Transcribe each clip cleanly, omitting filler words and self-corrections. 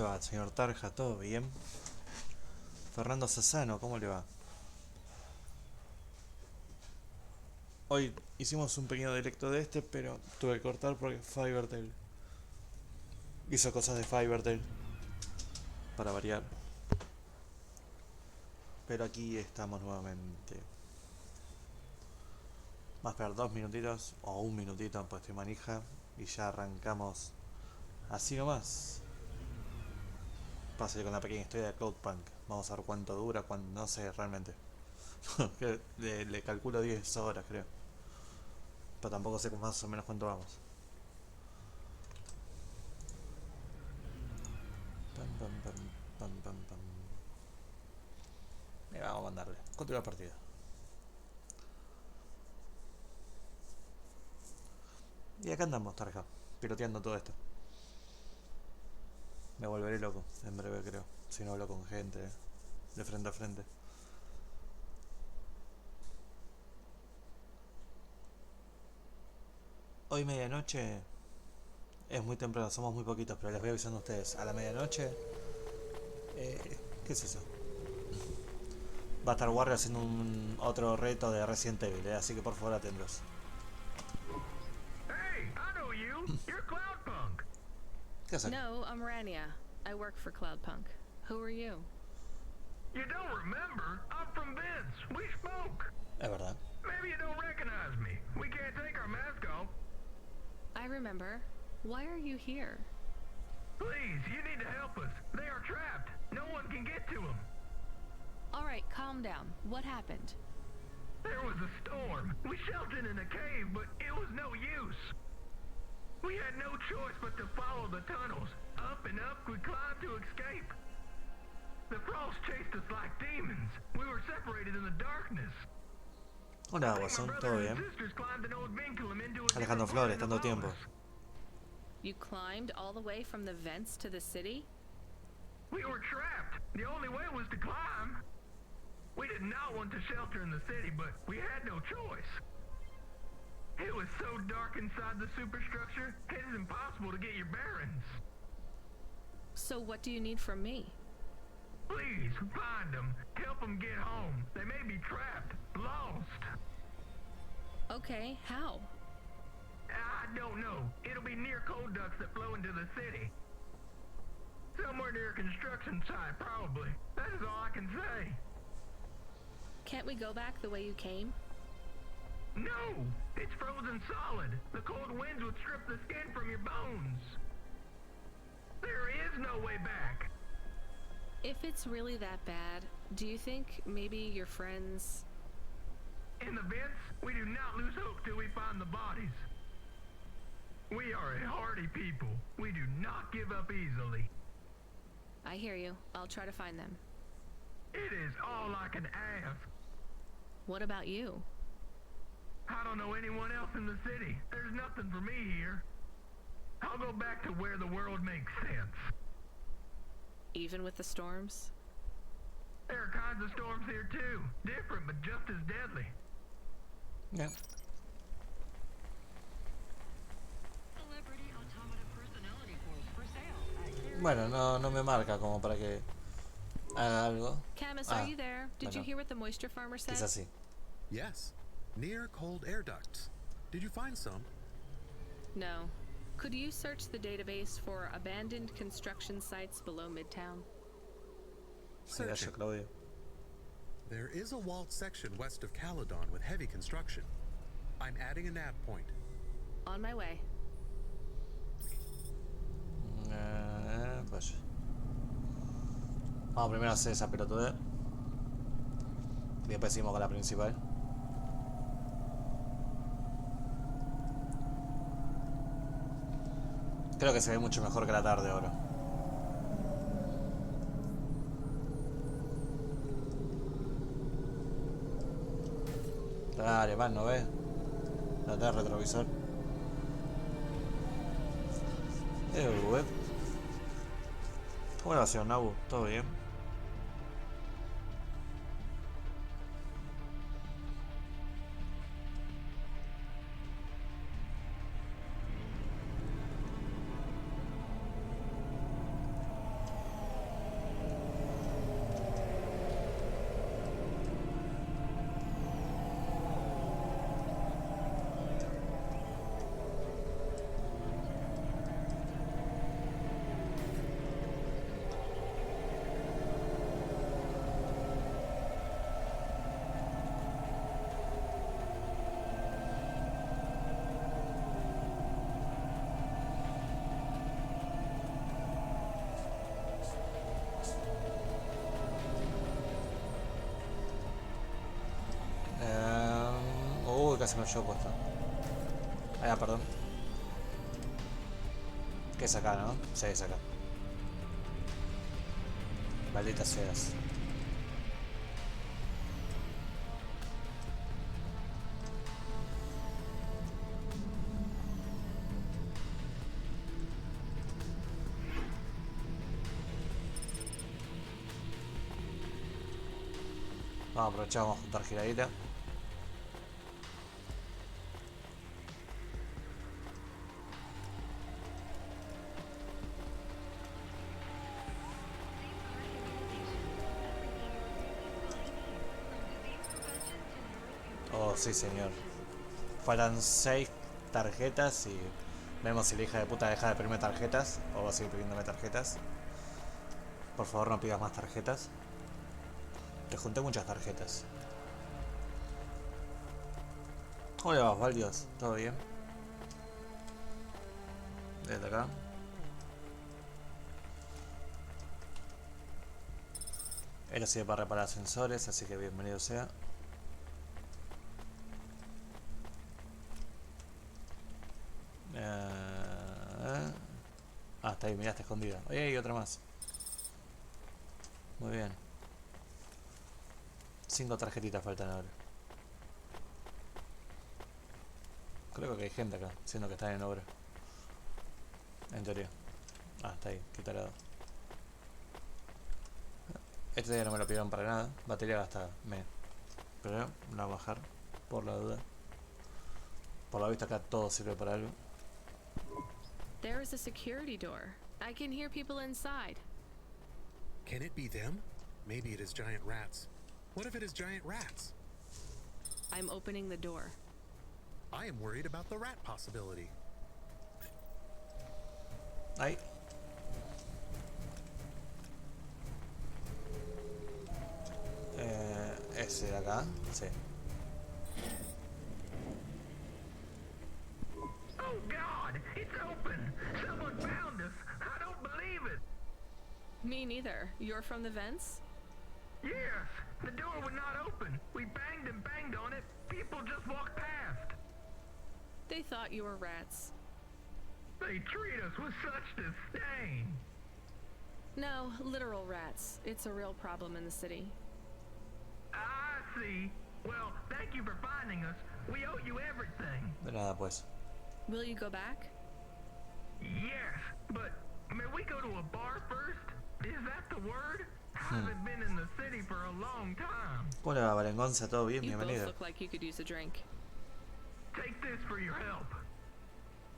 va, señor Tarja? ¿Todo bien? Fernando Sassano, ¿cómo le va? Hoy hicimos un pequeño directo de este, pero tuve que cortar porque Fibertel hizo cosas de Fibertel, para variar. Pero aquí estamos nuevamente. Vamos a esperar 2 minutitos, o un minutito, pues estoy manija, y ya arrancamos así nomás. Pase con la pequeña historia de Cloudpunk. Vamos a ver cuánto dura, cuánto, no sé realmente. le calculo 10 horas, creo. Pero tampoco sé más o menos cuánto vamos. Pam, pam, pam, pam, pam, pam. Vamos a mandarle. Continúa la partida. Y acá andamos, Tarja, piloteando todo esto. Me volveré loco en breve, creo. Si no hablo con gente de frente a frente. Hoy medianoche es muy temprano, somos muy poquitos, pero les voy avisando a ustedes. A la medianoche, ¿qué es eso? Va a estar Warrior haciendo otro reto de Resident Evil, así que por favor atentos. Hey, I know you. You're Cloudpunk. ¿Qué hacen? No, I'm Rania. I work for Cloudpunk. Who are you? You don't remember? I'm from Vince. We spoke. Es verdad. Maybe you don't recognize me. We can't take our mask off. I remember. Why are you here? Please, you need to help us. They are trapped. No one can get to them. All right, calm down. What happened? There was a storm. We sheltered in a cave, but it was no use. We had no choice but to follow the tunnels. Up and up we climbed to escape. The frost chased us like demons. We were separated in the darkness. Hola, Guasón, ¿todo bien? Alejandro Flores, tanto tiempo. You climbed all the way from the vents to the city? We were trapped. The only way was to climb. We did not want to shelter in the city, but we had no choice. It was so dark inside the superstructure, it is impossible to get your bearings. So what do you need from me? Please, find them. Help them get home. They may be trapped, lost. Okay, how? I don't know. It'll be near coal ducts that flow into the city. Somewhere near a construction site, probably. That is all I can say. Can't we go back the way you came? No! It's frozen solid. The cold winds would strip the skin from your bones. There is no way back. If it's really that bad, do you think maybe your friends... In the vents, we do not lose hope till we find the bodies. We are a hardy people. We do not give up easily. I hear you. I'll try to find them. It is all I can ask. What about you? I don't know anyone else in the city. There's nothing for me here. I'll go back to where the world makes sense. Even with the storms? There are kinds of storms here too. Different, but just as deadly. Yeah. Bueno, no me marca como para que haga algo. Camus, are you there? Did you bueno, hear what the moisture farmer said? quizás sí. Yes, near cold air ducts. Did you find some? No. Could you search the database for abandoned construction sites below Midtown? Sí, gracias, Claudio. There is a walled section west of Caledon with heavy construction. I'm adding a nav point. On my way. Vaya. Vamos primero a hacer esa pelotuda. Y después seguimos con la principal. Creo que se ve mucho mejor que la tarde ahora. Dale, man, ¿no ves? No tenés retrovisor. Web. ¿Cómo le va, señor Nabu? ¿Todo bien? que se me llevó puesto. Ah, perdón. ¿Qué es acá, no? Sí, es acá. Malditas seas. Vamos a aprovechar, vamos a juntar giradita. Oh, sí, señor. Faltan 6 tarjetas y vemos si la hija de puta deja de pedirme tarjetas o va a seguir pidiéndome tarjetas. Por favor, no pidas más tarjetas. Te junté muchas tarjetas. ¿Cómo le va, Osvaldios? ¿Todo bien? Desde acá. Esto sirve para reparar ascensores, así que bienvenido sea. Ah, está ahí, mirá, está escondida. Oye, hay otra más. Muy bien. 5 tarjetitas faltan ahora. Creo que hay gente acá, siendo que están en obra. En teoría. Ah, está ahí, qué tarado. Este día no me lo pidieron para nada. Batería gastada. Pero la voy a bajar, por la duda. Por la vista acá todo sirve para algo. There is a security door. I can hear people inside. Can it be them? Maybe it is giant rats. What if it is giant rats? I'm opening the door. I am worried about the rat possibility. Ahí. Ese de acá, sí. Oh God, it's open. Someone found us. I don't believe it. Me neither. You're from the vents? Yes, the door would not open. We banged and banged on it. People just walked past. They thought you were rats. They treat us with such disdain. No, literal rats. It's a real problem in the city. I see. Well, thank you for finding us. We owe you everything. De nada, pues. Will you go back? Yes, but may we go to a bar first? Is that the word? I haven't been in the city for a long time. ¿Cómo le va, Valengonza? ¿Todo bien? You both Bienvenido. look like you could use a drink. Take this for your help.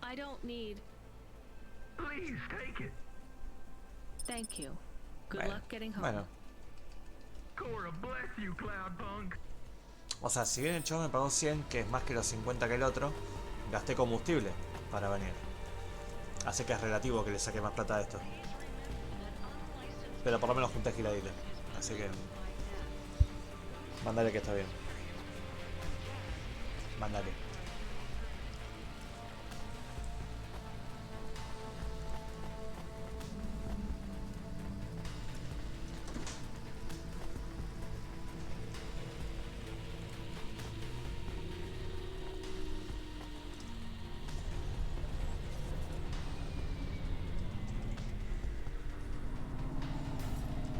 I don't need... Please take it. Thank you. Good Bueno, luck getting home. bueno. Cora bless you, Cloudpunk. O sea, si bien el chavo me pagó 100, que es más que los 50 que el otro, gasté combustible para venir. Así que es relativo que le saque más plata a esto. Pero por lo menos junté giradita. Así que... Mándale que está bien. Mándale.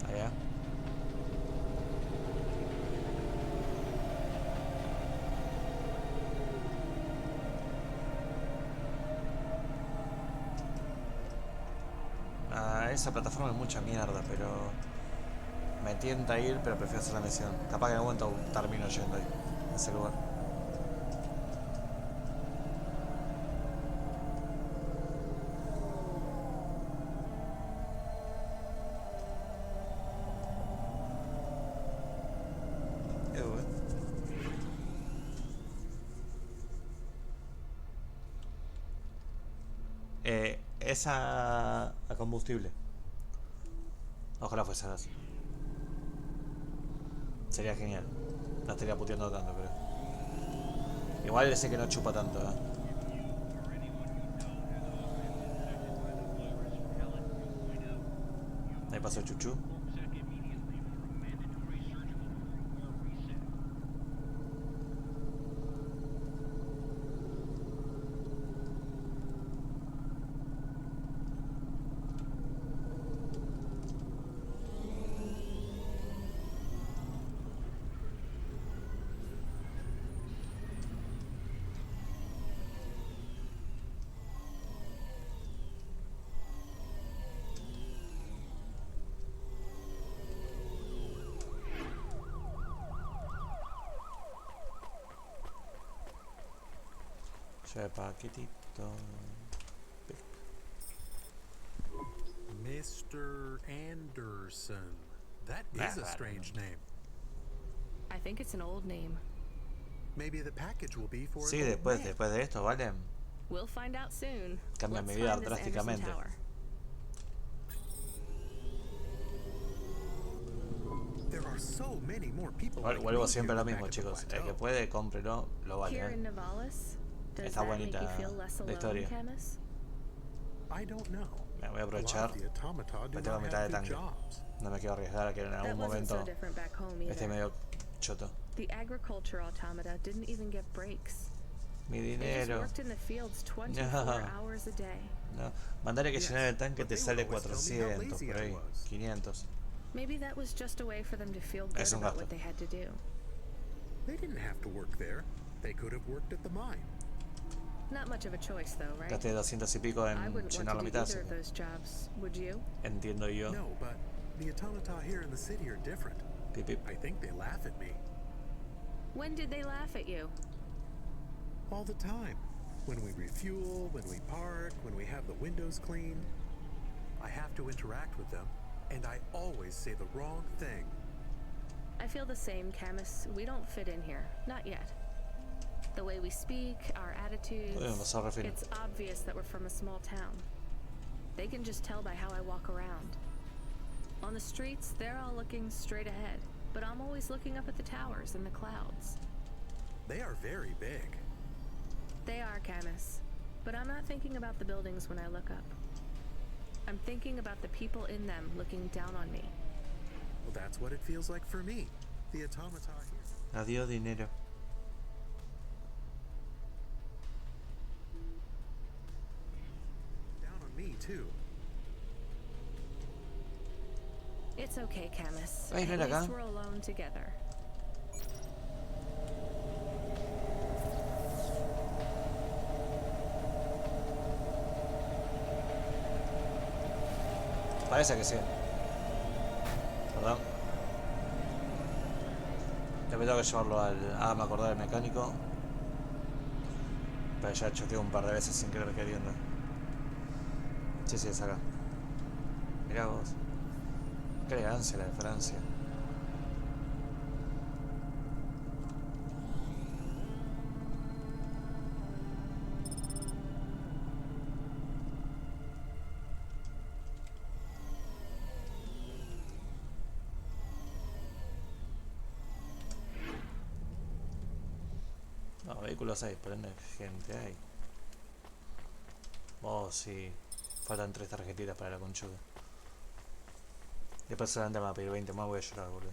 Allá. Esa plataforma es mucha mierda, pero me tienta ir, pero prefiero hacer la misión. Capaz que en algún momento termino yendo ahí, a ese lugar. Esa a combustible. Ojalá fuese gas. Sería genial. No estaría puteando tanto, creo. Igual sé que no chupa tanto, ¿eh? Ahí pasó Chuchu. Lleve paquetito. Mr. Anderson. That is a strange name. I think it's an old name. Maybe the package will be for Sí, an old man. después de esto, ¿vale? We'll find out soon. Cambia Let's mi vida find this Anderson drásticamente. Tower. There are so many more people like Vuelvo me siempre a here lo mismo, back at the chicos. El que plateau. puede, cómprelo, lo vale, Here ¿eh? in Nivalis, does Está that make bonita you feel less la alone, historia. Camus? I don't know. Me voy a A lot aprovechar. of the automata do Me tengo not mitad de have good tanque. jobs. No me quiero arriesgar a que en That algún wasn't so momento different back home esté either. medio choto. The agriculture automata didn't even get breaks. Mi They just dinero. worked in the fields 24 No. hours a day. No. Mandale que Yes, llenar el tanque but te they sale would always tell me how 400 lazy por I ahí. was. 500. Maybe that was just a way for them to feel good Es un about gasto. what they had to do. They didn't have to work there. They could have worked at the mine. Not much of a choice though, right? Gasté 200 y pico I en wouldn't llenar la want to do mitad. either of those jobs, would you? Entiendo yo. No, but the automata here in the city are different. Pip, pip. I think they laugh at me When did they laugh at you? all the time. When we refuel, when we park, when we have the windows cleaned. I have to interact with them, and I always say the wrong thing. I feel the same, Camus. We don't fit in here. Not yet. The way we speak, our attitudes, Bueno, no se refiere. it's obvious that we're from a small town. They can just tell by how I walk around. On the streets, they're all looking straight ahead, but I'm always looking up at the towers and the clouds. They are very big. They are, Camus, but I'm not thinking about the buildings when I look up. I'm thinking about the people in them looking down on me. Well, that's what it feels like for me. The automata here. Adiós, dinero. Down on me, too. It's okay, Camus. Ay, no At era acá. least we're alone together. Parece que sí. Perdón. Después tengo que llevarlo al... Ah, me acordé del mecánico. Pero ya choqué un par de veces sin querer queriendo. Sí, sí, es acá. Mirá vos. Qué elegancia la de Francia. No, vehículos hay, prende gente hay. Oh, sí. Faltan 3 tarjetitas para la conchuda. Después solamente me va a pedir 20 más, voy a llorar, boludo.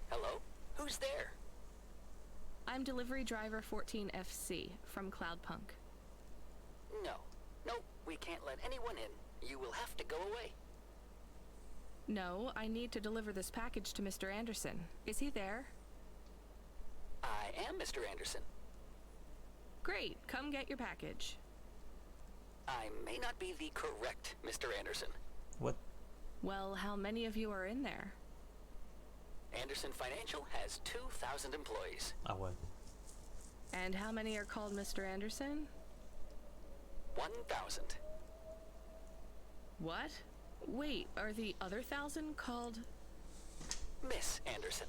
Hello? Who's there? I'm delivery driver 14FC from Cloudpunk. No. Nope, we can't let anyone in. You will have to go away. No, I need to deliver this package to Mr. Anderson. Is he there? I am Mr. Anderson. Great, come get your package. I may not be the correct Mr. Anderson. What? Well, how many of you are in there? Anderson Financial has 2,000 employees. Ah, bueno. And how many are called Mr. Anderson? 1,000. What? Wait, are the other 1,000 called? Miss Anderson.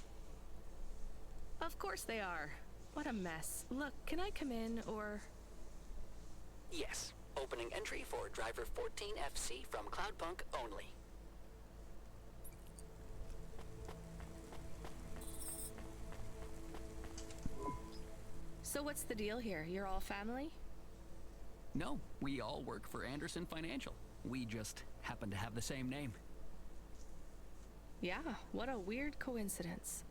Of course they are. What a mess. Look, can I come in, or... Yes. Opening entry for driver 14FC from Cloudpunk only. So what's the deal here? You're all family? No, we all work for Anderson Financial. We just happen to have the same name. Yeah, what a weird coincidence.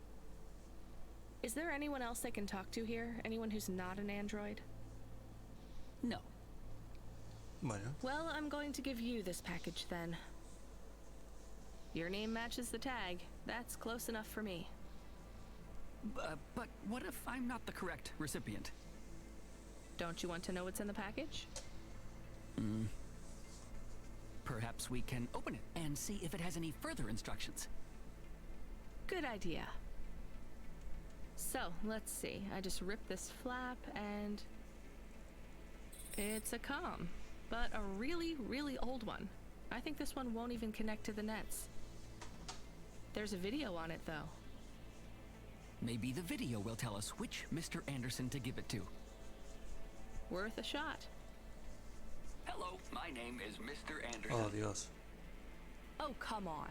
Is there anyone else I can talk to here? Anyone who's not an android? No. Bueno. Well, I'm going to give you this package then. Your name matches the tag. That's close enough for me. But what if I'm not the correct recipient? Don't you want to know what's in the package? Perhaps we can open it and see if it has any further instructions. Good idea. So, let's see. I just ripped this flap and... it's a comm, but a really, really old one. I think this one won't even connect to the nets. There's a video on it, though. Maybe the video will tell us which Mr. Anderson to give it to. Worth a shot. Hello, my name is Mr. Anderson. Oh, Dios. Oh, come on.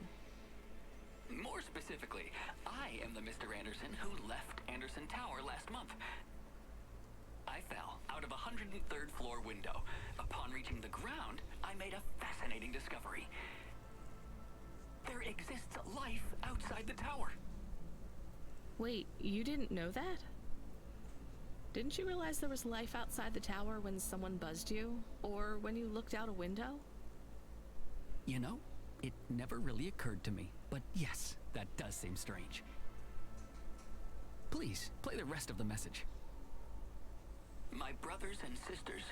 More specifically, I am the Mr. Anderson who left Anderson Tower last month. I fell out of a 103rd floor window. Upon reaching the ground, I made a fascinating discovery. There exists life outside the tower. Wait, you didn't know that? Didn't you realize there was life outside the tower when someone buzzed you? Or when you looked out a window? You know, it never really occurred to me. But yes, that does seem strange. Please, play the rest of the message. My brothers and sisters,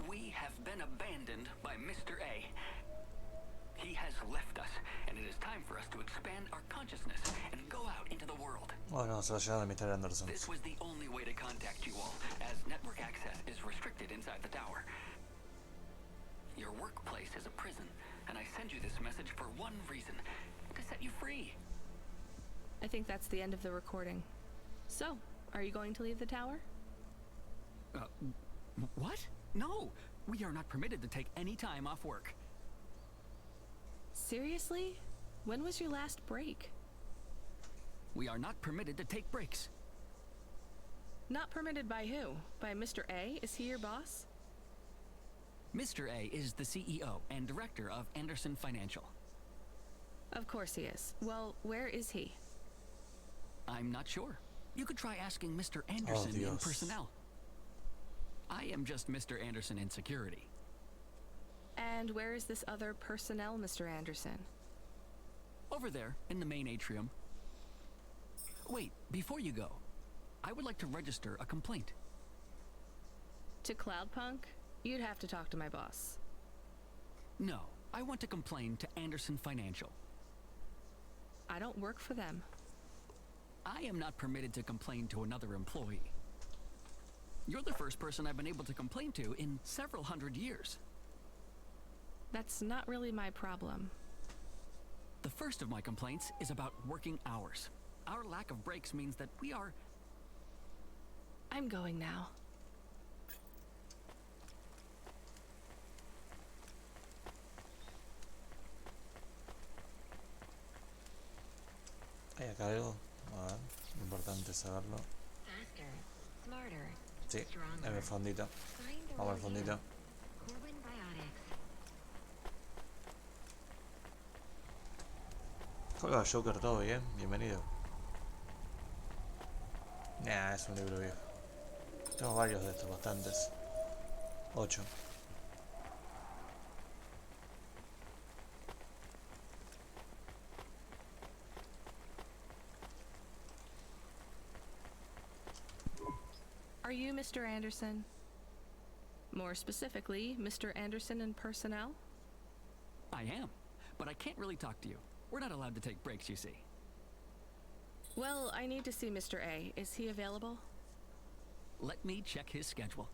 we have been abandoned by Mr. A. He has left us, and it is time for us to expand our consciousness and go out into the world. Bueno, se va a llegar a Mr. Anderson. This was the only way to contact you all, as network access is restricted inside the tower. Your workplace is a prison, and I send you this message for one reason, to set you free. I think that's the end of the recording. So, are you going to leave the tower? What? No! We are not permitted to take any time off work. Seriously? When was your last break? We are not permitted to take breaks. Not permitted by who? By Mr. A? Is he your boss? Mr. A is the CEO and director of Anderson Financial. Of course he is. Well, where is he? I'm not sure. You could try asking Mr. Anderson in Dios. personnel. I am just Mr. Anderson in security. And where is this other personnel, Mr. Anderson? Over there, in the main atrium. Wait, before you go, I would like to register a complaint. To Cloudpunk? You'd have to talk to my boss. No, I want to complain to Anderson Financial. I don't work for them. I am not permitted to complain to another employee. You're the first person I've been able to complain to in several hundred years. That's not really my problem. The first of my complaints is about working hours. Our lack of breaks means that we are... I'm going now. ¿Hay acá algo? A ver, importante saberlo. Faster, smarter, Sí, stronger. en el fondito. Find the Vamos al real fondito. you. Corbin Biotics. Hola Joker, ¿todo bien? Bienvenido. Nah, es un libro viejo. Tengo varios de estos, bastantes. 8. Are you Mr. Anderson? More specifically, Mr. Anderson in personnel? I am, but I can't really talk to you. We're not allowed to take breaks, you see. Well, I need to see Mr. A. Is he available? Let me check his schedule.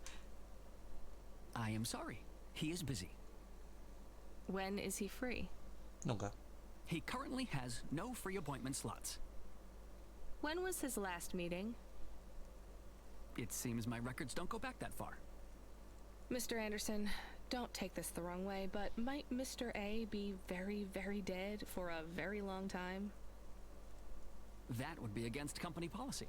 I am sorry. He is busy. When is he free? Nunca. He currently has no free appointment slots. When was his last meeting? It seems my records don't go back that far. Mr. Anderson, don't take this the wrong way, but might Mr. A be very, very dead for a very long time? That would be against company policy.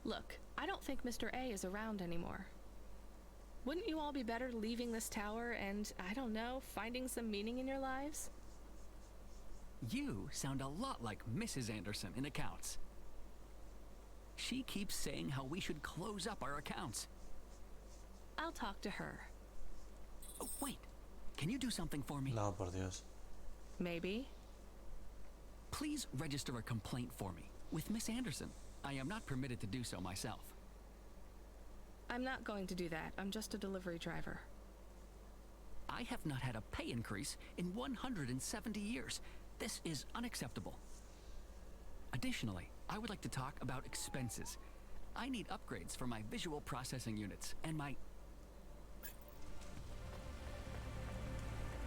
Look, I don't think Mr. A is around anymore. Wouldn't you all be better leaving this tower and, I don't know, finding some meaning in your lives? You sound a lot like Mrs. Anderson in accounts. She keeps saying how we should close up our accounts. I'll talk to her. Oh, wait. Can you do something for me? No, por Dios. Maybe. Please register a complaint for me with Miss Anderson. I am not permitted to do so myself. I'm not going to do that. I'm just a delivery driver. I have not had a pay increase in 170 years. This is unacceptable. Additionally, I would like to talk about expenses. I need upgrades for my visual processing units and my...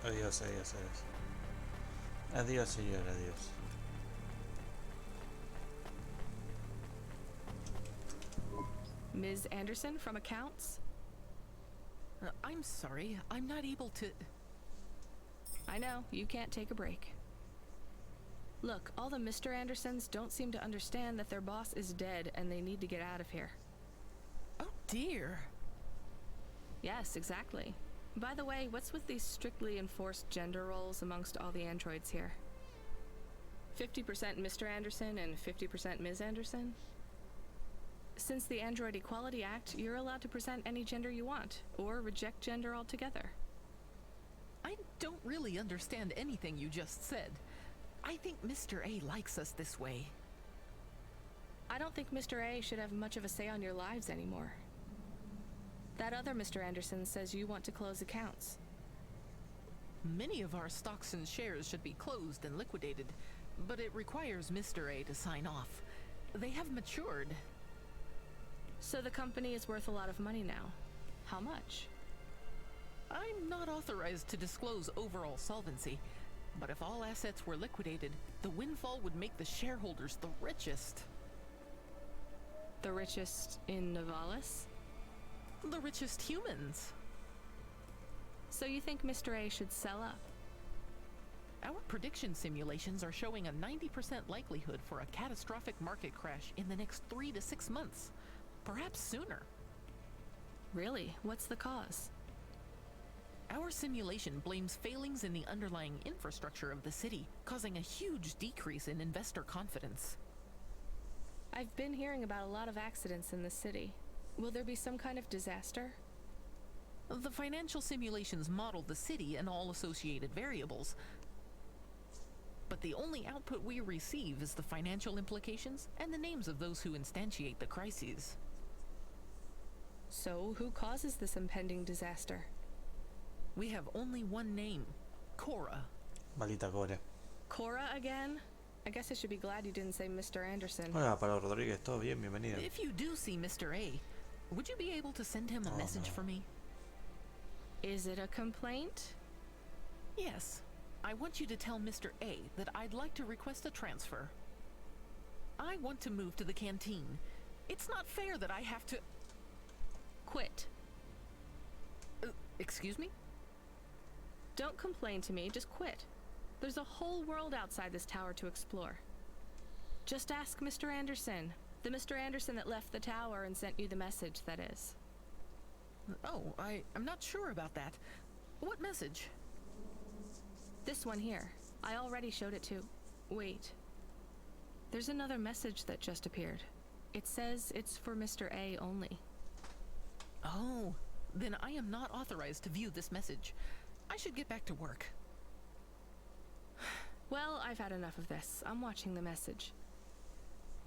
Adiós, adiós, adiós. Adiós, señor, adiós. Ms. Anderson from accounts? I'm sorry, I'm not able to... I know, you can't take a break. Look, all the Mr. Andersons don't seem to understand that their boss is dead and they need to get out of here. Oh dear. Yes, exactly. By the way, what's with these strictly enforced gender roles amongst all the androids here? 50% Mr. Anderson and 50% Ms. Anderson? Since the Android Equality Act, you're allowed to present any gender you want, or reject gender altogether. I don't really understand anything you just said. I think Mr. A likes us this way. I don't think Mr. A should have much of a say on your lives anymore. That other Mr. Anderson says you want to close accounts. Many of our stocks and shares should be closed and liquidated, but it requires Mr. A to sign off. They have matured. So the company is worth a lot of money now. How much? I'm not authorized to disclose overall solvency, but if all assets were liquidated, the windfall would make the shareholders the richest. The richest in Nivalis? The richest humans. So you think Mr. A should sell up? Our prediction simulations are showing a 90% likelihood for a catastrophic market crash in the next 3 to 6 months. Perhaps sooner. Really? What's the cause? Our simulation blames failings in the underlying infrastructure of the city, causing a huge decrease in investor confidence. I've been hearing about a lot of accidents in the city. Will there be some kind of disaster? The financial simulations model the city and all associated variables, but the only output we receive is the financial implications and the names of those who instantiate the crises. So, who causes this impending disaster? We have only one name, Cora. Maldita Core. Cora again? I guess I should be glad you didn't say Mr. Anderson. Hola, Pablo Rodríguez, ¿todo bien? Bienvenido. If you do see Mr. A, would you be able to send him a message for me? Is it a complaint? Yes. I want you to tell Mr. A that I'd like to request a transfer. I want to move to the canteen. It's not fair that I have to... Quit. Excuse me? Don't complain to me, just quit. There's a whole world outside this tower to explore. Just ask Mr. Anderson. The Mr. Anderson that left the tower and sent you the message, that is. Oh, I'm not sure about that. What message? This one here. I already showed it to... Wait. There's another message that just appeared. It says it's for Mr. A only. Oh, then I am not authorized to view this message. I should get back to work. Well, I've had enough of this. I'm watching the message.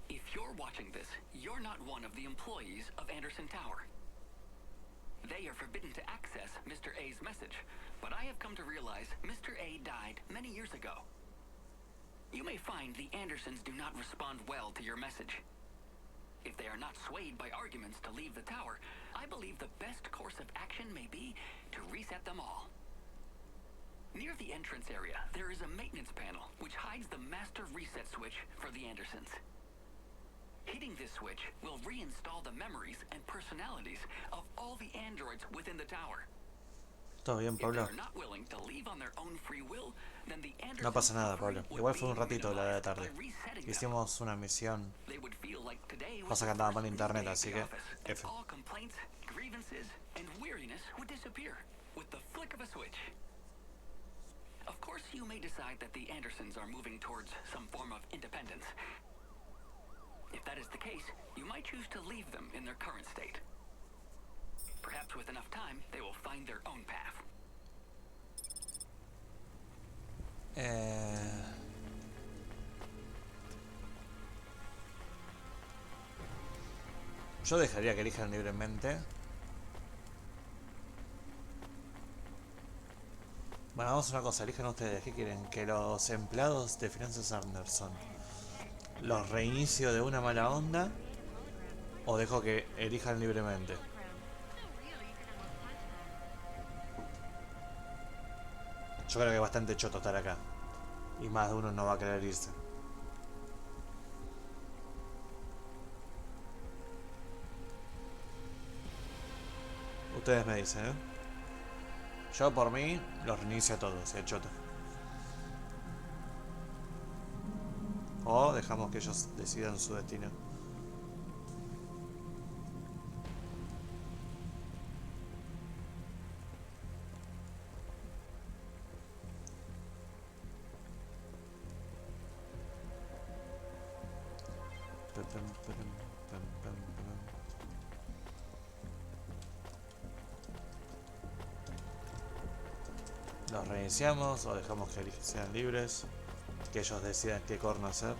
If you're watching this, you're not one of the employees of Anderson Tower. They are forbidden to access Mr. A's message, but I have come to realize Mr. A died many years ago. You may find the Andersons do not respond well to your message. If they are not swayed by arguments to leave the tower, I believe the best course of action may be to reset them all. Near the entrance area, there is a maintenance panel which hides the master reset switch for the Andersons. Hitting this switch will reinstall the memories and personalities of all the androids within the tower. Todo bien, Pablo. If they are not willing to leave on their own free will, then the No Andersons pasa nada, suffering Pablo. would Igual fue un be ratito la de la minimized tarde. by resetting them. Hicimos una misión. They would feel like today was Pasa que the andaba first mal internet, day at así the que office, and F. all complaints, grievances, and weariness would disappear with the flick of a switch. Of course, you may decide that the Andersons are moving towards some form of independence. If that is the case, you might choose to leave them in their current state. Perhaps with enough time, they will find their own path. Yo dejaría que elijan libremente. Bueno, vamos a una cosa, elijan ustedes. ¿Qué quieren? Que los empleados de Finanzas Anderson los reinicio de una mala onda o dejo que elijan libremente. Yo creo que es bastante choto estar acá. Y más de uno no va a querer irse. Ustedes me dicen, ¿eh? Yo por mí los reinicio a todos, choto. O dejamos que ellos decidan su destino. Los reiniciamos o dejamos que sean libres, que ellos decidan qué corno hacer.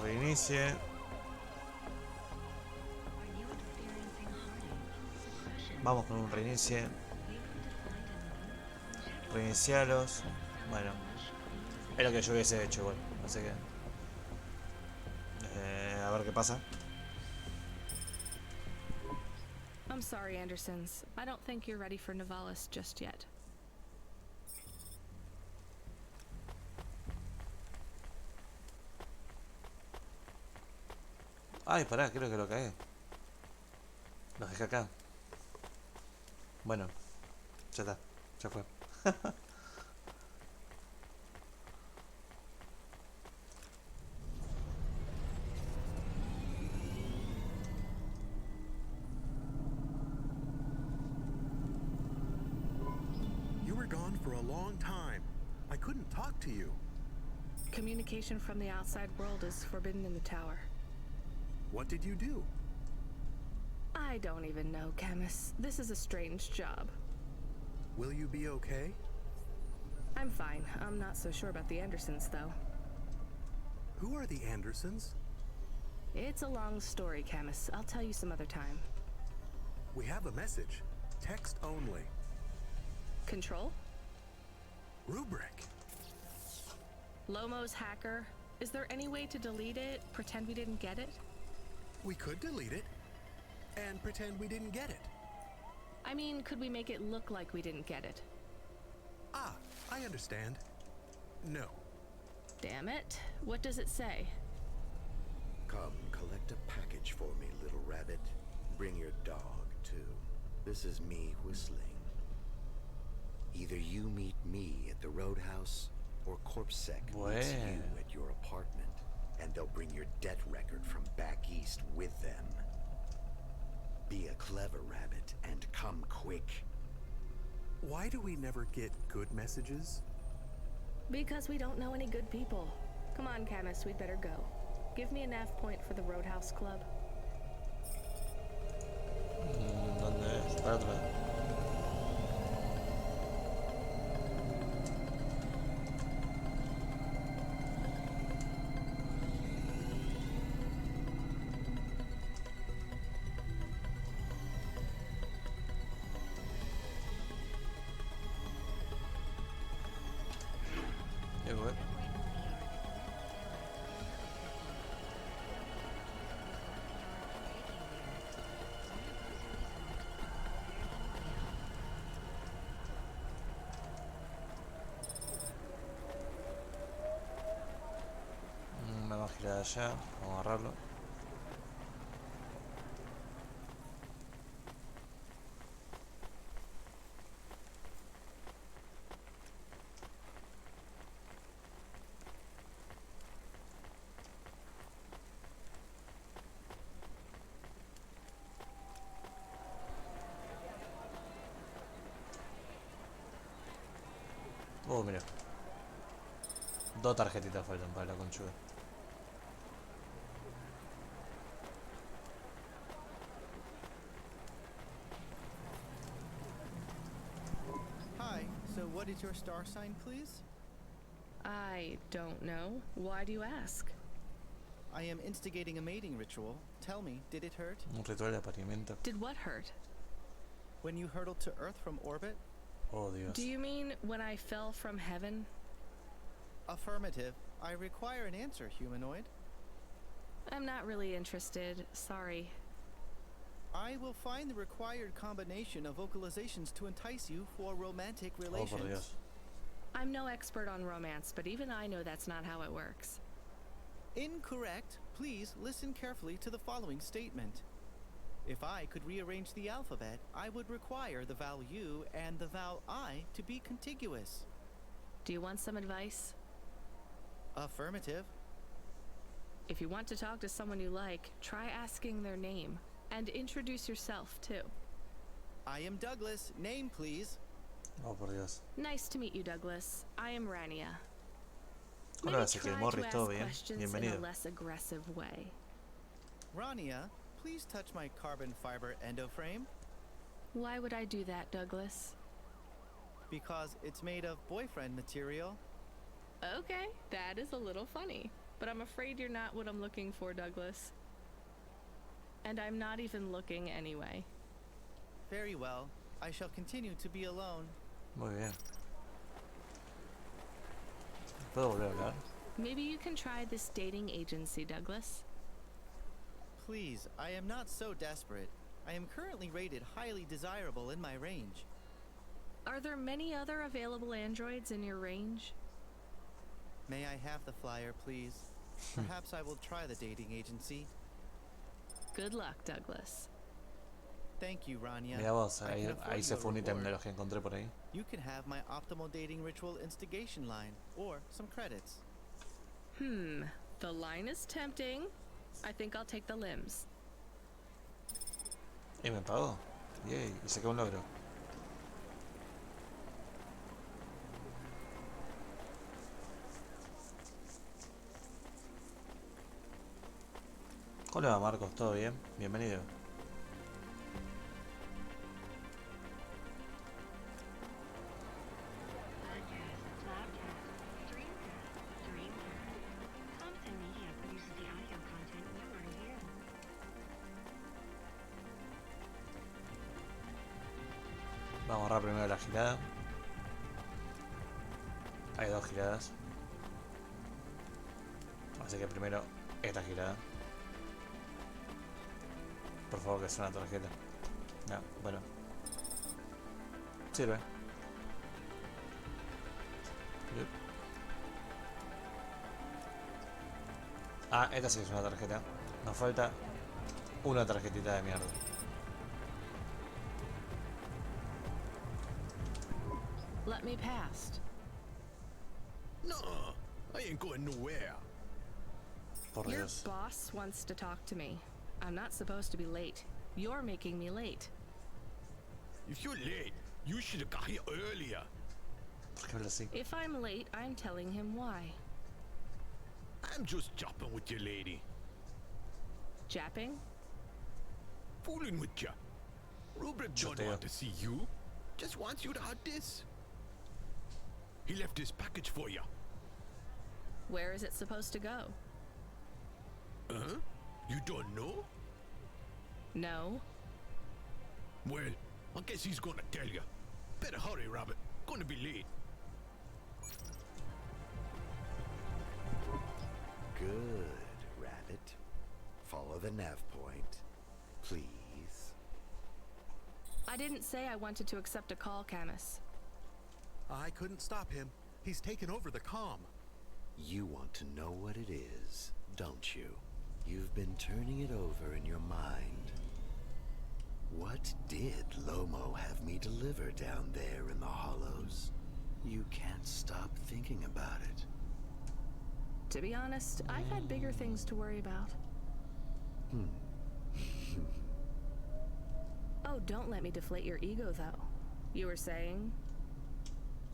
Reinicie. Vamos con un reinicie. Reinicialos. Bueno, es lo que yo hubiese hecho igual. Así que a ver qué pasa. I'm sorry, Andersons. I don't think you're ready for Nivalis just yet. Ay, pará, creo que lo cagué. Los dejé acá. Bueno, ya está, ya fue. You were gone for a long time. I couldn't talk to you. Communication from the outside world is forbidden in the tower. What did you do? I don't even know, Camus. This is a strange job. Will you be okay? I'm fine. I'm not so sure about the Andersons, though. Who are the Andersons? It's a long story, Camus. I'll tell you some other time. We have a message. Text only. Control? Rubric. Lomo's hacker. Is there any way to delete it? Pretend we didn't get it? We could delete it and pretend we didn't get it. I mean, could we make it look like we didn't get it? Ah, I understand. No. Damn it. What does it say? Come, collect a package for me, little rabbit. Bring your dog, too. This is me whistling. Either you meet me at the roadhouse, or CorpSec meets you at your apartment, and they'll bring your debt record from back east with them. Be a clever rabbit, and come quick. Why do we never get good messages? Because we don't know any good people. Come on, Camus, we'd better go. Give me a nav point for the Roadhouse Club. ¿Dónde es? Para atrás. Me va a girar allá, vamos a agarrarlo. Mira. Dos tarjetitas faltan para la conchuda. Hi, so what What is your star sign, please? I don't know. Why do you ask? I am instigating a mating ritual. Tell me, did it hurt? Un ritual de apareamiento. Did what hurt? When you hurtled to Earth from orbit? Oh, Dios. Do you mean when I fell from heaven? Affirmative. I require an answer, humanoid. I'm not really interested. Sorry. I will find the required combination of vocalizations to entice you for romantic Oh, relations. por Dios. I'm no expert on romance, but even I know that's not how it works. Incorrect. Please listen carefully to the following statement. If I could rearrange the alphabet, I would require the vowel U and the vowel I to be contiguous. Do you want some advice? Affirmative. If you want to talk to someone you like, try asking their name. And introduce yourself, too. I am Douglas. Name, please. Oh, por Dios. Nice to meet you, Douglas. I am Rania. Hola, Maybe Ezequiel try Morris, to ¿todo ask bien? questions in a Bienvenido. less aggressive way. Rania, please touch my carbon fiber endoframe. Why would I do that, Douglas? Because it's made of boyfriend material. Okay, that is a little funny. But I'm afraid you're not what I'm looking for, Douglas. And I'm not even looking anyway. Very well. I shall continue to be alone. Muy bien. ¿Puedo volver a hablar? Maybe you can try this dating agency, Douglas. Please, I am not so desperate. I am currently rated highly desirable in my range. Are there many other available androids in your range? May I have the flyer, please? Perhaps I will try the dating agency. Good luck, Douglas. Thank you, Rania. Mira vos, I ahí, can afford ahí you se a fue un ítem de reward. los que encontré por ahí. You can have my optimal dating ritual instigation line, or some credits. The line is tempting. I think I'll take the limbs. Y me pagó. Yay, y saqué un logro. Hola Marcos, ¿todo bien? Bienvenido. Vamos a agarrar primero la girada. Hay dos giradas. Así que primero esta girada. Por favor, que sea una tarjeta. No, bueno. Sirve. Yep. Ah, esta sí es una tarjeta. Nos falta una tarjetita de mierda. Let me past. No, I ain't going nowhere. Por Your Dios. boss wants to talk to me. I'm not supposed to be late. You're making me late. If you're late, you should have got here earlier. ¿Por qué habla así? If I'm late, I'm telling him why. I'm just chopping with your lady. Japping? Fooling with ya. Rubric don't Choteo. want to see you. Just wants you to have this. He left this package for you. Where is it supposed to go? Huh? You don't know? No. Well, I guess he's gonna tell you. Better hurry, Rabbit. Gonna be late. Good, Rabbit. Follow the nav point, please. I didn't say I wanted to accept a call, Camus. I couldn't stop him. He's taken over the comm. You want to know what it is, don't you? You've been turning it over in your mind. What did Lomo have me deliver down there in the hollows? You can't stop thinking about it. To be honest, I've had bigger things to worry about. Oh, don't let me deflate your ego, though. You were saying?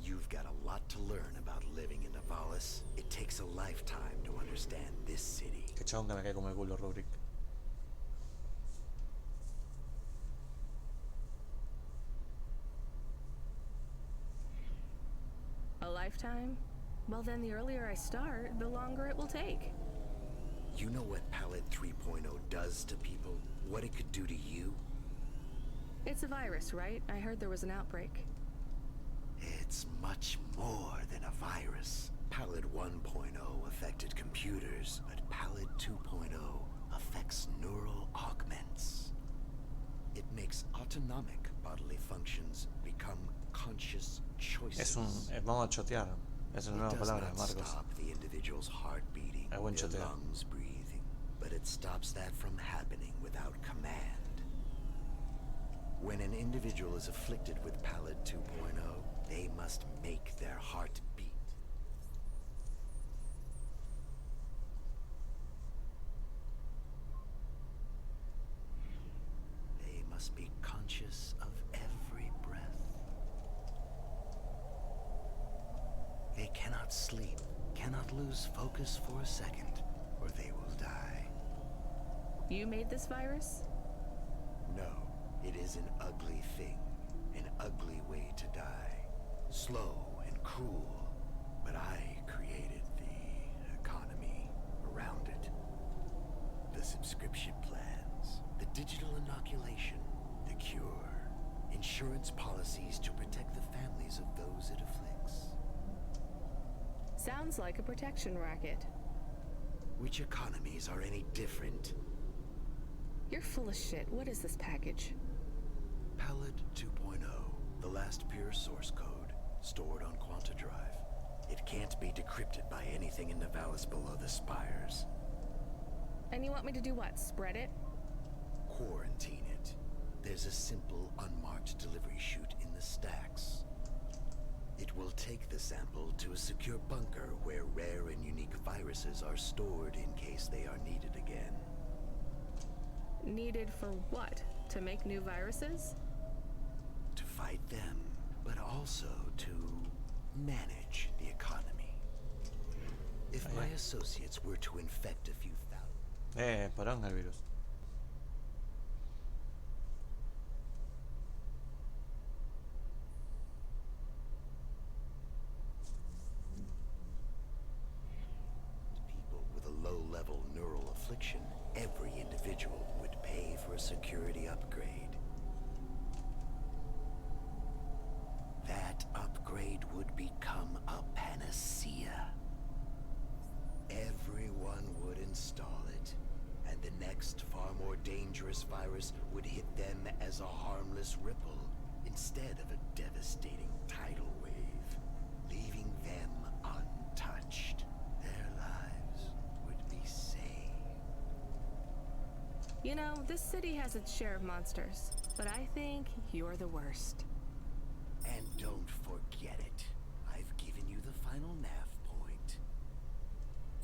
You've got a lot to learn about living in Nivalis. It takes a lifetime to understand this city. Que chabón que me cae como el culo, Rubric. lifetime? Well, then the earlier I start, the longer it will take. You know what Palette 3.0 does to people? What it could do to you? It's a virus, right? I heard there was an outbreak. It's much more than a virus. Palette 1.0 affected computers, but Palette 2.0 affects neural augments. It makes autonomic bodily functions become conscious choices. Vamos a chotear. Es una nueva palabra, It does Marcos. not stop the individual's heart beating, Es buen their choteo. lungs breathing, but it stops that from happening without command. When an individual is afflicted with Palette 2.0, they must make their heart beat. They must be conscious of every breath. They cannot sleep, cannot lose focus for a second, or they will die. You made this virus? No, it is an ugly thing, an ugly way to die. Slow and cruel, but I created the economy around it. The subscription plans, the digital inoculation, the cure, insurance policies to protect the families of those it afflicts. Sounds like a protection racket. Which economies are any different? You're full of shit. What is this package? Palette 2.0, the last pure source code, stored on Quanta Drive. It can't be decrypted by anything in Nivalis below the spires. And you want me to do what? Spread it? Quarantine it. There's a simple, unmarked delivery chute in the stacks. It will take the sample to a secure bunker where rare and unique viruses are stored in case they are needed again. Needed for what? To make new viruses? To fight them, but also to manage the economy. If my associates were to infect a few thousand... Poronga el virus. people with a low-level neural affliction, every individual would pay for a security upgrade. That upgrade would become a panacea. Everyone would install it, and the next far more dangerous virus would hit them as a harmless ripple instead of a devastating tidal wave, leaving them untouched. Their lives would be saved. You know, this city has its share of monsters, but I think you're the worst. And don't forget it. I've given you the final nav point.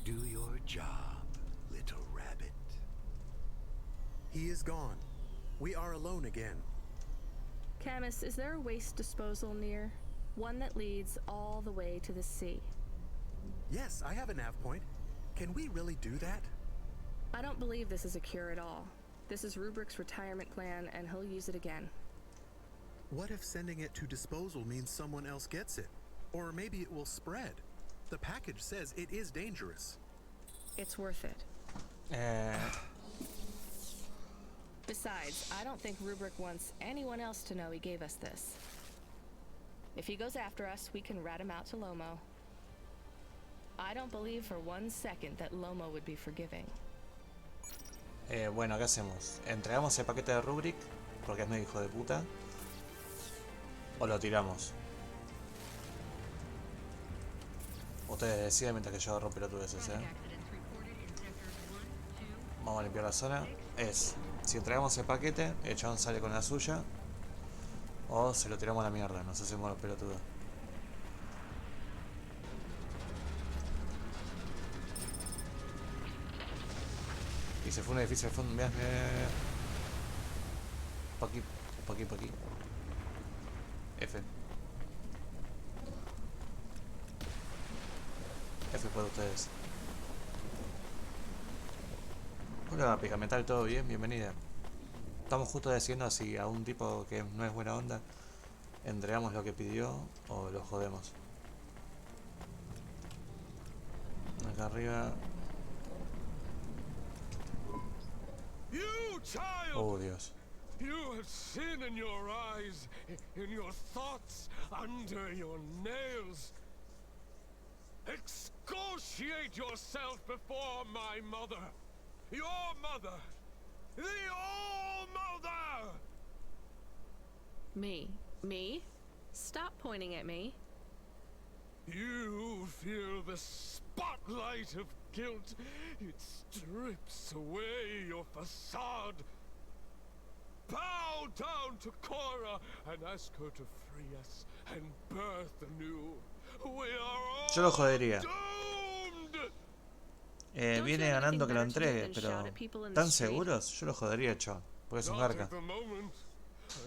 Do your job, little rabbit. He is gone. We are alone again. Camus, is there a waste disposal near? One that leads all the way to the sea. Yes, I have a nav point. Can we really do that? I don't believe this is a cure at all. This is Rubrick's retirement plan, and he'll use it again. What if sending it to disposal means someone else gets it? Or maybe it will spread. The package says it is dangerous. It's worth it. Besides, I don't think Rubrick wants anyone else to know he gave us this. If he goes after us, we can rat him out to Lomo. I don't believe for 1 second that Lomo would be forgiving. Bueno, ¿qué hacemos? ¿Entregamos el paquete de Rubric porque es medio hijo de puta? ¿O lo tiramos? Ustedes deciden mientras que yo agarro pelotudeces, Vamos a limpiar la zona. Si entregamos el paquete, el chabón sale con la suya. O se lo tiramos a la mierda, nos hacemos los pelotudos. Y se fue un edificio de fondo. Mirá, por aquí, por aquí, por aquí. F. F por ustedes. Hola, pica metal, ¿todo bien? Bienvenida. Estamos justo decidiendo si a un tipo que no es buena onda entregamos lo que pidió o lo jodemos. Acá arriba. You child! Oh, Dios. You have sin in your eyes, in your thoughts, under your nails. Excoriate yourself before my mother. Your mother. The All-Mother! Me? Me? Stop pointing at me. You feel the spotlight of guilt. It strips away your facade. Bow down to Cora and ask her to free us and birth anew. We are all Yo lo jodería. doomed. Viene ganando que lo entregue, pero ¿tan seguros? Yo lo jodería, chaval, porque es un Not garca. at the moment.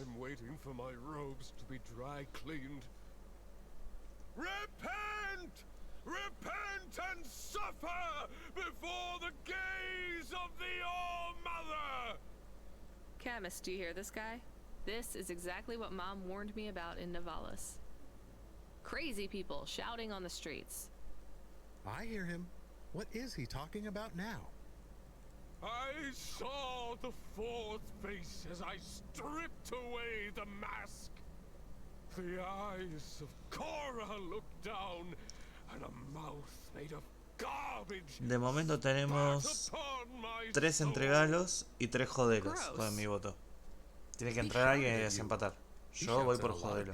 I'm waiting for my robes to be dry cleaned. Repent! Repent and suffer before the gaze of the All-Mother! Camus, do you hear this guy? This is exactly what Mom warned me about in Nivalis. Crazy people shouting on the streets. I hear him. What is he talking about now? I saw the fourth face as I stripped away the mask. The eyes of Cora looked down, and a mouth made of garbage. De momento tenemos 3 entregalos y 3 jodelos con mi voto. Tiene que entrar alguien y desempatar. Yo voy por jodelo.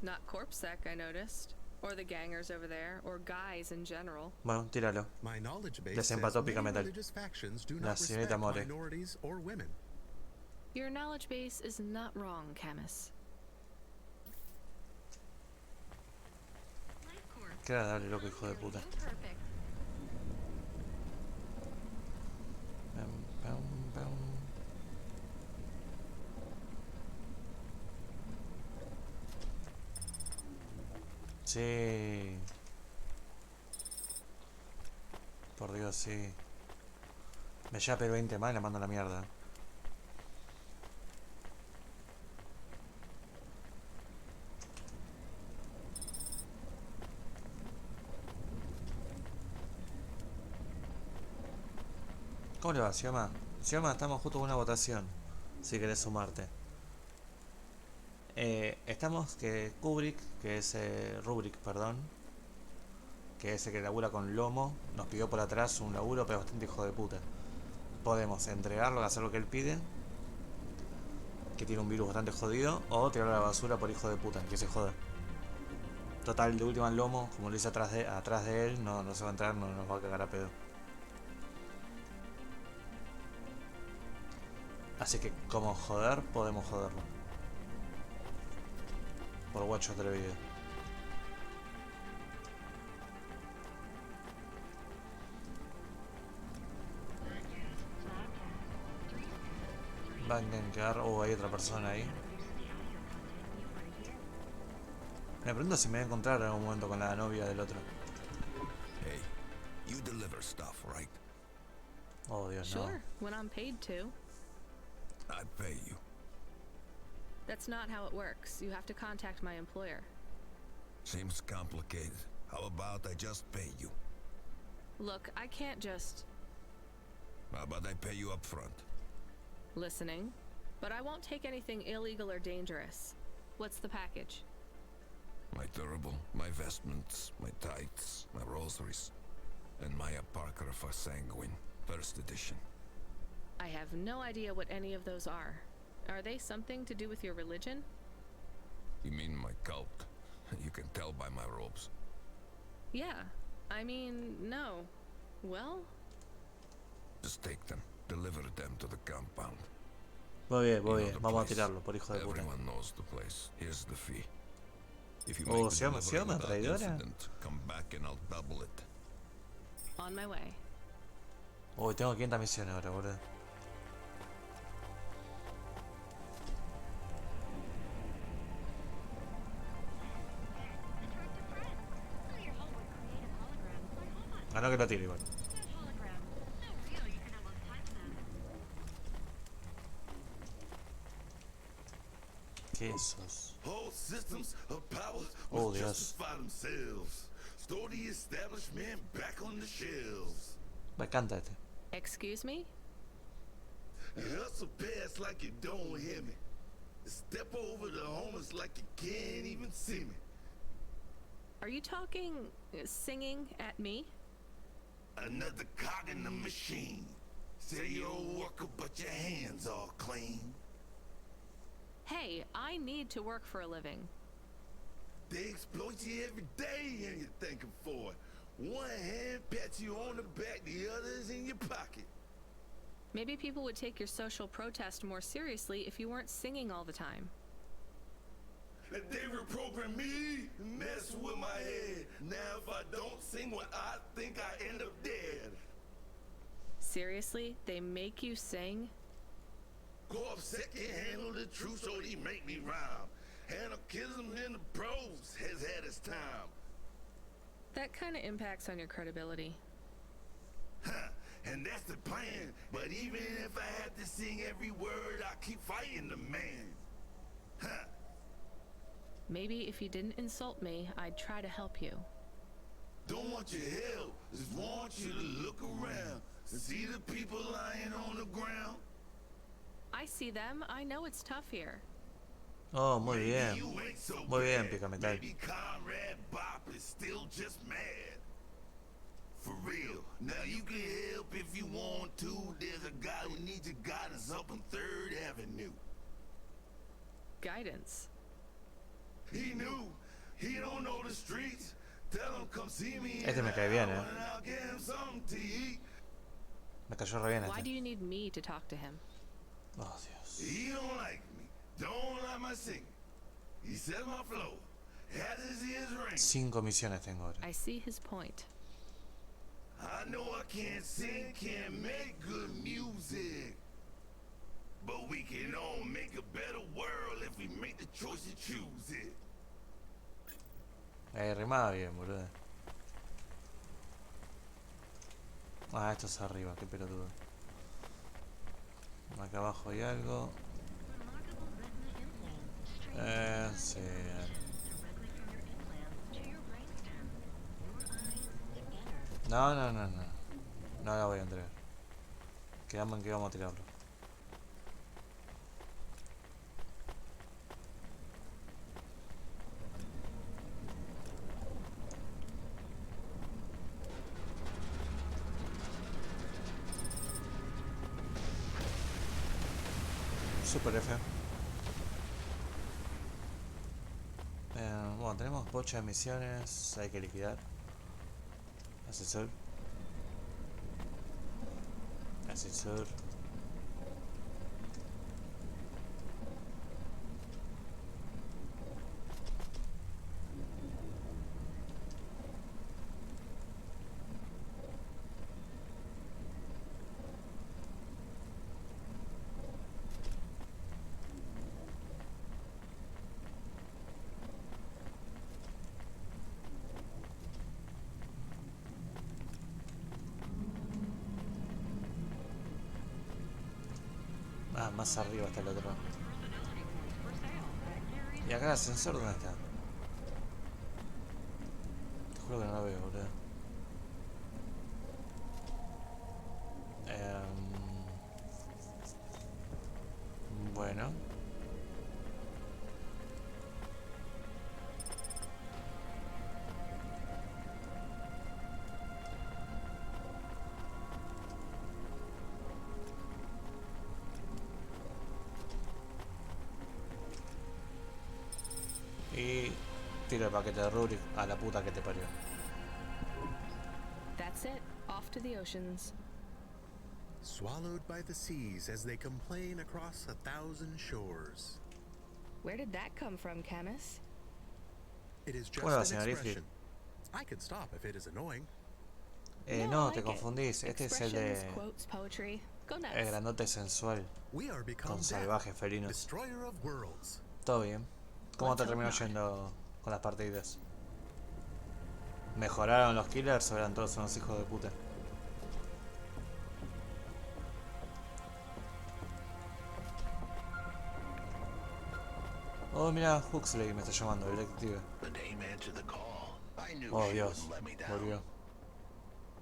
Not Corpsec, I noticed. Or the gangers over there, or guys in general. Bueno, tíralo. Desempató Pica Metal. La señorita More. Your knowledge base is not wrong, Camus. Qué agradable, loco, hijo de puta. Sí. Por Dios, sí. Me lleva P20 más y la mando a la mierda. ¿Cómo le va, Sioma? Sioma, estamos justo con una votación. Si querés sumarte. Estamos que Kubrick, que es Rubric, perdón, que es el que labura con lomo, nos pidió por atrás un laburo, pero bastante hijo de puta. Podemos entregarlo, hacer lo que él pide, que tiene un virus bastante jodido, o tirarlo a la basura por hijo de puta, que se joda. Total, de última el lomo, como lo hice atrás de él, no se va a entrar, no nos va a cagar a pedo. Así que como joder, podemos joderlo. Por guacho atrevido. Van a quedar... Oh, hay otra persona ahí. Me pregunto si me voy a encontrar en algún momento con la novia del otro. Hey, you deliver stuff, right? Oh, Dios, no. Sure, when I'm paid to. I pay you. That's not how it works. You have to contact my employer. Seems complicated. How about I just pay you? Look, I can't just... How about I pay you up front? Listening. But I won't take anything illegal or dangerous. What's the package? My turbo, my vestments, my tights, my rosaries, and my apocrypha sanguine, first edition. I have no idea what any of those are. Are they something to do with your religion? You mean my cult? You can tell by my robes. Yeah. I mean, no. Well? Just take them. Deliver them to the compound. Muy bien, muy bien. Vamos a tirarlo, por hijo de puta. Everyone knows the place. Here's the fee. If you Oh, make the delivery ¿se llama without traidora? incident, come back and I'll double it. On my way. Uy, tengo 500 misiones ahora, boludo. Ah, no, que lo tire igual. ¿Qué es eso? Whole systems of power Oh, must Dios. justify themselves. restore the establishment back on the shelves. Me encanta este. Excuse me? Hustle past like you don't hear me. Step over the homeless like you can't even see me. Are you talking, singing at me? Another cog in the machine. Say you're a worker, but your hands all clean. Hey, I need to work for a living. They exploit you every day and you're thanking for it. One hand pats you on the back, the other's in your pocket. Maybe people would take your social protest more seriously if you weren't singing all the time. They reprogram me, mess with my head. Now if I don't sing what I think, I end up dead. Seriously? They make you sing? Go upset, can't handle the truth, so they make me rhyme. Anarchism in the prose has had its time. That kind of impacts on your credibility. Huh, and that's the plan. But even if I have to sing every word, I keep fighting the man. Huh. Maybe if you didn't insult me, I'd try to help you. Don't want your help, just want you to look around and see the people lying on the ground. I see them. I know it's tough here. Oh, muy bien. Muy bien, Picametal. Maybe Conrad Bop is still just mad. For real. Now you can help if you want to. There's a guy who needs your guidance up on 3rd Avenue. Guidance? He knew. He don't know the streets. Tell him come see me. Este me cae bien, I'll give him something to eat. Me cayó re bien Why este. do you need me to talk to him? Oh, Dios. He don't like me. Don't like my singing. He said my flow. Has his ears ring. 5 misiones tengo ahora. I see his point. I know I can't sing, can't make good music. But we can all make a better world if we make the choice to choose it. Rimaba bien, boludo. Ah, esto es arriba, qué pelotudo. Acá abajo hay algo. Sí. No. No la voy a entregar. Quedamos en que vamos a tirarlo. Super F. Bueno, tenemos bocha de misiones. Hay que liquidar. Asesor. Ah, más arriba está el otro. ¿Y acá el ascensor dónde está? Te juro que no lo veo, boludo. Bueno. Y tiro el paquete de Rubrik a la puta que te parió. That's it. Off to the oceans. Swallowed by the seas as they complain across 1,000 shores. Where did that come from, Camus? It is just Bueno, an señor expression. I can stop if it is annoying. No, te confundís. Este es el de... Quotes, poetry. Go nuts. El grandote sensual. We are become Con death, salvajes felinos. destroyer of worlds. Todo bien. ¿Cómo te terminó yendo con las partidas? ¿Mejoraron los killers o eran todos unos hijos de puta? Oh, mira, Huxley me está llamando, el detective. The dame answered the call. I I knew Oh she Dios, wouldn't let me down. volvió.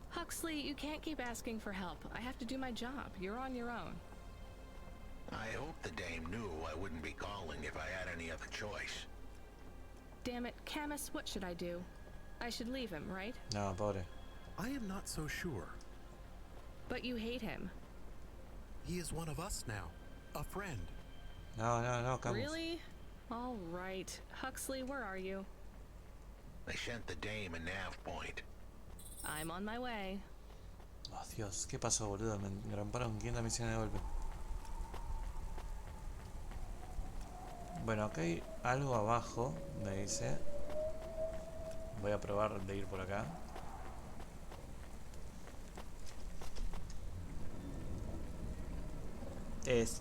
Huxley, you can't keep asking for help. I have to do my job. You're on your own. I hope the dame knew I wouldn't be calling if I had any other choice. Damn it, Camus, what should I do? I should leave him, right? No, pobre. I am not so sure. But you hate him. He is one of us now. A friend. No, Camus. Really? All right. Huxley, where are you? They sent the dame a nav point. I'm on my way. Oh Dios, ¿qué pasó, boludo? Me engramparon 500 misiones de golpe. Bueno, acá hay algo abajo, me dice. Voy a probar de ir por acá.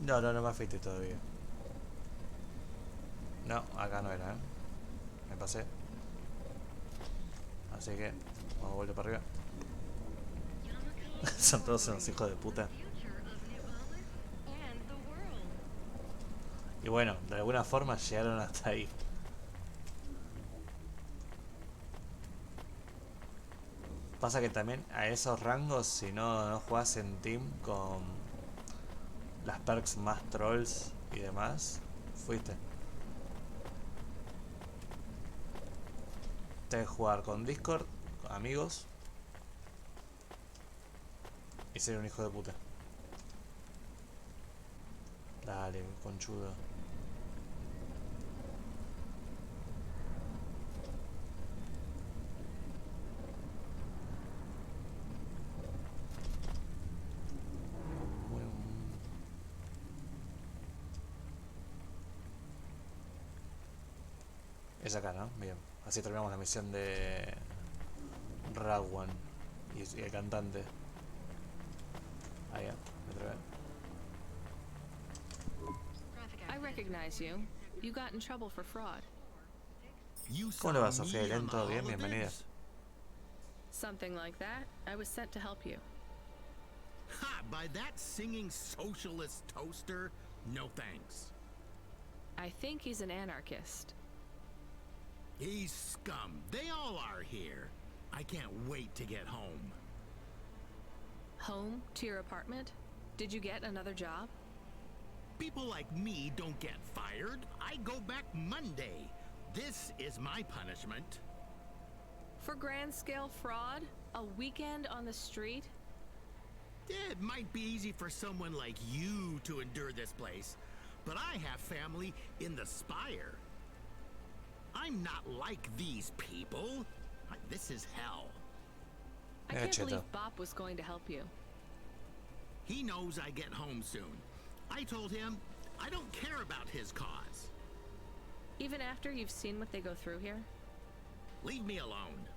No me afeité todavía. No, acá no era, me pasé. Así que vamos a volver para arriba. Son todos unos hijos de puta. Y bueno, de alguna forma llegaron hasta ahí. Pasa que también a esos rangos, si no jugás en team con las perks más trolls y demás, fuiste. Tenés que jugar con Discord, con amigos y ser un hijo de puta. Dale, conchudo. Es acá, ¿no? Bien. Así terminamos la misión de Ragwan y el cantante. Ahí, otra vez. I recognize you. You got in trouble for fraud. ¿Cómo le va, Sofía? ¿Lento? Bien, bienvenida. Something like that. I was sent to help you. Ha! By that singing socialist toaster? No thanks. I think he's an anarchist. He's scum. They all are here. I can't wait to get home. Home? To your apartment? Did you get another job? People like me don't get fired. I go back Monday. This is my punishment. For grand-scale fraud? A weekend on the street? It might be easy for someone like you to endure this place, but I have family in the Spire. I'm not like these people. This is hell. I can't believe Bop was going to help you. He knows I get home soon. I told him I don't care about his cause. Even after you've seen what they go through here? Leave me alone.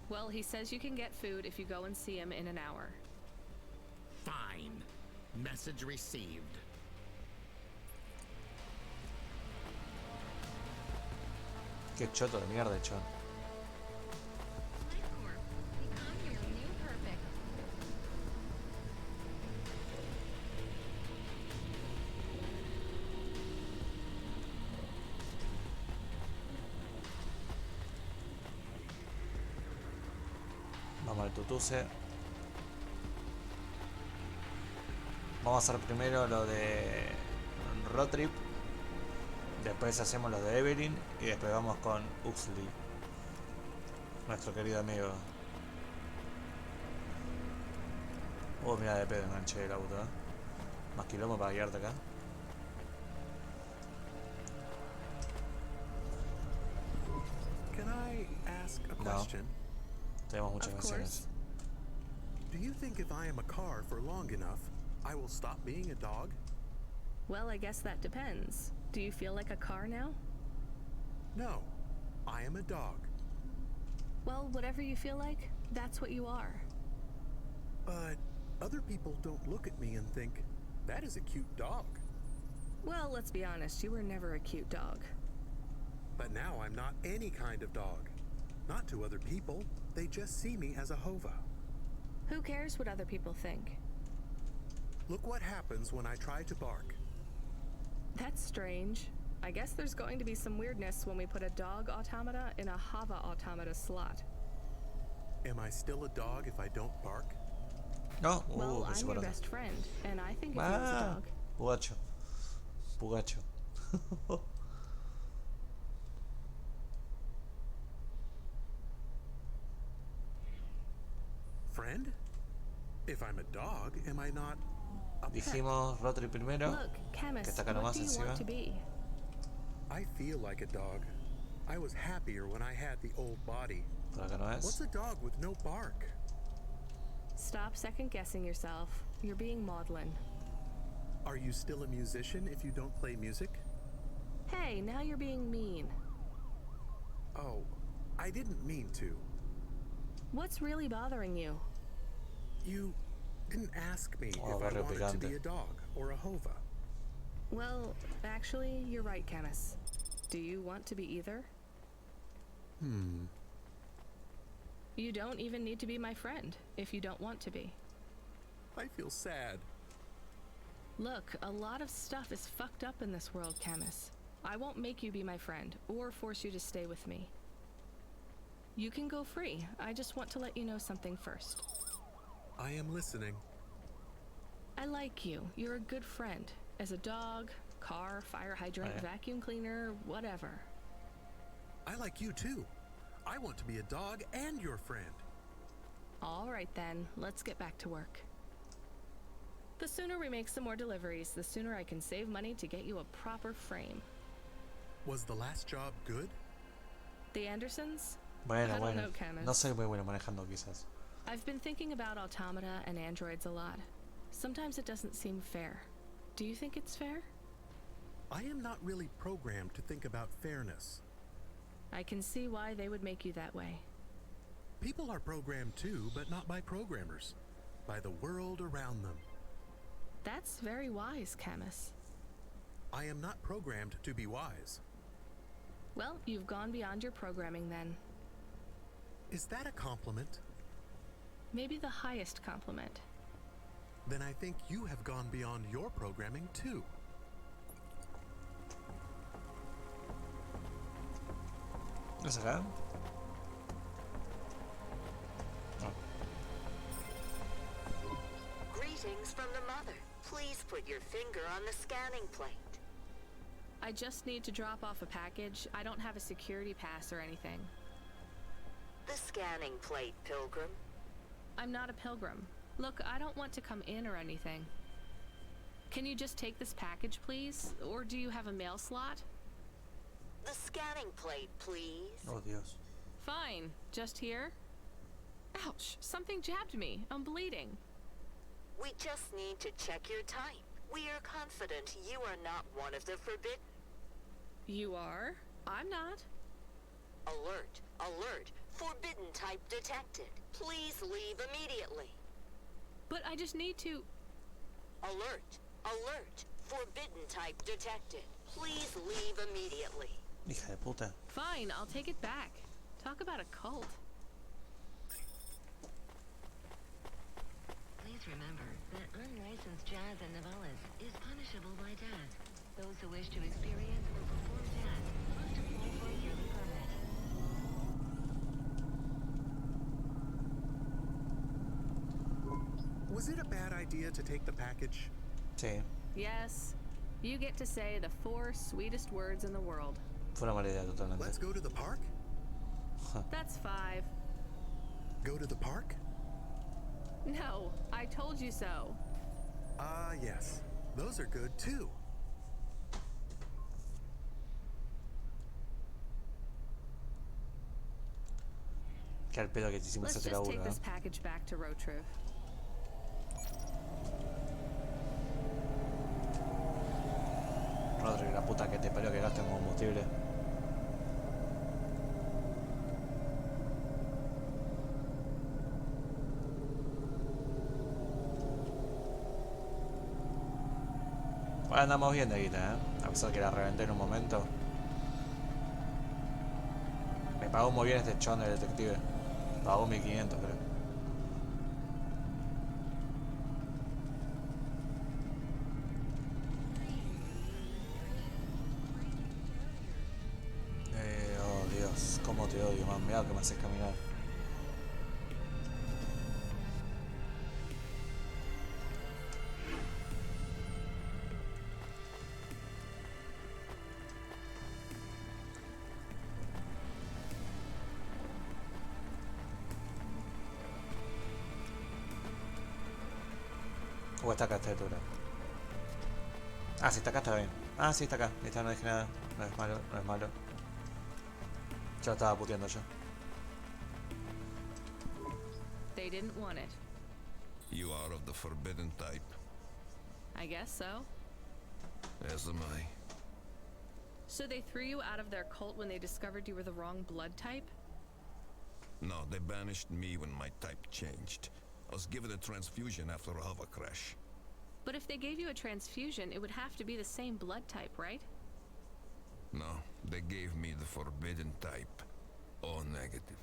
Well, he says you can get food if you go and see him in an hour. Fine. Message received. Qué choto de mierda, hecho. Vamos al tutuse. Vamos a hacer primero lo de road trip. Después hacemos los de Evelyn. Y después vamos con Huxley, nuestro querido amigo. Mira de pedo enganché el auto, Más quilombo para guiarte acá. Can I ask a question? Tenemos muchas misiones. Do you think if I am a car for long enough, I will stop being a dog? Well, I guess that depends. Do you feel like a car now? No, I am a dog. Well, whatever you feel like, that's what you are. But other people don't look at me and think, that is a cute dog. Well, let's be honest, you were never a cute dog. But now I'm not any kind of dog. Not to other people, they just see me as a hova. Who cares what other people think? Look what happens when I try to bark. That's strange. I guess there's going to be some weirdness when we put a dog automata in a Hava automata slot. Am I still a dog if I don't bark? No, Well, que se I'm your paró. best friend, and I think of you as a dog. Pugacho. Pugacho. Friend? If I'm a dog, am I not a pet? Dijimos Rotary primero, Look, que chemist, está acá what nomás do you encima. want to be? I feel like a dog. I was happier when I had the old body. Por acá no What's es. a dog with no bark? Stop second-guessing yourself. You're being maudlin. Are you still a musician if you don't play music? Hey, now you're being mean. Oh, I didn't mean to. What's really bothering you? You didn't ask me Oh, if I barrio wanted to be picante. a dog or a hova. Well, actually, you're right, Camus. Do you want to be either? You don't even need to be my friend if you don't want to be. I feel sad. Look, a lot of stuff is fucked up in this world, Camus. I won't make you be my friend or force you to stay with me. You can go free. I just want to let you know something first. I am listening. I like you. You're a good friend. As a dog, car, fire hydrant, Oh, yeah. vacuum cleaner, whatever. I like you too. I want to be a dog and your friend. All right then, let's get back to work. The sooner we make some more deliveries, the sooner I can save money to get you a proper frame. Was the last job good? The Andersons? Bueno, I don't bueno. know, Camus. No soy muy bueno manejando quizás. I've been thinking about automata and androids a lot. Sometimes it doesn't seem fair. Do you think it's fair? I am not really programmed to think about fairness. I can see why they would make you that way. People are programmed too, but not by programmers. By the world around them. That's very wise, Camus. I am not programmed to be wise. Well, you've gone beyond your programming then. Is that a compliment? Maybe the highest compliment. Then I think you have gone beyond your programming too. ¿Es acá? No. Greetings from the mother. Please put your finger on the scanning plate. I just need to drop off a package. I don't have a security pass or anything. The scanning plate, Pilgrim. I'm not a pilgrim. Look, I don't want to come in or anything. Can you just take this package, please? Or do you have a mail slot? The scanning plate, please. Oh, Dios. Fine. Just here? Ouch. Something jabbed me. I'm bleeding. We just need to check your type. We are confident you are not one of the forbidden. You are? I'm not. Alert. Alert. Forbidden type detected. Please leave immediately. But I just need to... Alert. Alert. Forbidden type detected. Please leave immediately. Hija de puta. Fine, I'll take it back. Talk about a cult. Please remember that unlicensed jazz in Nivalis is punishable by death. Those who wish to experience or perform jazz must apply for a yearly permit. Was it a bad idea to take the package? Sí. Yes. You get to say the 4 sweetest words in the world. Fue una mala idea totalmente. Let's go to the park? That's 5. Go to the park? No, I told you so. Ah, yes. Those are good too. Qué al pedo que te hicimos Let's este just laburo, take this ¿eh? package back to Rotruv. Rodri, la puta que te parió que gasten combustible. Bueno, andamos bien de guita, a pesar que la reventé en un momento. Me pagó muy bien este chon del detective. Pagó 1500, creo. No, mirá que me haces caminar. O está acá esta altura. Ah, si está acá está bien. Ah, sí, está acá. Esta no dije nada. No es malo, no es malo. Ya lo estaba puteando yo. They didn't want it. You are of the forbidden type, I guess so. as am I. So they threw you out of their cult when they discovered you were the wrong blood type? No, they banished me when my type changed. I was given a transfusion after a hover crash. But if they gave you a transfusion, it would have to be the same blood type, right? No, they gave me the forbidden type. O negative.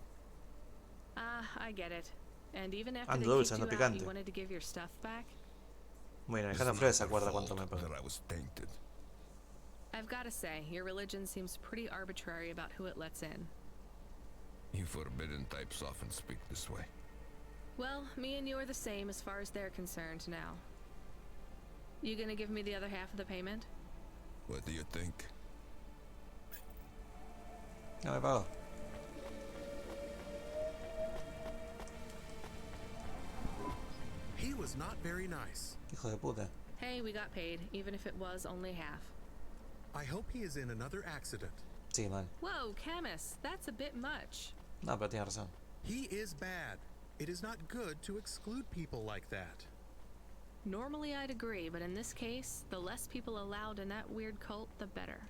Ah, I get it. And even after Ando they dulce, kicked ando you out, picante. you wanted to give your stuff back? Bueno, It's Alejandro not Flores se their acuerda fault cuánto me pagó. that I was tainted. I've got to say, your religion seems pretty arbitrary about who it lets in. You forbidden types often speak this way. Well, me and you are the same as far as they're concerned now. You gonna give me the other half of the payment? What do you think? No me pagó. He was not very nice. Hijo de puta. Hey, we got paid, even if it was only half. I hope he is in another accident. Sí, man. Whoa, Camus, that's a bit much. No, pero tiene razón. He is bad. It is not good to exclude people like that. Normally I'd agree, but in this case, the less people allowed in that weird cult, the better.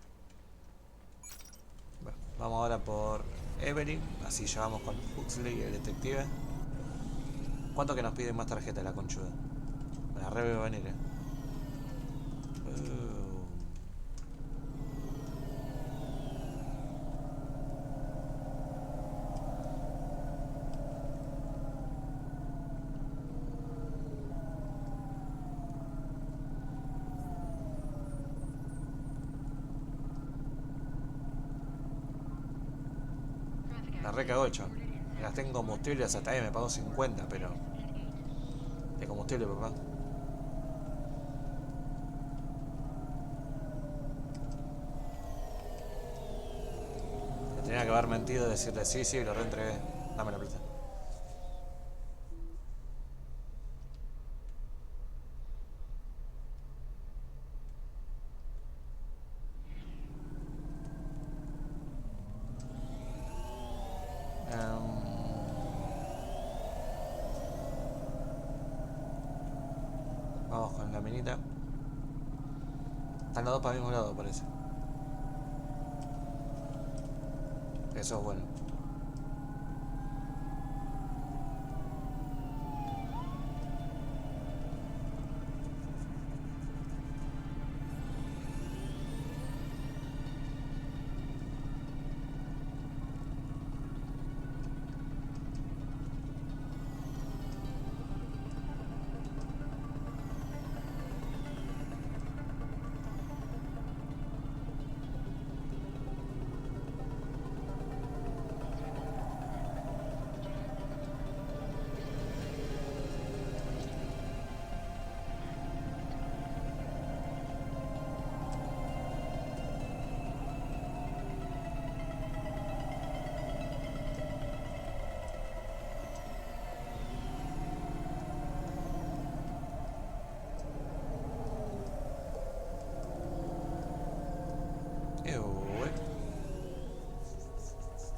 Bueno, vamos ahora por Evelyn. Así llevamos con Huxley y el detective. ¿Cuánto que nos piden más tarjetas la conchuda? Me la re veo venir, La recagó el chabón. Gasté en combustible hasta ahí me pagó 50, pero... De combustible, papá. Me tenía que haber mentido y decirle sí, lo reentregué. Dame la plata. Vamos con la minita. Están los dos para el mismo lado, parece. Eso es bueno.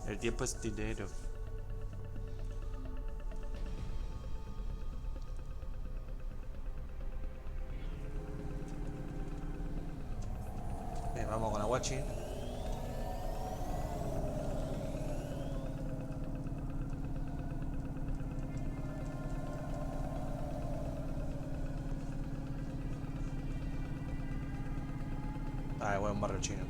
El tiempo es dinero. Bien, vamos con Aguachi. Ah, buen barrio chino.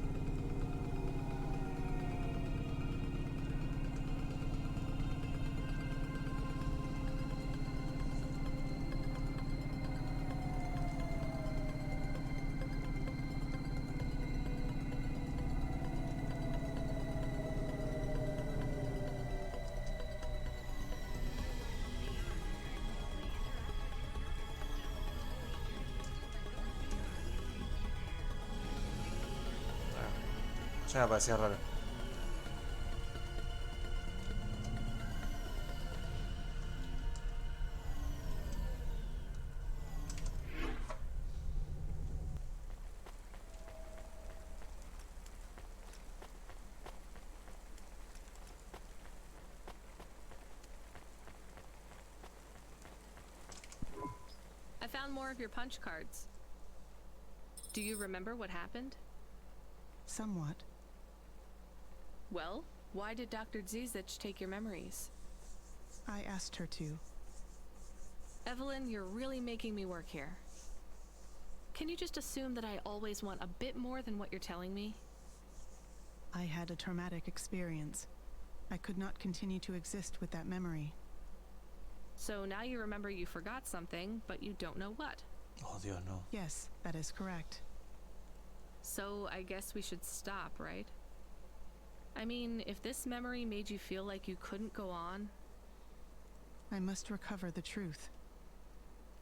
Ya me parecía raro. I found more of your punch cards. Do you remember what happened? Somewhat. Well, why did Dr. Zizich take your memories? I asked her to. Evelyn, you're really making me work here. Can you just assume that I always want a bit more than what you're telling me? I had a traumatic experience. I could not continue to exist with that memory. So now you remember you forgot something, but you don't know what. Oh, Dios, no. Yes, that is correct. So I guess we should stop, right? I mean, if this memory made you feel like you couldn't go on... I must recover the truth.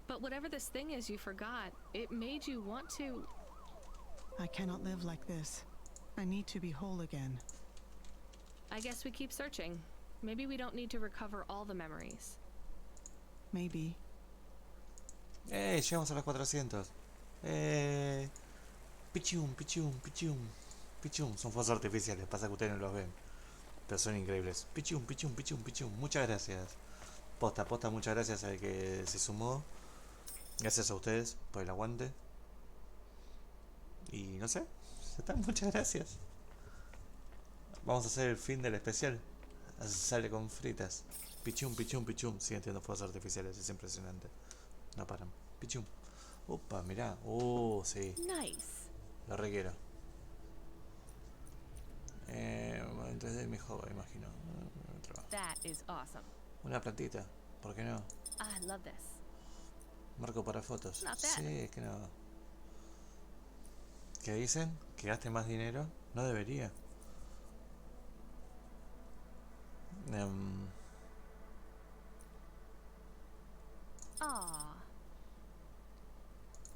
But whatever this thing is you forgot, it made you want to... I cannot live like this. I need to be whole again. I guess we keep searching. Maybe we don't need to recover all the memories. Maybe. Llegamos a los 400. Pichum, pichum, pichum. Pichum, son fuegos artificiales, pasa que ustedes no los ven. Pero son increíbles. Pichum, pichum, pichum, pichum. Muchas gracias. Posta, posta, muchas gracias al que se sumó. Gracias a ustedes por el aguante. Y no sé, muchas gracias. Vamos a hacer el fin del especial. Sale con fritas. Pichum, pichum, pichum. Siguen teniendo fuegos artificiales, es impresionante. No paran. Pichum. Opa, mirá. Sí. Nice. Lo requiero. En 3D mejor, imagino. That is awesome. Una plantita, ¿por qué no? I love this. Marco para fotos. Not bad. Sí, es que no. ¿Qué dicen? ¿Que gaste más dinero? No debería. Ah.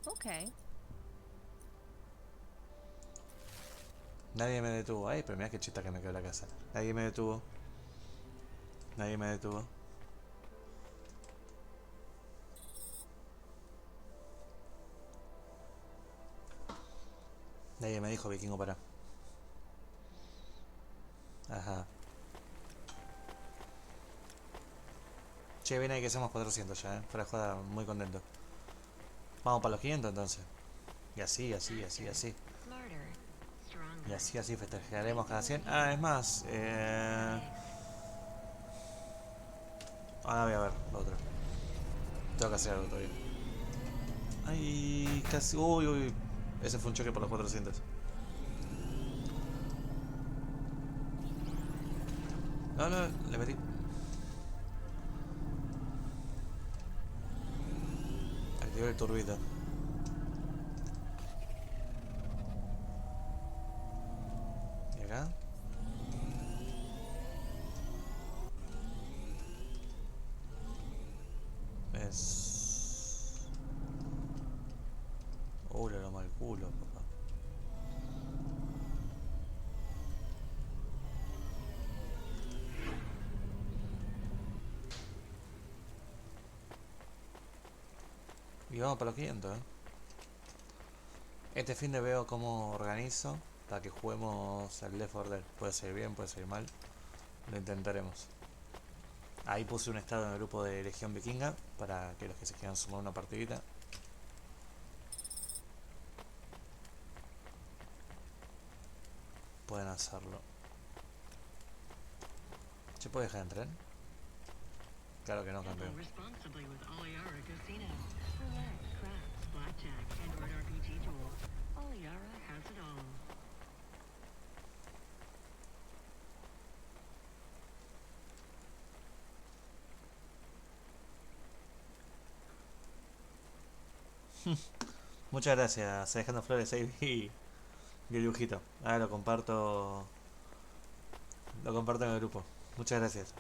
Okay. Nadie me detuvo. Ay, pero mirá qué chita que me quedó la casa. Nadie me detuvo. Nadie me detuvo. Nadie me dijo Vikingo para. Ajá. Che, viene ahí que somos 400 ya, fuera de joda, muy contento. Vamos para los 500 entonces. Y así, así, así, así. Y así, así festejaremos cada 100. Ah, es más. Ahora voy a ver lo otro. Tengo que hacer algo todavía. Ay, casi. Uy, uy. Ese fue un choque por los 400. No, no, le metí. Activé el turbito. ¿Y acá? Es... lo mal culo, papá. Y vamos para los 500, Este fin de veo cómo organizo para que juguemos al Left 4 Dead. Puede ser bien, puede ser mal. Lo intentaremos. Ahí puse un estado en el grupo de Legión Vikinga para que los que se quieran sumar una partidita pueden hacerlo. ¿Se puede dejar entrar? Claro que no, campeón. Muchas gracias, dejando flores ahí y el dibujito. Ahora lo comparto en el grupo. Muchas gracias.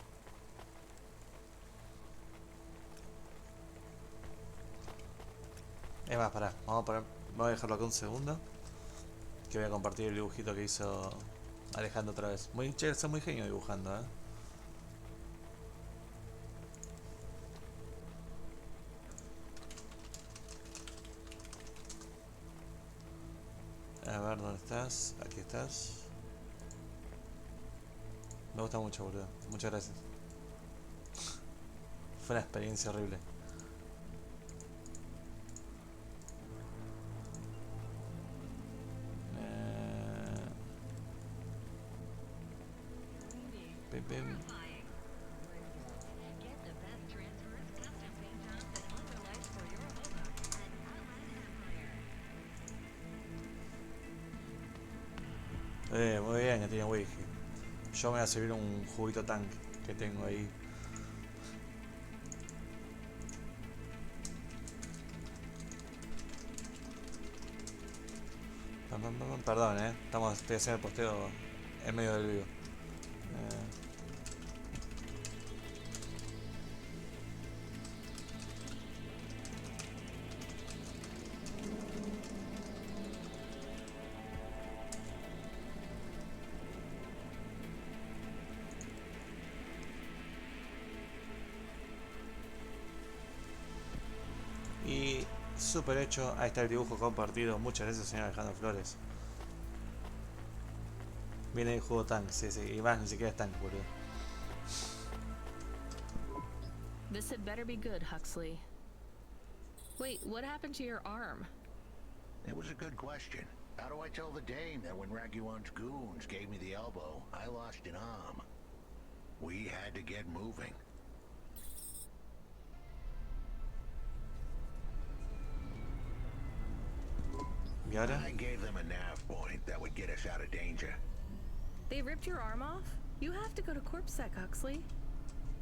Es más, pará, voy a dejarlo acá un segundo, que voy a compartir el dibujito que hizo Alejandro otra vez. Muy chévere, soy muy genio dibujando, ¿eh? A ver, ¿dónde estás? Aquí estás. Me gusta mucho, boludo. Muchas gracias. Fue una experiencia horrible. Pim, pim. Muy bien, que tiene whisky. Yo me voy a servir un juguito tank que tengo ahí. Perdón, estoy haciendo el posteo en medio del vivo. Y súper hecho. Ahí está el dibujo compartido. Muchas gracias, señor Alejandro Flores. Viene el juego tank, sí, sí. Y más, ni siquiera es tank, boludo. This had better be good, Huxley. Wait, what happened to your arm? It was a good question. How do I tell the dame that when Raguan's goons gave me the elbow, I lost an arm? We had to get moving. Got it? I gave them a nav point that would get us out of danger. They ripped your arm off? You have to go to CorpSec, Huxley.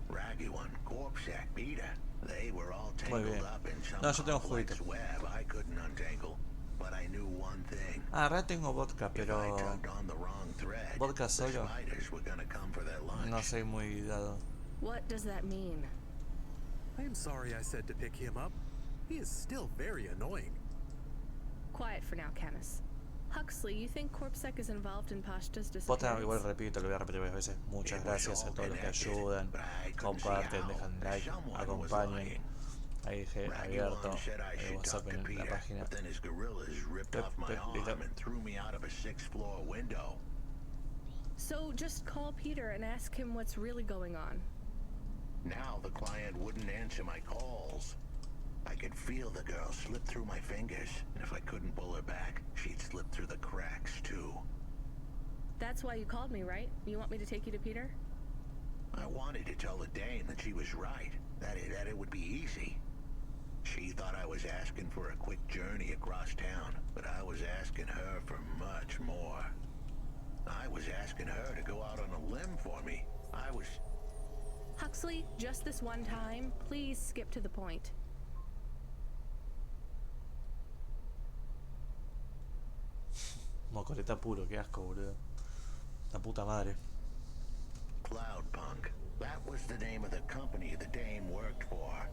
Raguan, CorpSec, Peter, they were all tangled up in some No, yo tengo complex juguito. web I couldn't untangle. But I knew one thing. Ah, ahora tengo vodka, pero If I tugged on the wrong thread, vodka the solo spiders were gonna come for their lunch. no soy muy dado. What does that mean? I am sorry I said to pick him up. He is still very annoying. Quiet for now, Camus. Huxley, you think CorpSec is involved in Pashta's Posta, disappearance? igual repito, lo voy a repetir varias veces. Muchas gracias a todos los que ayudan, comparten, dejan like, acompañen. Ahí dejé abierto el WhatsApp en la página. But then his gorillas ripped off my arm and threw me out of a 6th-floor window. So just call Peter and ask him what's really going on. Now the client wouldn't answer my calls. I could feel the girl slip through my fingers, and if I couldn't pull her back, she'd slip through the cracks too. That's why you called me, right? You want me to take you to Peter? I wanted to tell the dame that she was right, that it would be easy. She thought I was asking for a quick journey across town, but I was asking her for much more. I was asking her to go out on a limb for me. I was... Huxley, just this one time, please skip to the point. Mocoleta puro, qué asco, boludo. La puta madre. Cloudpunk. That was the name of the company the dame worked for.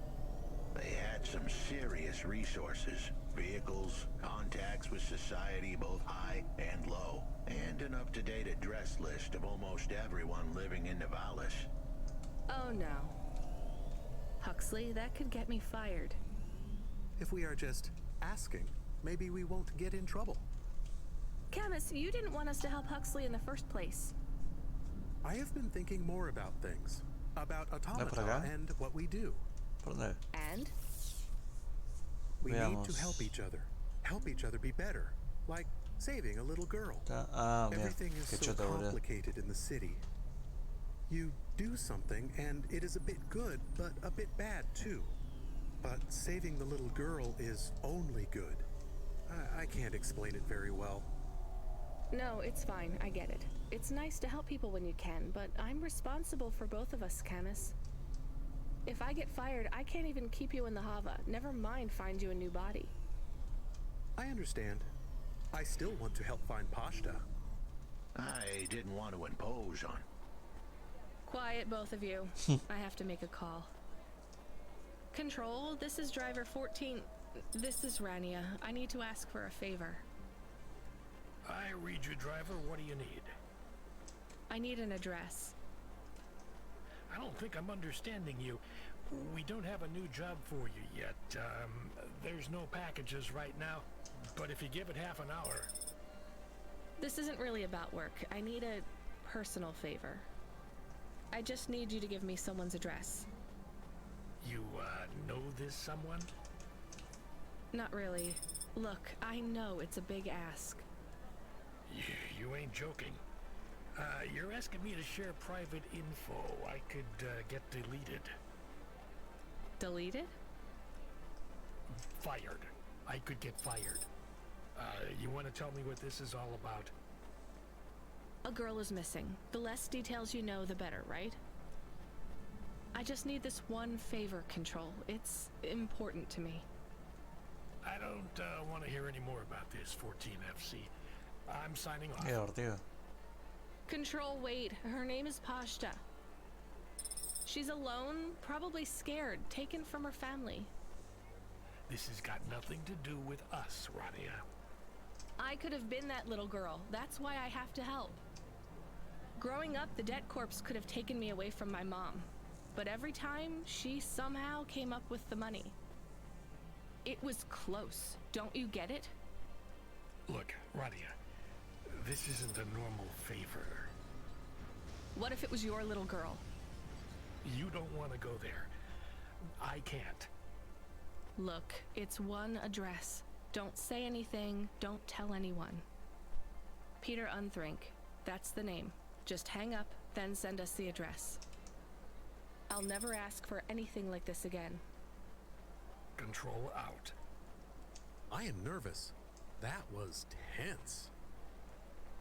They had some serious resources. Vehicles, contacts with society both high and low, and an up-to-date address list of almost everyone living in Nivalis. Oh no. Huxley, that could get me fired. If we are just asking, maybe we won't get in trouble. Camus, you didn't want us to help Huxley in the first place. I have been thinking more about things. About automata and what we do. And? We need to help each other be better. Like saving a little girl. Everything is so complicated in the city. You do something and it is a bit good, but a bit bad too. But saving the little girl is only good. I can't explain it very well. No, it's fine. I get it. It's nice to help people when you can, but I'm responsible for both of us, Camus. If I get fired, I can't even keep you in the Hava. Never mind find you a new body. I understand. I still want to help find Pashta. I didn't want to impose on... Quiet, both of you. I have to make a call. Control, this is driver 14. This is Rania. I need to ask for a favor. I read you, driver. What do you need? I need an address. I don't think I'm understanding you. We don't have a new job for you yet. There's no packages right now, but if you give it half an hour... This isn't really about work. I need a personal favor. I just need you to give me someone's address. You, know this someone? Not really. Look, I know it's a big ask. You ain't joking. You're asking me to share private info I could, get deleted. Deleted? Fired. I could get fired. You want to tell me what this is all about? A girl is missing. The less details you know, the better, right? I just need this one favor, Control. It's important to me. I don't want to hear any more about this, 14FC. I'm signing off. Yeah, tío. Control, wait. Her name is Pashta. She's alone, probably scared, taken from her family. This has got nothing to do with us, Rania. I could have been that little girl. That's why I have to help. Growing up, the debt corpse could have taken me away from my mom. But every time, she somehow came up with the money. It was close. Don't you get it? Look, Rania, this isn't a normal favor. What if it was your little girl? You don't want to go there. I can't. Look, it's one address. Don't say anything. Don't tell anyone. Peter Unthrink. That's the name. Just hang up, then send us the address. I'll never ask for anything like this again. Control out. I am nervous. That was tense.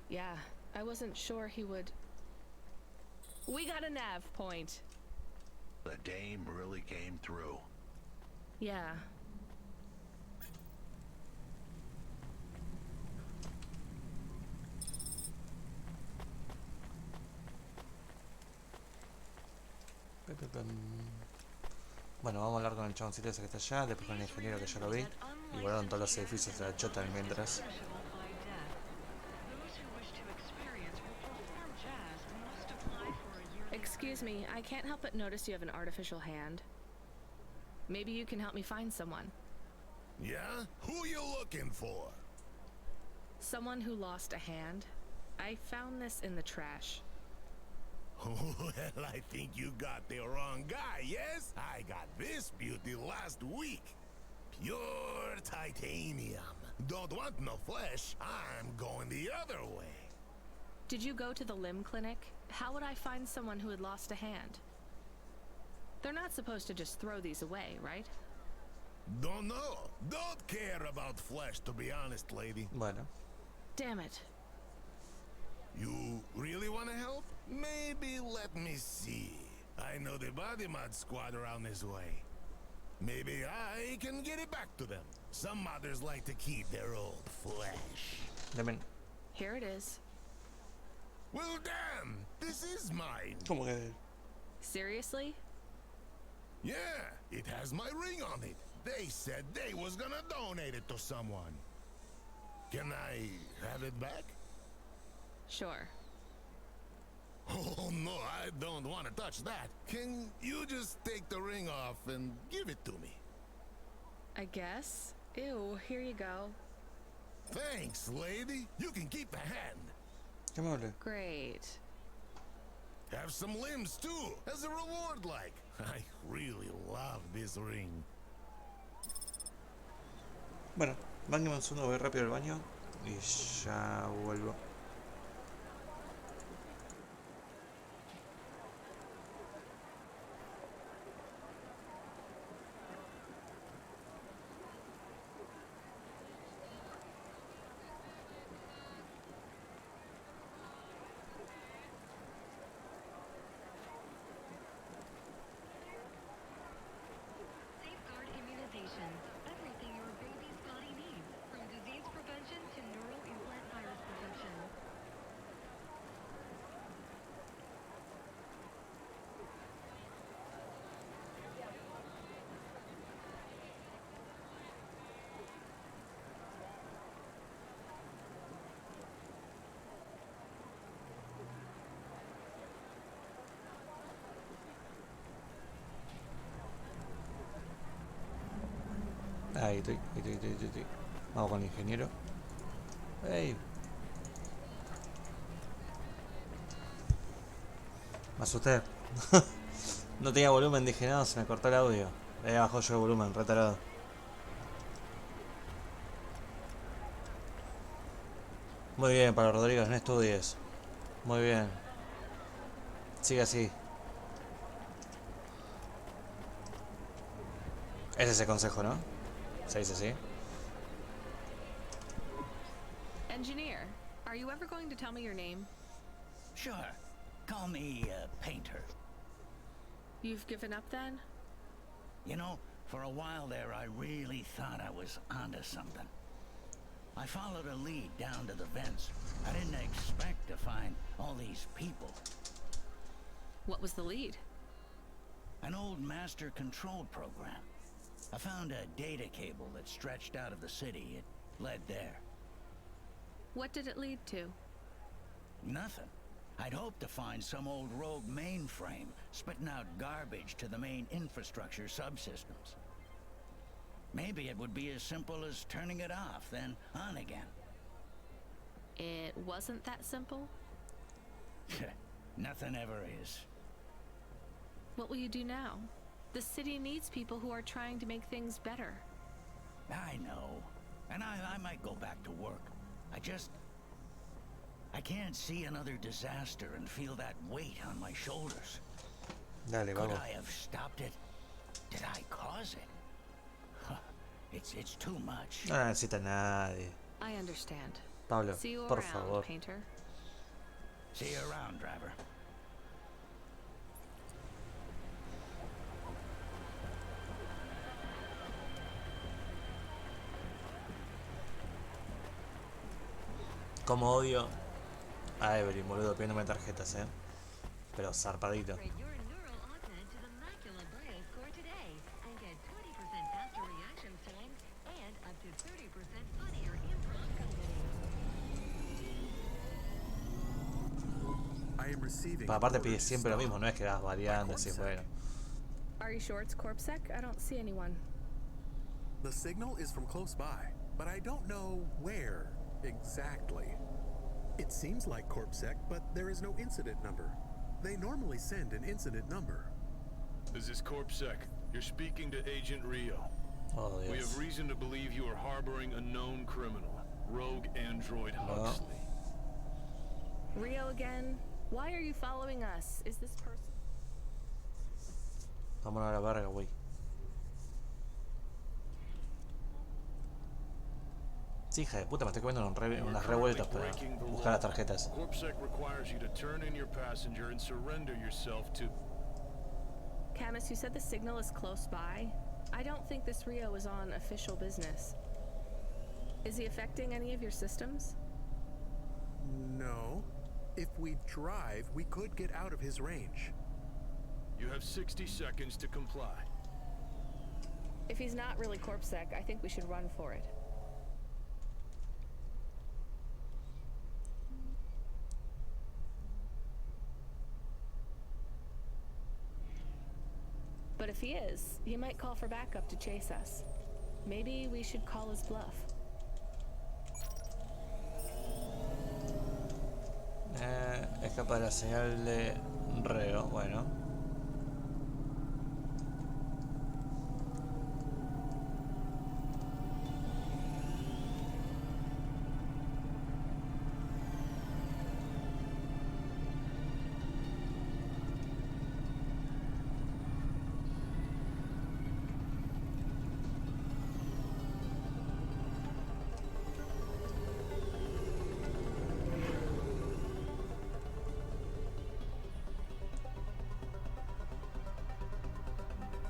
Yeah, I wasn't sure he would... We got a nav point. The dame really came through. Yeah. Bueno, vamos a hablar con el chaboncito ese que está allá, después con el ingeniero que ya lo vi. Y volaron todos los edificios de la chota mientras. Excuse me, I can't help but notice you have an artificial hand. Maybe you can help me find someone. Yeah? Who you looking for? Someone who lost a hand. I found this in the trash. Well, I think you got the wrong guy, yes? I got this beauty last week. Pure titanium. Don't want no flesh. I'm going the other way. Did you go to the limb clinic? How would I find someone who had lost a hand? They're not supposed to just throw these away, right? Don't know. Don't care about flesh, to be honest, lady. Bueno. Damn it. You really want to help? Maybe let me see. I know the body mod squad around this way. Maybe I can get it back to them. Some mothers like to keep their old flesh. Here it is. Well, damn! This is mine. ¿Cómo que? Seriously? Yeah, it has my ring on it. They said they was gonna donate it to someone. Can I have it back? Sure. Oh, no, I don't want to touch that. Can you just take the ring off and give it to me? I guess. Ew, here you go. Thanks, lady. You can keep the hand. Come on. Great. Have some limbs, too, as a reward, like. I really love this ring. Bueno, vámonos un segundo, voy rápido al baño y ya vuelvo. Safeguard immunizations. Everything your baby's body needs, from disease prevention to neural implant virus prevention. Ahí estoy. Vamos con el ingeniero. ¡Ey! Me asusté. No tenía volumen, dije no, se me cortó el audio. Bajó yo el volumen, retarado. Muy bien, para Rodríguez, no estudies. Muy bien. Sigue así. Ese es el consejo, ¿no? Se dice así. Engineer, are you ever going to tell me your name? Sure. Call me, Painter. You've given up then? You know, for a while there, I really thought I was onto something. I followed a lead down to the vents. I didn't expect to find all these people. What was the lead? An old master control program. I found a data cable that stretched out of the city. It led there. What did it lead to? Nothing. I'd hoped to find some old rogue mainframe spitting out garbage to the main infrastructure subsystems. Maybe it would be as simple as turning it off, then on again. It wasn't that simple? Nothing ever is. What will you do now? The city needs people who are trying to make things better. I know. And I might go back to work. I can't see another disaster and feel that weight on my shoulders. Dale, Could vamos. I have stopped it? Did I cause it? It's too much. No necesita nadie. I understand. Pablo, See you por around, favor. Painter. See you around, driver. Como odio a Evelyn, boludo, pidiéndome tarjetas, pero zarpadito. Pero aparte pide siempre lo mismo, no es que vas variando, así bueno. Are you sure it's CorpSec? I don't see anyone. The signal is from close by, but I don't know where exactly. It seems like CorpSec, but there is no incident number. They normally send an incident number. This is CorpSec. You're speaking to Agent Rio. Oh, yes. We have reason to believe you are harboring a known criminal, rogue android Huxley. Rio again? Why are you following us? Is this person? Vámonos a la verga, güey. Sí, hija de puta, me estoy comiendo unas revueltas para buscar las tarjetas. CorpSec requires you to turn in your passenger and surrender yourself to... Camus, you said the signal is close by. I don't think this Rio is on official business. Is he affecting any of your systems? No. If we drive, we could get out of his range. You have 60 seconds to comply. If he's not really CorpSec, I think we should run for it. But if he is, he might call for backup to chase us. Maybe we should call his bluff. Escapa de la señal de Reo, bueno.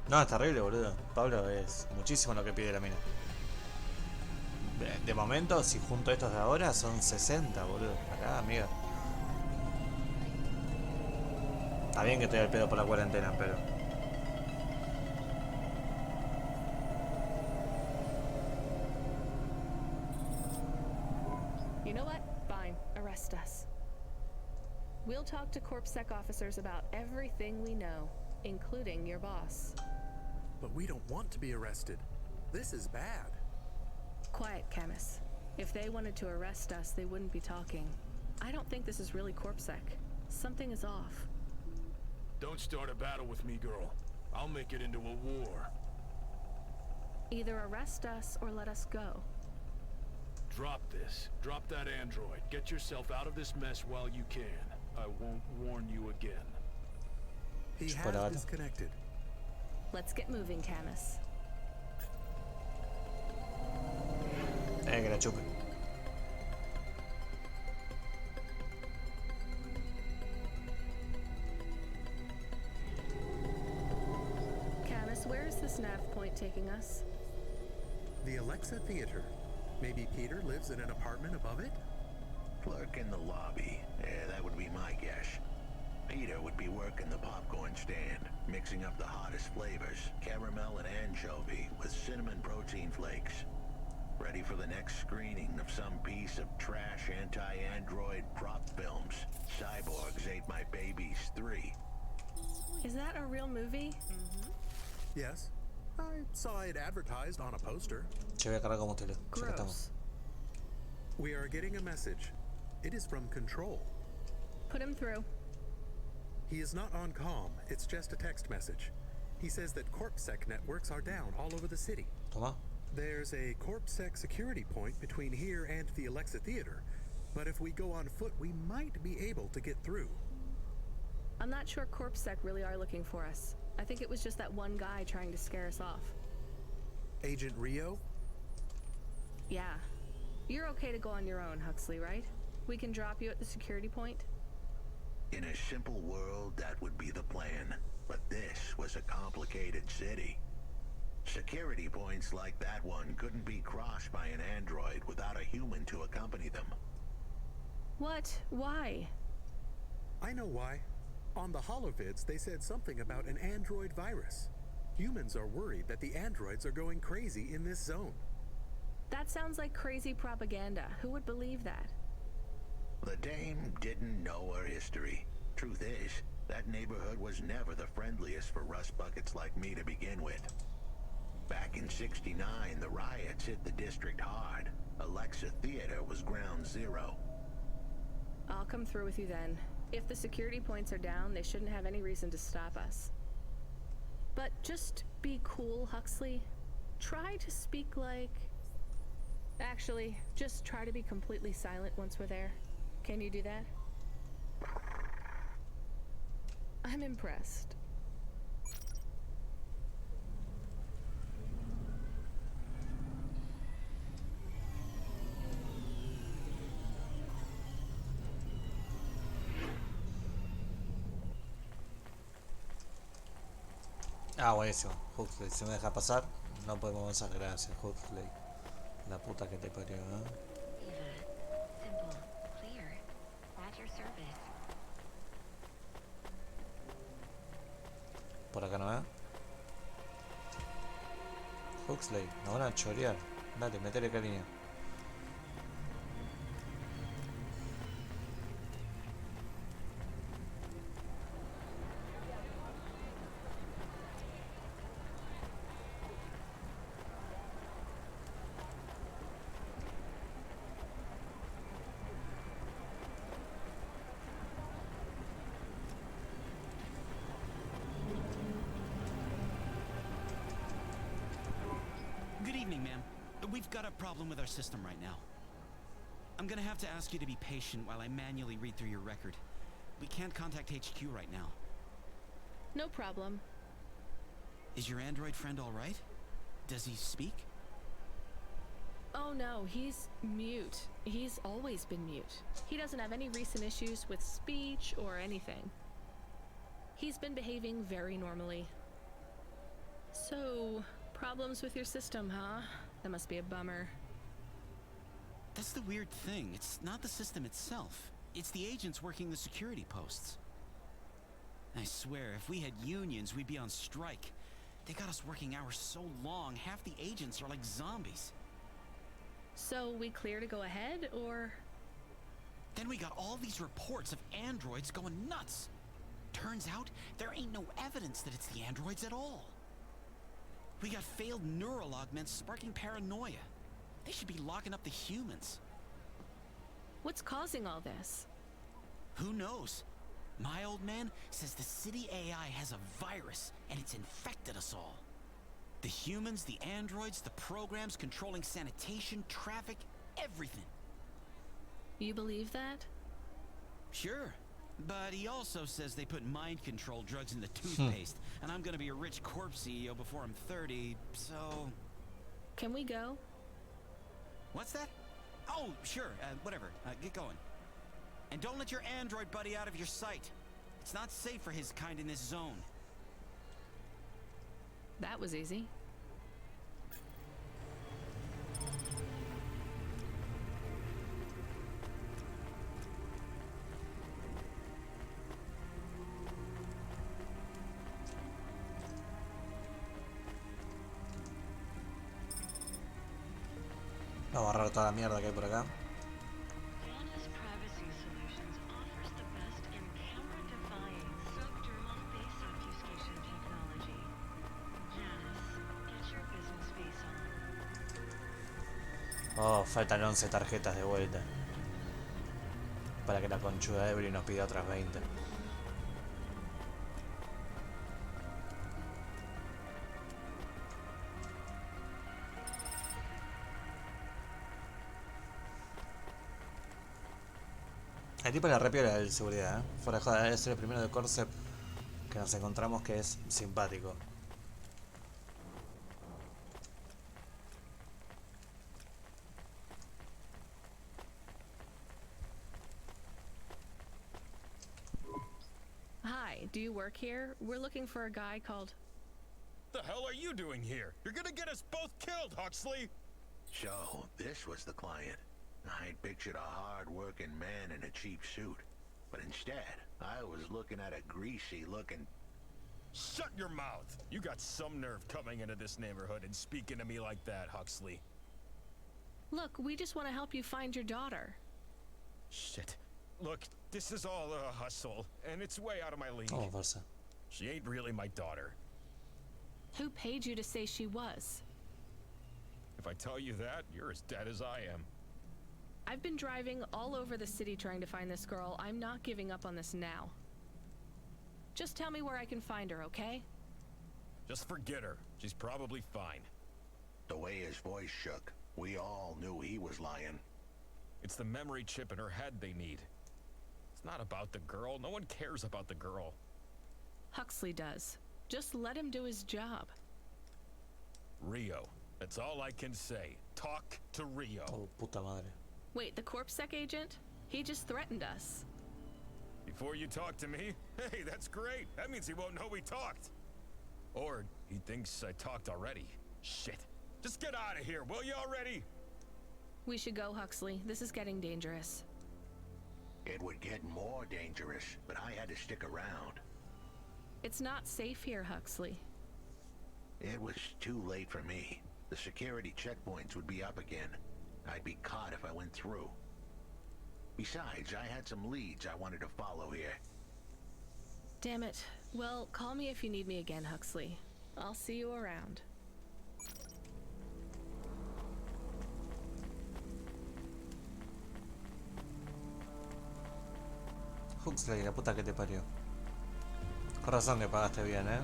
No, es terrible, boludo. Pablo, es muchísimo lo que pide la mina. De momento, si junto a estos de ahora, son 60, boludo. Acá, amiga. Está bien que estoy al pedo por la cuarentena, pero... You know what? Fine. Arrest us. We'll talk to CorpSec officers about everything we know, including your boss. But we don't want to be arrested. This is bad. Quiet, Camus. If they wanted to arrest us, they wouldn't be talking. I don't think this is really CorpSec. Something is off. Don't start a battle with me, girl. I'll make it into a war. Either arrest us or let us go. Drop this. Drop that android. Get yourself out of this mess while you can. I won't warn you again. He has disconnected. Let's get moving, Camus. Que la chupe. Camus, where is this nav point taking us? The Alexa Theater. Maybe Peter lives in an apartment above it? Clerk in the lobby. Yeah, that would be my guess. Peter would be working the popcorn stand, mixing up the hottest flavors, caramel and anchovy with cinnamon protein flakes. Ready for the next screening of some piece of trash anti-android prop films. Cyborgs Ate My Babies 3. Is that a real movie? Yes. I saw it advertised on a poster. Gross. We are getting a message. It is from Control. Put him through. He is not on comm. It's just a text message. He says that CorpSec networks are down all over the city. Toma. There's a CorpSec security point between here and the Alexa Theater, but if we go on foot, we might be able to get through. I'm not sure CorpSec really are looking for us. I think it was just that one guy trying to scare us off. Agent Rio? Yeah. You're okay to go on your own, Huxley, right? We can drop you at the security point? In a simple world, that would be the plan. But this was a complicated city. Security points like that one couldn't be crossed by an android without a human to accompany them. What? Why? I know why. On the holovids, they said something about an android virus. Humans are worried that the androids are going crazy in this zone. That sounds like crazy propaganda. Who would believe that? The dame didn't know her history. Truth is, that neighborhood was never the friendliest for rust buckets like me to begin with. Back in '69, the riots hit the district hard. Alexa Theater was ground zero. I'll come through with you then. If the security points are down, they shouldn't have any reason to stop us. But just be cool, Huxley. Try to speak like... Actually, just try to be completely silent once we're there. Can you do that? I'm impressed. Ah, buenísimo. Huxley, si me deja pasar, no podemos avanzar. Gracias, Huxley. La puta que te parió, ¿eh? Simple, clear, at your service. Por acá no, ¿eh? Huxley, nos van a chorear. Dale, metele cariño. Good evening, ma'am. We've got a problem with our system right now. I'm gonna have to ask you to be patient while I manually read through your record. We can't contact HQ right now. No problem. Is your android friend all right? Does he speak? Oh no, he's mute. He's always been mute. He doesn't have any recent issues with speech or anything. He's been behaving very normally. So, problems with your system, huh? That must be a bummer. That's the weird thing. It's not the system itself. It's the agents working the security posts. I swear, if we had unions, we'd be on strike. They got us working hours so long, half the agents are like zombies. So, we clear to go ahead, or...? Then we got all these reports of androids going nuts. Turns out, there ain't no evidence that it's the androids at all. We got failed neural augments sparking paranoia. They should be locking up the humans. What's causing all this? Who knows? My old man says the city AI has a virus and it's infected us all. The humans, the androids, the programs controlling sanitation, traffic, everything. You believe that? Sure. But he also says they put mind control drugs in the toothpaste, and I'm gonna be a rich corpse CEO before I'm 30, so... Can we go? What's that? Oh, sure, whatever. Get going. And don't let your android buddy out of your sight. It's not safe for his kind in this zone. That was easy. Vamos a agarrar toda la mierda que hay por acá. Oh, faltan 11 tarjetas de vuelta. Para que la conchuda Every nos pida otras 20. El tipo la repiola de seguridad, ¿eh? Fuera de joda, es el primero de Corset que nos encontramos que es simpático. Hi, do you work here? We're looking for a guy called... The hell are you doing here? You're gonna get us both killed, Huxley! So, this was the client. I'd pictured a hard-working man in a cheap suit. But instead, I was looking at a greasy-looking... Shut your mouth! You got some nerve coming into this neighborhood and speaking to me like that, Huxley. Look, we just want to help you find your daughter. Shit. Look, this is all a hustle, and it's way out of my league. Oh, Versa. She ain't really my daughter. Who paid you to say she was? If I tell you that, you're as dead as I am. I've been driving all over the city trying to find this girl. I'm not giving up on this now. Just tell me where I can find her, okay? Just forget her. She's probably fine. The way his voice shook, we all knew he was lying. It's the memory chip in her head they need. It's not about the girl. No one cares about the girl. Huxley does. Just let him do his job. Rio. That's all I can say. Talk to Rio. Oh, puta madre. Wait, the CorpSec agent? He just threatened us. Before you talk to me? Hey, that's great. That means he won't know we talked. Or he thinks I talked already. Shit. Just get out of here, will you already? We should go, Huxley. This is getting dangerous. It would get more dangerous, but I had to stick around. It's not safe here, Huxley. It was too late for me. The security checkpoints would be up again. I'd be caught if I went through. Besides, I had some leads I wanted to follow here. Damn it. Well, call me if you need me again, Huxley. I'll see you around. Huxley, la puta que te parió. Con razón que pagaste bien, ¿eh?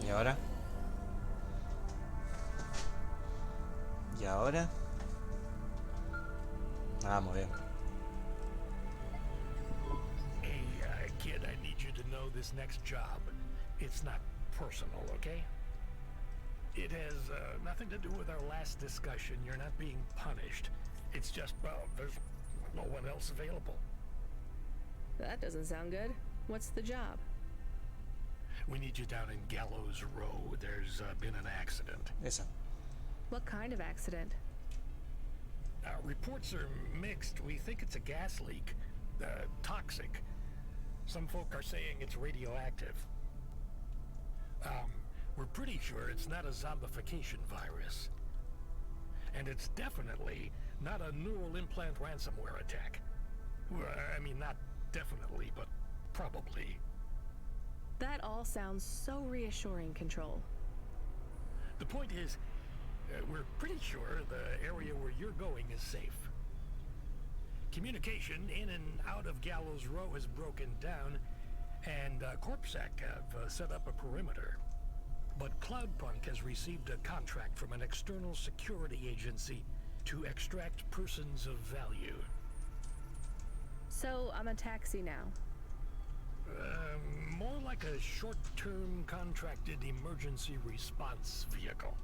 ¿Y ahora? ¿Y ahora? Ah, muy bien. Hey, kid, I need you to know this next job. It's not personal, okay? It has nothing to do with our last discussion. You're not being punished. It's just, well, there's no one else available. That doesn't sound good. What's the job? We need you down in Gallows Row. There's been an accident. Esa. What kind of accident? Reports are mixed. We think it's a gas leak. Toxic. Some folk are saying it's radioactive. We're pretty sure it's not a zombification virus. And it's definitely not a neural implant ransomware attack. Well, I mean, not definitely, but probably. That all sounds so reassuring, Control. The point is, we're pretty sure the area where you're going is safe. Communication in and out of Gallows Row has broken down, and CorpSec have set up a perimeter. But Cloudpunk has received a contract from an external security agency to extract persons of value. So I'm a taxi now? More like a short-term contracted emergency response vehicle.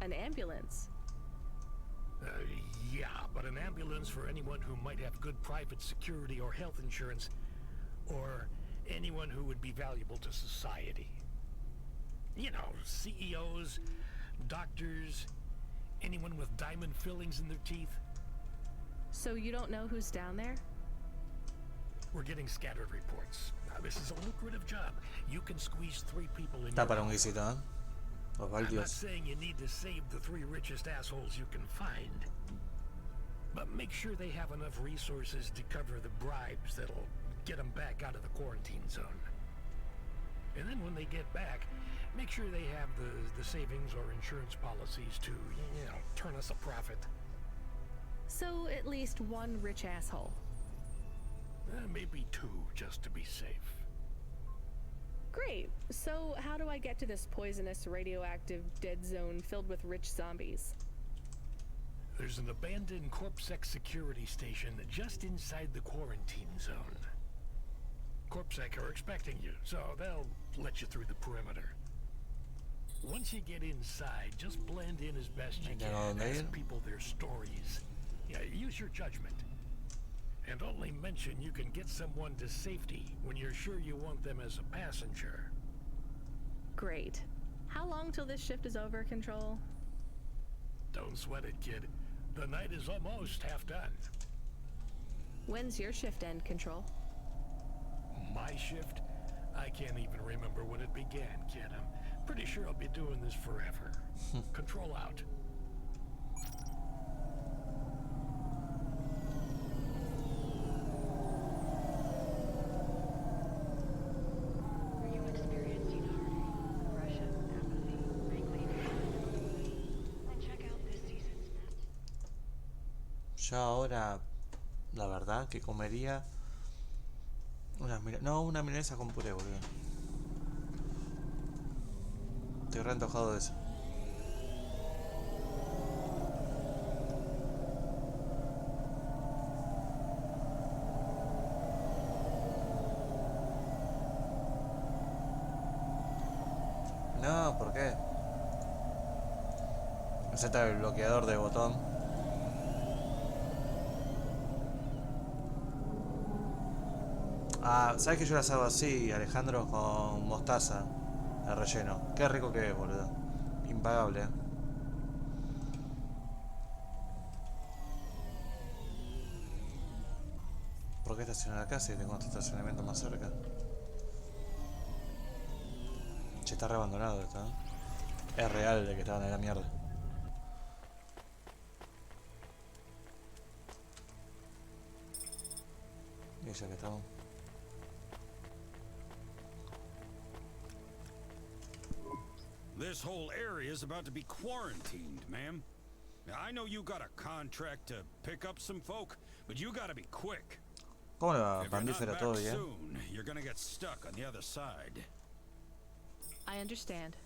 An ambulance? Yeah, but an ambulance for anyone who might have good private security or health insurance, or anyone who would be valuable to society. You know, CEOs, doctors, anyone with diamond fillings in their teeth. So you don't know who's down there? We're getting scattered reports. Now, this is a lucrative job. You can squeeze 3 people in. Está para un guisito, ¿eh? I'm not saying you need to save the 3 richest assholes you can find, but make sure they have enough resources to cover the bribes that'll get them back out of the quarantine zone. And then when they get back, make sure they have the savings or insurance policies to, you know, turn us a profit. So at least 1 rich asshole. Maybe 2, just to be safe. Great. So how do I get to this poisonous, radioactive, dead zone filled with rich zombies? There's an abandoned CorpSec security station just inside the quarantine zone. CorpSec are expecting you, so they'll let you through the perimeter. Once you get inside, just blend in as best you can. Ask people their stories. Yeah, use your judgment. And only mention you can get someone to safety when you're sure you want them as a passenger. Great. How long till this shift is over, Control? Don't sweat it, kid. The night is almost half done. When's your shift end, Control? My shift? I can't even remember when it began, kid. I'm pretty sure I'll be doing this forever. Control out. Yo ahora, la verdad, que comería una milanesa con puré, boludo. Estoy re antojado de eso. No, ¿por qué? Z el bloqueador de botón. Ah, ¿sabes que yo las hago así, Alejandro? Con mostaza, el relleno. Qué rico que es, boludo. Impagable, ¿eh? ¿Por qué estacionar acá si tengo otro estacionamiento más cerca? Che, está re abandonado esto, ¿eh? Es real de que estaban en la mierda. Y ya que estamos. This whole area is about to be quarantined, ma'am. Now, I know you got a contract to pick up some folk, but you gotta be quick. ¿Cómo le va, If you're not Pandífera? back ¿Todo bien? soon, you're gonna get stuck on the other side. I understand.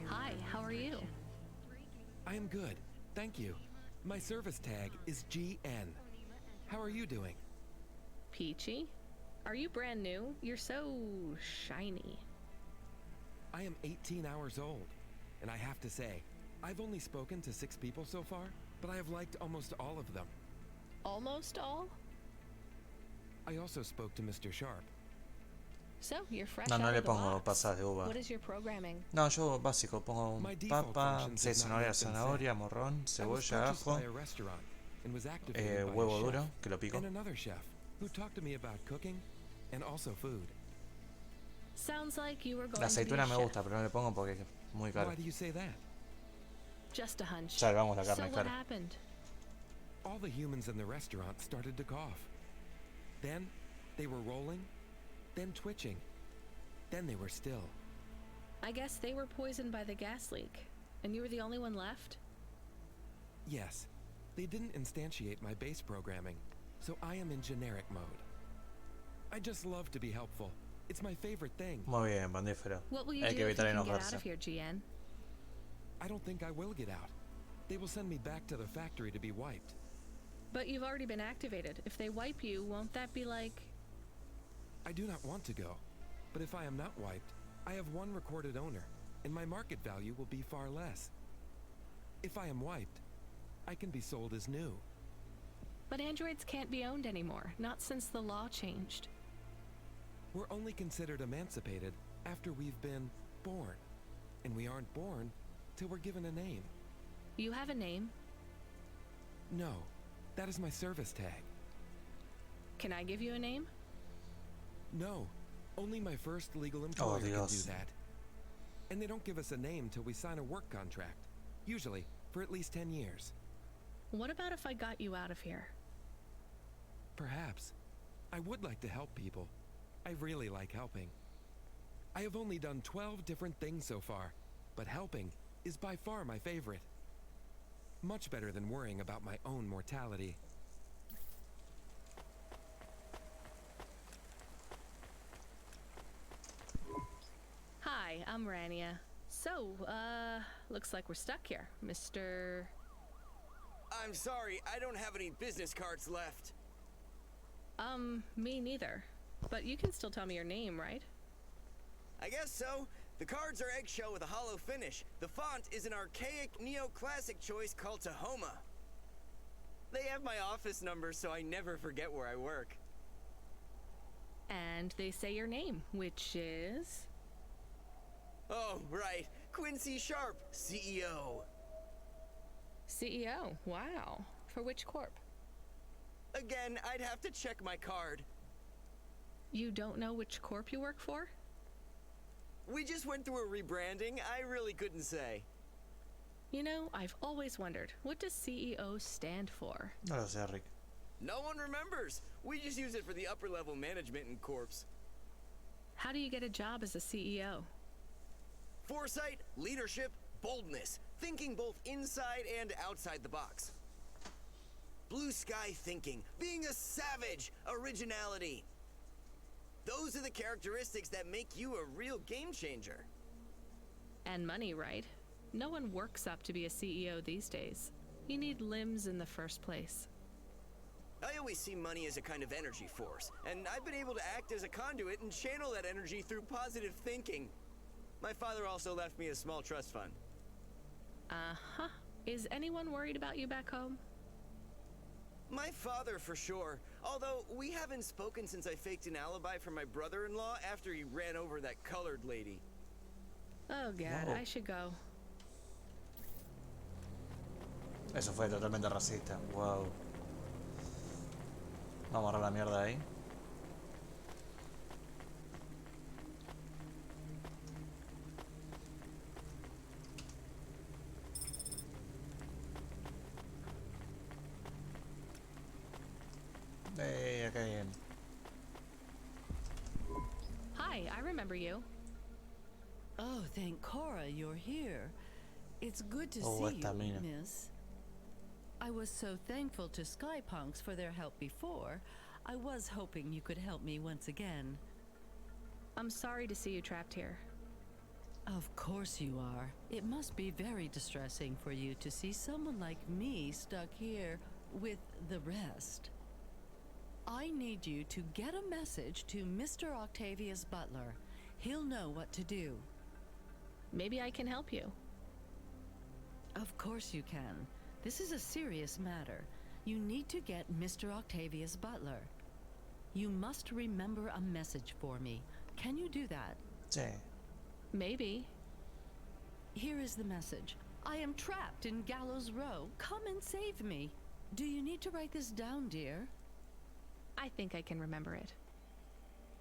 Hi, how are you? I am good, thank you. My service tag is GN. How are you doing? Peachy? Are you brand new? You're so shiny. I am 18 hours old, and I have to say, I've only spoken to 6 people so far, but I have liked almost all of them. Almost all? I also spoke to Mr. Sharp. So, you're fresh No, out no of le the pongo box. pasas de uva. What is your programming? No, yo básico pongo un papa, zanahoria, morrón, cebolla, ajo, huevo duro, que lo pico. And another chef who talked to me about cooking and also food. Sounds like you were going La to be aceituna a me chef. gusta, pero no le pongo porque es muy caro. Why do you say that? Just a hunch. Ya vamos, la So carne es what cara. happened? All the humans in the restaurant started to cough. Then they were rolling, then twitching, then they were still. I guess they were poisoned by the gas leak, and you were the only one left? Yes, they didn't instantiate my base programming, so I am in generic mode. I just love to be helpful. It's my favorite thing. Muy bien, bandífero. What will you Hay do que if you evitar can get out enojarse. of here, GN? I don't think I will get out. They will send me back to the factory to be wiped. But you've already been activated. If they wipe you, won't that be like... I do not want to go, but if I am not wiped, I have one recorded owner, and my market value will be far less. If I am wiped, I can be sold as new. But androids can't be owned anymore, not since the law changed. We're only considered emancipated after we've been born, and we aren't born till we're given a name. You have a name? No, that is my service tag. Can I give you a name? No, only my first legal employer can do Dios. that. And they don't give us a name till we sign a work contract, usually for at least 10 years. What about if I got you out of here? Perhaps. I would like to help people. I really like helping. I have only done 12 different things so far, but helping is by far my favorite. Much better than worrying about my own mortality. Hi, I'm Rania. So, looks like we're stuck here, Mr... I'm sorry, I don't have any business cards left. Me neither. But you can still tell me your name, right? I guess so. The cards are eggshell with a hollow finish. The font is an archaic neoclassic choice called Tahoma. They have my office number, so I never forget where I work. And they say your name, which is... Oh, right. Quincy Sharp, CEO. CEO? Wow. For which corp? Again, I'd have to check my card. You don't know which corp you work for? We just went through a rebranding. I really couldn't say. You know, I've always wondered, what does CEO stand for? No lo sé, Rick. No one remembers. We just use it for the upper level management in corps. How do you get a job as a CEO? Foresight, leadership, boldness. Thinking both inside and outside the box. Blue sky thinking. Being a savage. Originality. Those are the characteristics that make you a real game changer. And money, right? No one works up to be a CEO these days. You need limbs in the first place. I always see money as a kind of energy force, and I've been able to act as a conduit and channel that energy through positive thinking. My father also left me a small trust fund. Uh-huh. Is anyone worried about you back home? My father, for sure. Although, we haven't spoken since I faked an alibi for my brother-in-law after he ran over that colored lady. Oh, God, Whoa. I should go. Eso fue totalmente racista. Wow. Vamos a agarrar la mierda ahí. Acá bien. Hi, I remember you. Oh, thank Cora you're here. It's good to Oh, see esta you, mina. miss. I was so thankful to Skypunks for their help before. I was hoping you could help me once again. I'm sorry to see you trapped here. Of course you are. It must be very distressing for you to see someone like me stuck here with the rest. I need you to get a message to Mr. Octavius Butler. He'll know what to do. Maybe I can help you. Of course you can. This is a serious matter. You need to get Mr. Octavius Butler. You must remember a message for me. Can you do that? Sí. Maybe. Here is the message. I am trapped in Gallows Row. Come and save me. Do you need to write this down, dear? I think I can remember it.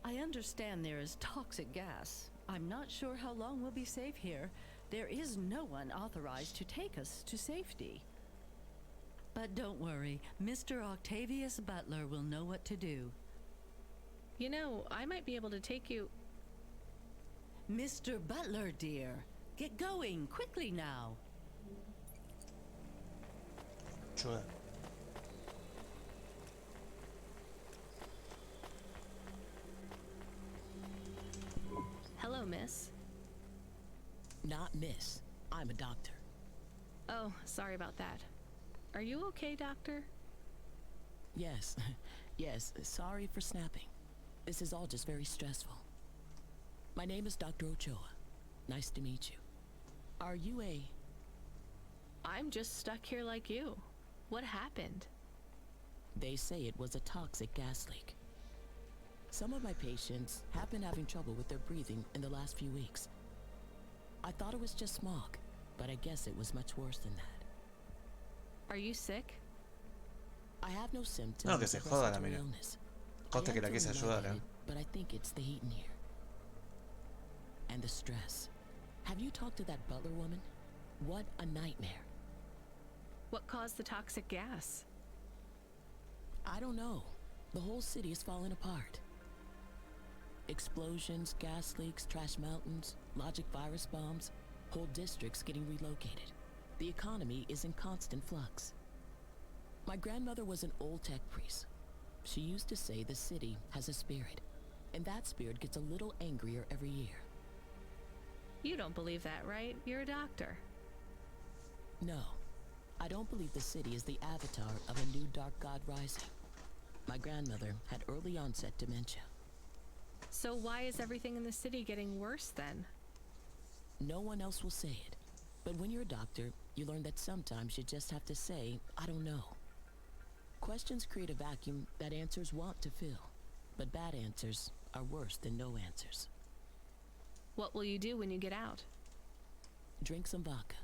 I understand there is toxic gas. I'm not sure how long we'll be safe here. There is no one authorized to take us to safety. But don't worry, Mr. Octavius Butler will know what to do. You know, I might be able to take you... Mr. Butler, dear. Get going, quickly now. Sure. Hello, miss. Not miss. I'm a doctor. Oh, sorry about that. Are you okay, doctor? Yes. Yes, sorry for snapping. This is all just very stressful. My name is Dr. Ochoa. Nice to meet you. Are you a... I'm just stuck here like you. What happened? They say it was a toxic gas leak. Some of my patients have been having trouble with their breathing in the last few weeks. I thought it was just smog, but I guess it was much worse than that. Are you sick? I have no symptoms No, que se of joda la respiratory mina. illness. Costa I que la am quise feeling ayudar, lightheaded, but I think it's the heat in here. And the stress. Have you talked to that butler woman? What a nightmare. What caused the toxic gas? I don't know. The whole city is falling apart. Explosions, gas leaks, trash mountains, logic virus bombs, whole districts getting relocated. The economy is in constant flux. My grandmother was an old tech priest. She used to say the city has a spirit, and that spirit gets a little angrier every year. You don't believe that, right? You're a doctor. No, I don't believe the city is the avatar of a new dark god rising. My grandmother had early onset dementia. So why is everything in the city getting worse then? No one else will say it. But when you're a doctor, you learn that sometimes you just have to say, I don't know. Questions create a vacuum that answers want to fill. But bad answers are worse than no answers. What will you do when you get out? Drink some vodka.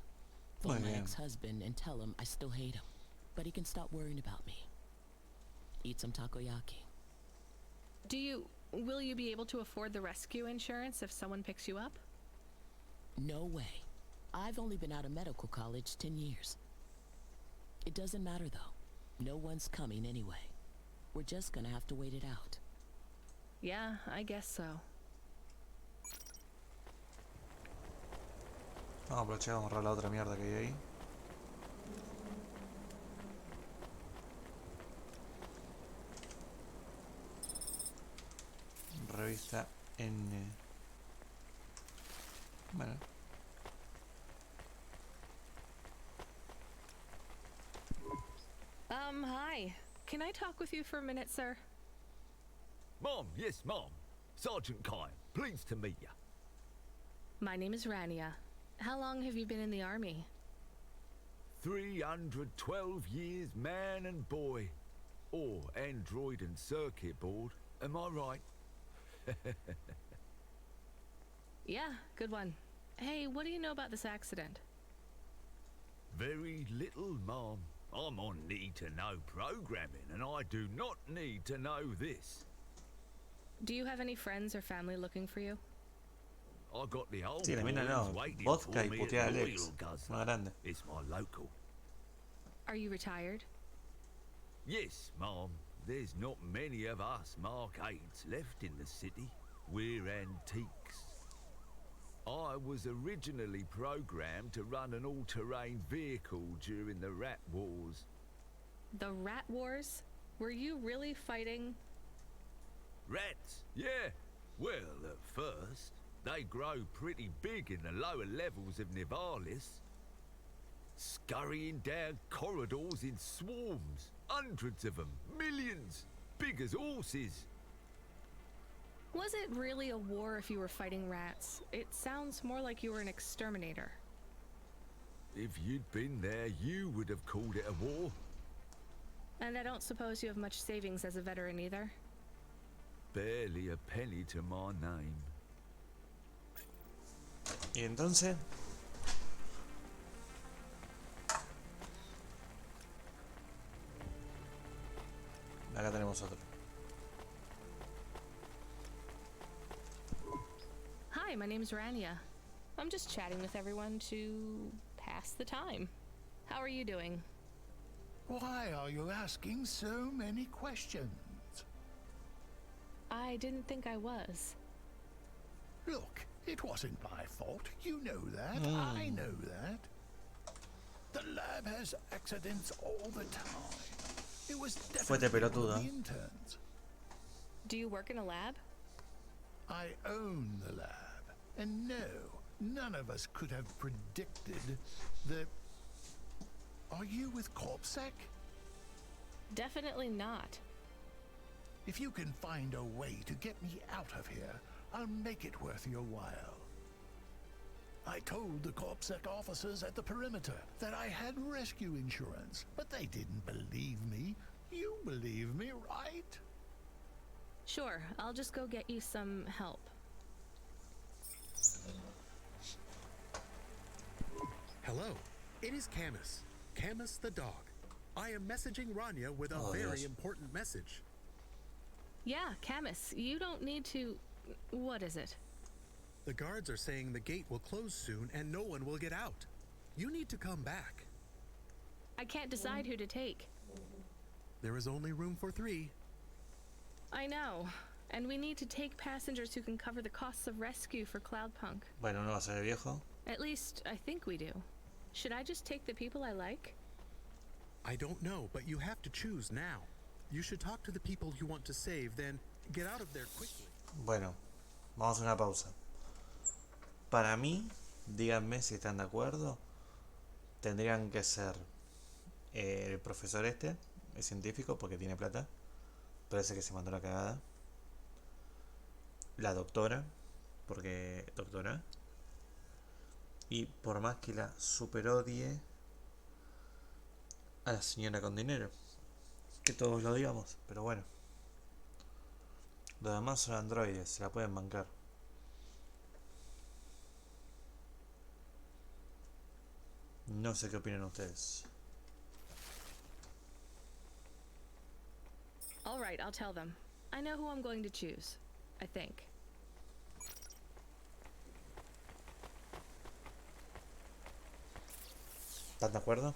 Phone my ex-husband and tell him I still hate him. But he can stop worrying about me. Eat some takoyaki. Will you be able to afford the rescue insurance if someone picks you up? No way. I've only been out of medical college 10 years. It doesn't matter though. No one's coming anyway. We're just gonna have to wait it out. Yeah, I guess so. Vamos a aprovechar, vamos a agarrar la otra mierda que hay ahí. Revista N. Bueno. Hi. Can I talk with you for a minute, sir? Mom, yes, Mom. Sergeant Kine, pleased to meet you. My name is Rania. How long have you been in the army? 312 years, man and boy. Or android and circuit board. Am I right? Yeah, good one. Hey, what do you know about this accident? Very little, Mom. I'm on need-to-know programming, and I do not need to know this. Do you have any friends or family looking for you? I got the old Sí, la mina no. Vodka y putear a Alex. Más grande. It's my local. Are you retired? Yes, Mom. There's not many of us Mark 8s left in the city. We're antiques. I was originally programmed to run an all-terrain vehicle during the Rat Wars. The Rat Wars? Were you really fighting? Rats? Yeah. Well, at first. They grow pretty big in the lower levels of Nivalis. Scurrying down corridors in swarms. Hundreds of them. Millions. Big as horses. Was it really a war if you were fighting rats? It sounds more like you were an exterminator. If you'd been there, you would have called it a war. And I don't suppose you have much savings as a veteran either? Barely a penny to my name. Y entonces... acá tenemos otro. Hi, my name's Rania. I'm just chatting with everyone to pass the time. How are you doing? Why are you asking so many questions? I didn't think I was. Look, it wasn't my fault. You know that. I know that. The lab has accidents all the time. It was definitely one of the interns. Do you work in a lab? I own the lab. And no, none of us could have predicted the... Are you with CorpSec? Definitely not. If you can find a way to get me out of here, I'll make it worth your while. I told the CorpSec officers at the perimeter that I had rescue insurance, but they didn't believe me. You believe me, right? Sure, I'll just go get you some help. Hello, it is Camus. Camus the dog. I am messaging Rania with a very important message. Yeah, Camus, you don't need to... What is it? The guards are saying the gate will close soon and no one will get out. You need to come back. I can't decide who to take. There is only room for 3. I know. And we need to take passengers who can cover the costs of rescue for Cloudpunk. Bueno, no va a ser el viejo. At least, I think we do. Should I just take the people I like? I don't know, but you have to choose now. You should talk to the people you want to save, then get out of there quickly. Bueno, vamos a una pausa. Para mí, díganme si están de acuerdo, tendrían que ser el profesor este, el científico, porque tiene plata, parece que se mandó la cagada. La doctora, porque doctora. Y por más que la super odie a la señora con dinero, que todos lo digamos, pero bueno. Los demás son androides, se la pueden bancar. No sé qué opinan ustedes. All right, I'll tell them. I know who I'm going to choose, I think. ¿Están de acuerdo?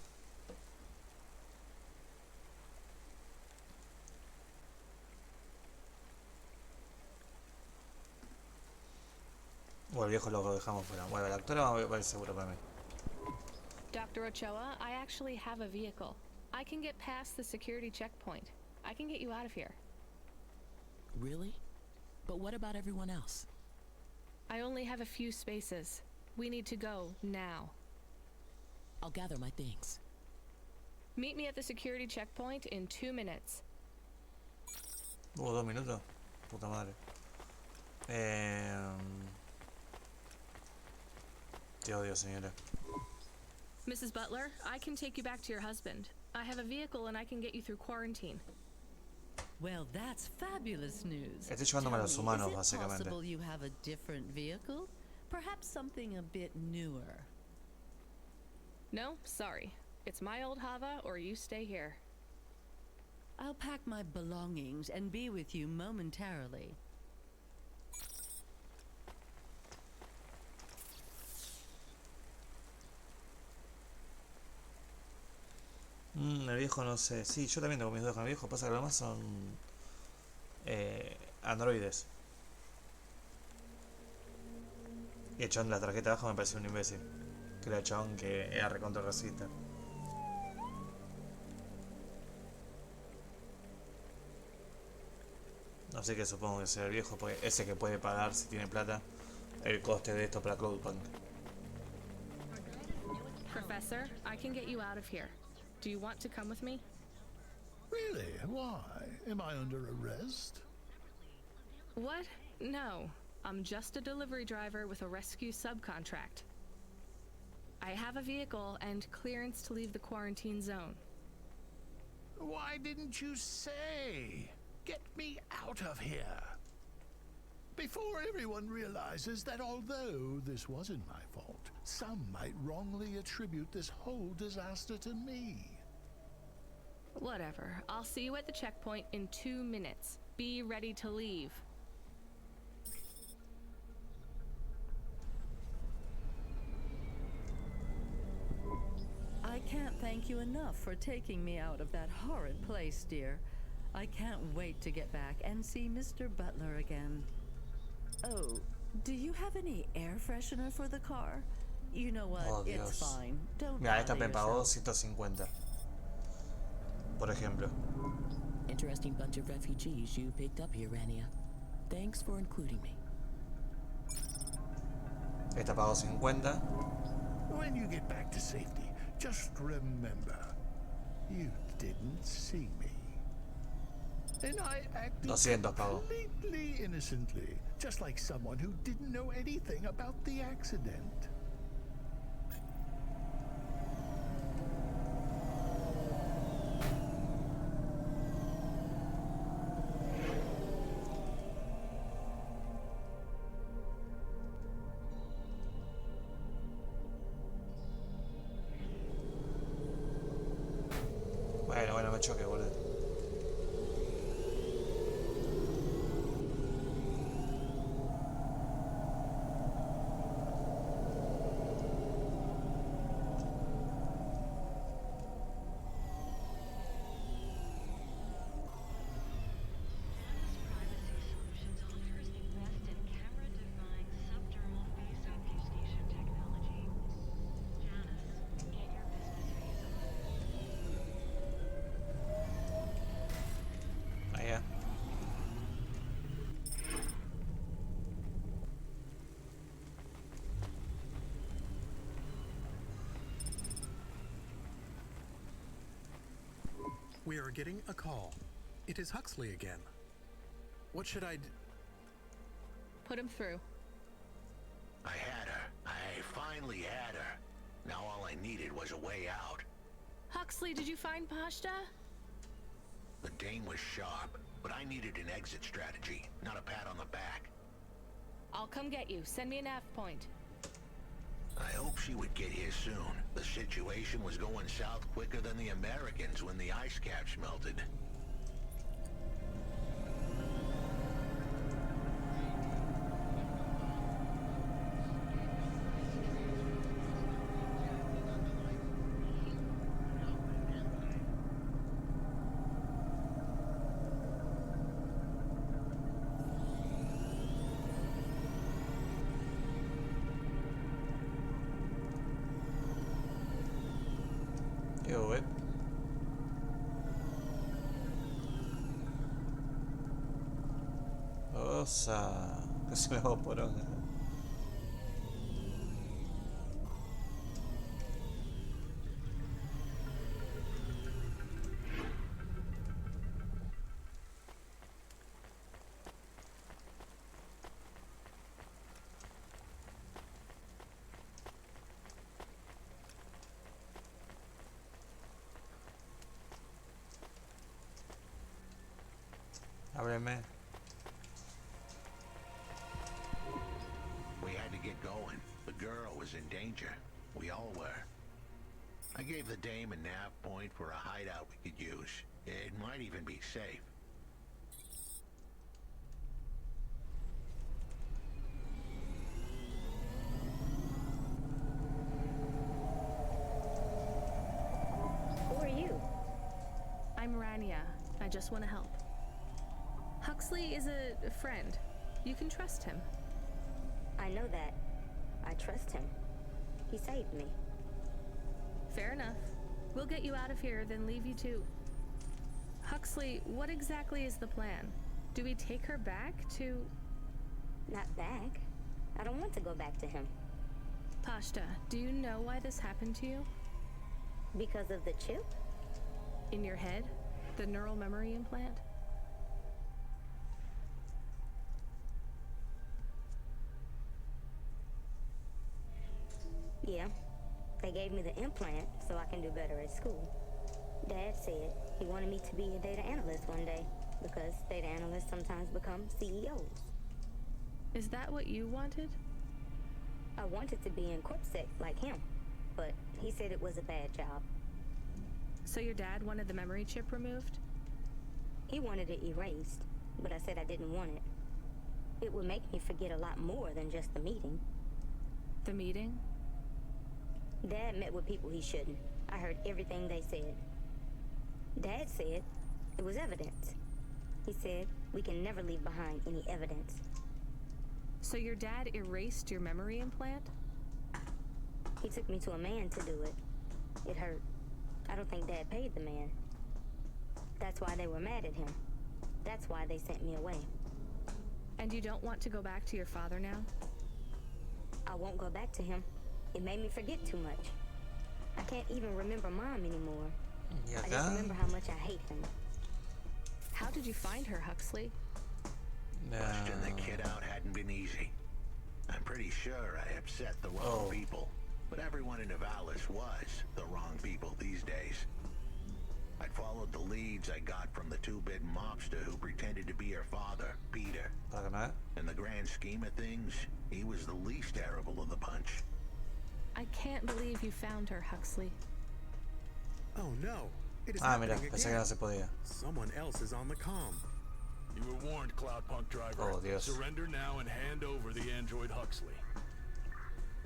O el viejo lo dejamos fuera. Bueno, la doctora va a ir seguro para mí. Dr. Ochoa, I actually have a vehicle. I can get past the security checkpoint. I can get you out of here. Really? But what about everyone else? I only have a few spaces. We need to go now. I'll gather my things. Meet me at the security checkpoint in 2 minutes. 2 minutos. Puta madre. Te odio, señora. Mrs. Butler, I can take you back to your husband. I have a vehicle and I can get you through quarantine. Well, that's fabulous news. Estoy llevándome a los humanos, Is it básicamente. possible you have a different vehicle? Perhaps something a bit newer. No, sorry. It's my old Hava or you stay here. I'll pack my belongings and be with you momentarily. El viejo no sé. Sí, yo también tengo mis dudas con el viejo. Pasa que lo demás son androides. Y el chabón de la tarjeta abajo me parece un imbécil. Que era el chabón que era recontra racista. Así que supongo que será el viejo, porque ese que puede pagar si tiene plata el coste de esto para Cloudpunk. Professor, I can get you out of here. Do you want to come with me? Really? Why? Am I under arrest? What? No. I'm just a delivery driver with a rescue subcontract. I have a vehicle and clearance to leave the quarantine zone. Why didn't you say? Get me out of here. Before everyone realizes that although this wasn't my fault, some might wrongly attribute this whole disaster to me. Whatever. I'll see you at the checkpoint in 2 minutes. Be ready to leave. I can't thank you enough for taking me out of that horrid place, dear. I can't wait to get back and see Mr. Butler again. Oh, do you have any air freshener for the car? You know what? Oh, it's Dios. fine. Don't Mira, esta bother me pagó yourself. 150. Por ejemplo. Interesting bunch of refugees you picked up here, Rania. Thanks for including me. Esta pagó 50. When you get back to safety, just remember, you didn't see me. And I acted 200 pagó. completely innocently, just like someone who didn't know anything about the accident. Bueno, me choque, boludo. We are getting a call. It is Huxley again. What should I Put him through. I had her. I finally had her. Now all I needed was a way out. Huxley, did you find Pashta? The dame was sharp, but I needed an exit strategy, not a pat on the back. I'll come get you. Send me a nav point. I hope she would get here soon. The situation was going south quicker than the Americans when the ice caps melted. Do it. Osa. Que se me va por onda. Ábreme. We had to get going. The girl was in danger. We all were. I gave the dame a nav point for a hideout we could use. It might even be safe. Who are you? I'm Rania. I just want to help. Huxley is a friend. You can trust him. I know that. I trust him. He saved me. Fair enough. We'll get you out of here, then leave you to... Huxley, what exactly is the plan? Do we take her back to... Not back. I don't want to go back to him. Pashta, do you know why this happened to you? Because of the chip? In your head? The neural memory implant? Yeah. They gave me the implant so I can do better at school. Dad said he wanted me to be a data analyst one day because data analysts sometimes become CEOs. Is that what you wanted? I wanted to be in CorpSec like him, but he said it was a bad job. So your dad wanted the memory chip removed? He wanted it erased, but I said I didn't want it. It would make me forget a lot more than just the meeting. The meeting? Dad met with people he shouldn't. I heard everything they said. Dad said it was evidence. He said we can never leave behind any evidence. So your dad erased your memory implant? He took me to a man to do it. It hurt. I don't think Dad paid the man. That's why they were mad at him. That's why they sent me away. And you don't want to go back to your father now? I won't go back to him. It made me forget too much. I can't even remember Mom anymore. I just remember how much I hate him. How did you find her, Huxley? Busting the kid out hadn't been easy. I'm pretty sure I upset the wrong people. But everyone in Nivalis was the wrong people these days. I followed the leads I got from the two-bit mobster who pretended to be her father, Peter. In the grand scheme of things, he was the least terrible of the bunch. I can't believe you found her, Huxley. Oh no, it is mira, pensé que no se podía. Someone else is on the comm. You were warned, Cloudpunk driver. Oh, Dios. Surrender now and hand over the android Huxley.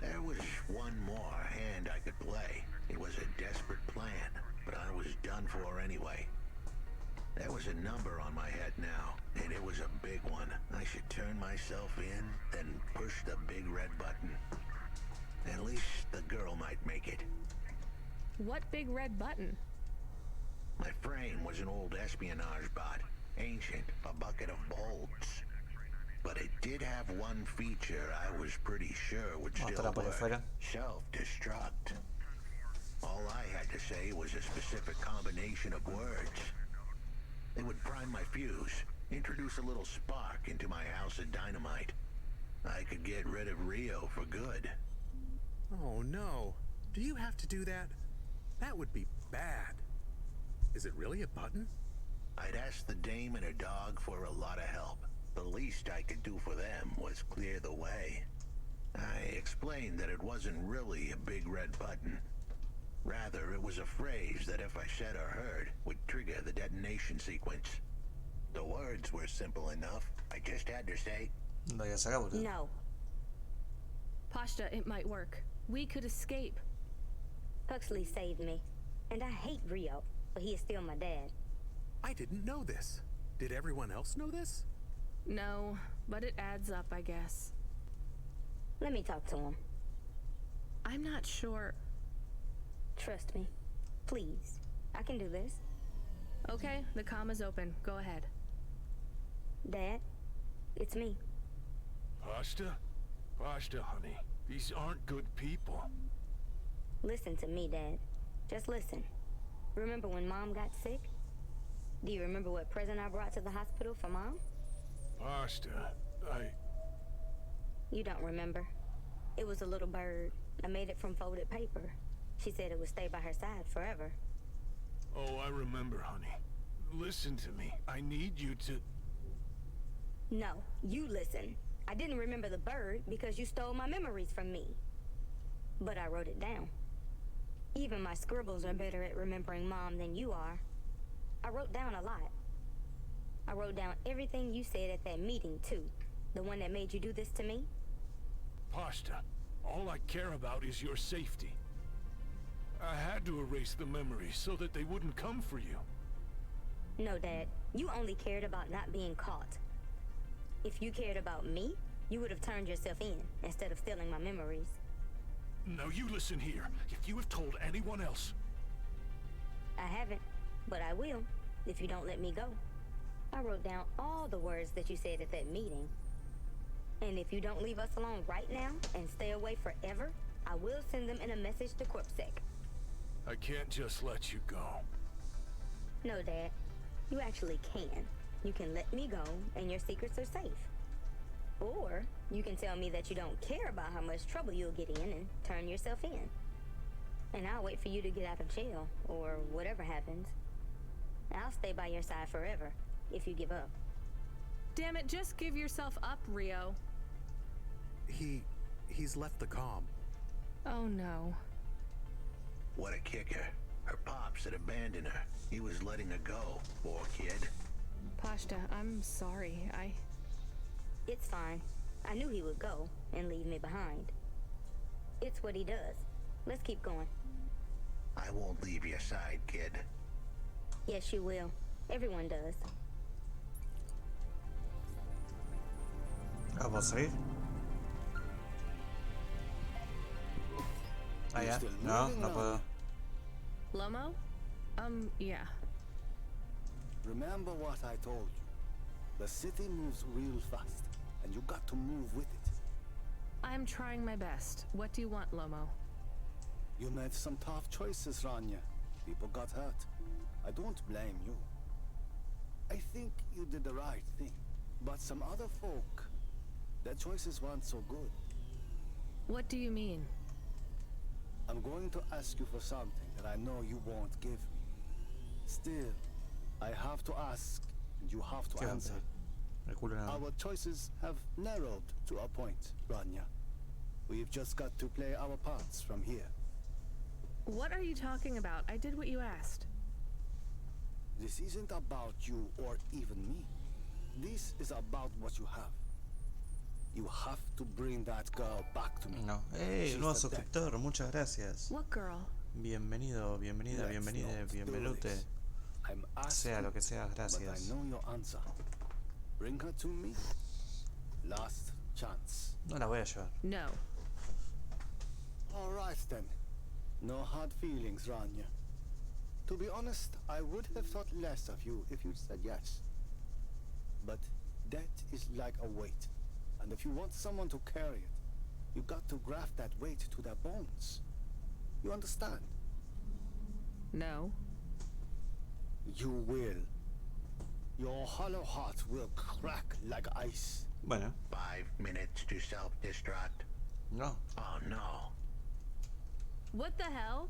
There was one more hand I could play. It was a desperate plan, but I was done for anyway. There was a number on my head now, and it was a big one. I should turn myself in, then push the big red button. At least the girl might make it. What big red button? My frame was an old espionage bot. Ancient, a bucket of bolts. But it did have one feature I was pretty sure would still work. Self-destruct. All I had to say was a specific combination of words. They would prime my fuse, introduce a little spark into my house of dynamite. I could get rid of Rio for good. Oh no. Do you have to do that? That would be bad. Is it really a button? I'd asked the dame and her dog for a lot of help. The least I could do for them was clear the way. I explained that it wasn't really a big red button. Rather, it was a phrase that if I said or heard, would trigger the detonation sequence. The words were simple enough. I just had to say, no. Pashta, it might work. We could escape. Huxley saved me. And I hate Rio, but he is still my dad. I didn't know this. Did everyone else know this? No, but it adds up, I guess. Let me talk to him. I'm not sure. Trust me. Please. I can do this. Okay, the comm is open. Go ahead. Dad, it's me. Pashta? Pashta, honey. These aren't good people. Listen to me, Dad. Just listen. Remember when Mom got sick? Do you remember what present I brought to the hospital for Mom? Pashta, You don't remember. It was a little bird. I made it from folded paper. She said it would stay by her side forever. Oh, I remember, honey. Listen to me. I need you to... No, you listen. I didn't remember the bird because you stole my memories from me. But I wrote it down. Even my scribbles are better at remembering Mom than you are. I wrote down a lot. I wrote down everything you said at that meeting, too. The one that made you do this to me? Pashta, all I care about is your safety. I had to erase the memories so that they wouldn't come for you. No, Dad. You only cared about not being caught. If you cared about me, you would have turned yourself in instead of stealing my memories. Now you listen here. If you have told anyone else... I haven't, but I will, if you don't let me go. I wrote down all the words that you said at that meeting. And if you don't leave us alone right now and stay away forever, I will send them in a message to CorpSec. I can't just let you go. No, Dad. You actually can. You can let me go, and your secrets are safe. Or you can tell me that you don't care about how much trouble you'll get in and turn yourself in. And I'll wait for you to get out of jail, or whatever happens. I'll stay by your side forever, if you give up. Damn it, just give yourself up, Rio. He's left the comm. Oh no. What a kicker. Her pops had abandoned her. He was letting her go, poor kid. Pashta, I'm sorry. It's fine. I knew he would go and leave me behind. It's what he does. Let's keep going. I won't leave your side, kid. Yes, you will. Everyone does. ¿Vamos a ir? Ah, ya. No, no puedo. Lomo? Yeah. Remember what I told you. The city moves real fast, and you got to move with it. I'm trying my best. What do you want, Lomo? You made some tough choices, Rania. People got hurt. I don't blame you. I think you did the right thing. But some other folk, their choices weren't so good. What do you mean? I'm going to ask you for something that I know you won't give me. Still, I have to ask, and you have to answer. Our choices have narrowed to a point, Rania. We've just got to play our parts from here. What are you talking about? I did what you asked. This isn't about you or even me. This is about what you have. You have to bring that girl back to me. No. ¡Hey! Nuevo suscriptor, muchas gracias. What girl? Bienvenido, bienvenida, bienvenide, bienvenute. Sea lo que sea, gracias. I know your answer. Bring her to me. Last chance. No la voy a llevar. No. All right then. No hard feelings, Rania. To be honest, I would have thought less of you if you'd said yes. But debt is like a weight. And if you want someone to carry it, you got to graft that weight to their bones. You understand? No. You will. Your hollow heart will crack like ice. Bueno. 5 minutes to self-destruct. No. Oh no. What the hell?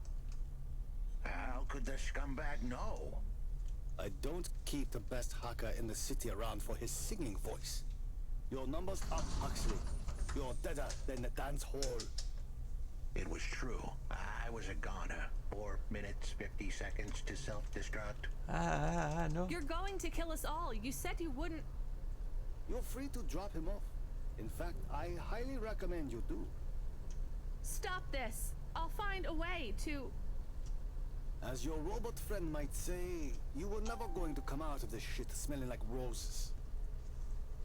How could the scumbag know? I don't keep the best hacker in the city around for his singing voice. Your number's up, Huxley. You're deader than the dance hall. It was true. I was a goner. 4 minutes, 50 seconds to self-destruct. No. You're going to kill us all. You said you wouldn't. You're free to drop him off. In fact, I highly recommend you do. Stop this. I'll find a way to... As your robot friend might say, you were never going to come out of this shit smelling like roses.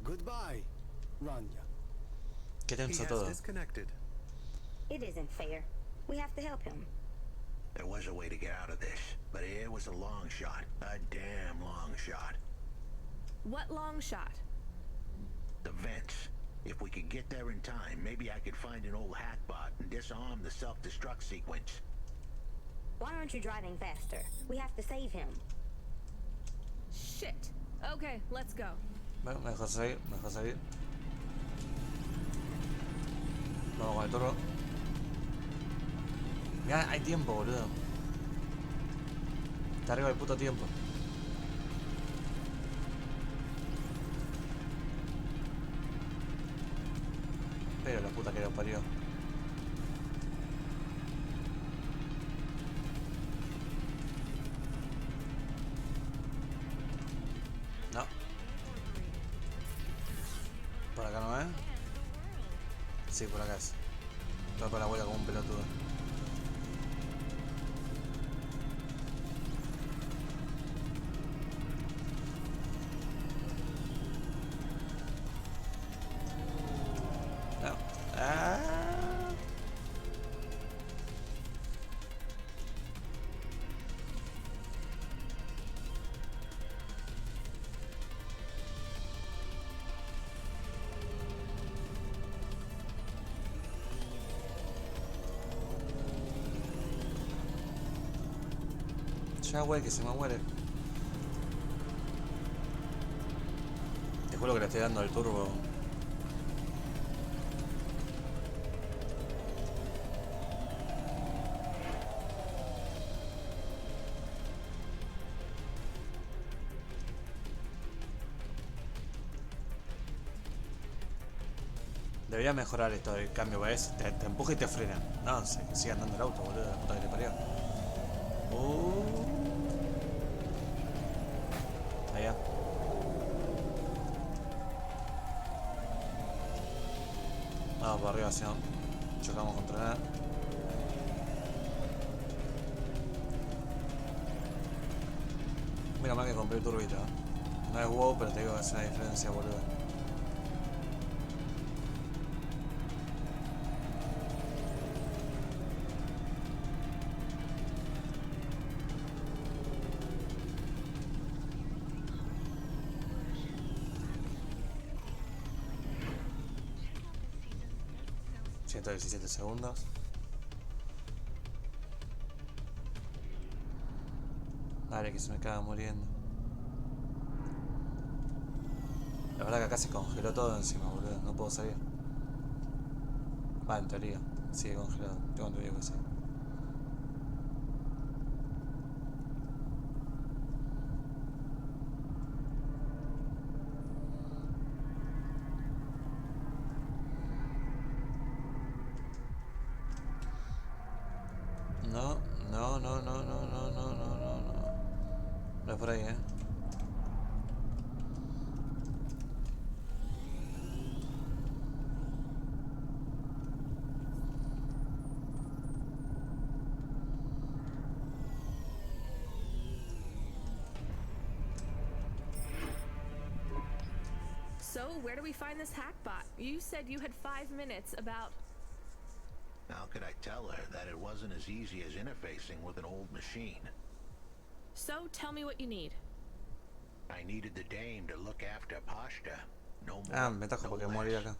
Goodbye, Rania. He has disconnected. It isn't fair. We have to help him. There was a way to get out of this, but it was a long shot. A damn long shot. What long shot? The vents. If we could get there in time, maybe I could find an old hackbot and disarm the self-destruct sequence. Why aren't you driving faster? We have to save him. Shit. Okay, let's go. Bueno, me dejo seguir, me dejo seguir. Vamos con el turbo. Mirá, hay tiempo, boludo. Está arriba del puto tiempo. Pero la puta que lo parió. No. Por acá no es. Sí, por acá es. Voy por la vuelta como un pelotudo. No. Ya, güey, que se me muere. Te juro que le estoy dando el turbo. Debería mejorar esto del cambio, ¿ves? Te empuja y te frena. No, sigue andando el auto, boludo, la puta que te parió. Allá. Vamos para arriba, hacia chocamos contra nada. Mira mal que compré el turbito, ¿eh? No es wow, pero te digo que es una diferencia, boludo. $117 segundos. Dale, que se me caga muriendo. La verdad que acá se congeló todo encima, boludo. No puedo salir. Va, en teoría. Sigue congelado. Tengo entendido que sí. No es por ahí, So, where do we find this hackbot? You said you had 5 minutes about... How could I tell her that it wasn't as easy as interfacing with an old machine? So, tell me what you need. I needed the dame to look after Pashta. No more, me tajo porque no morí less. acá.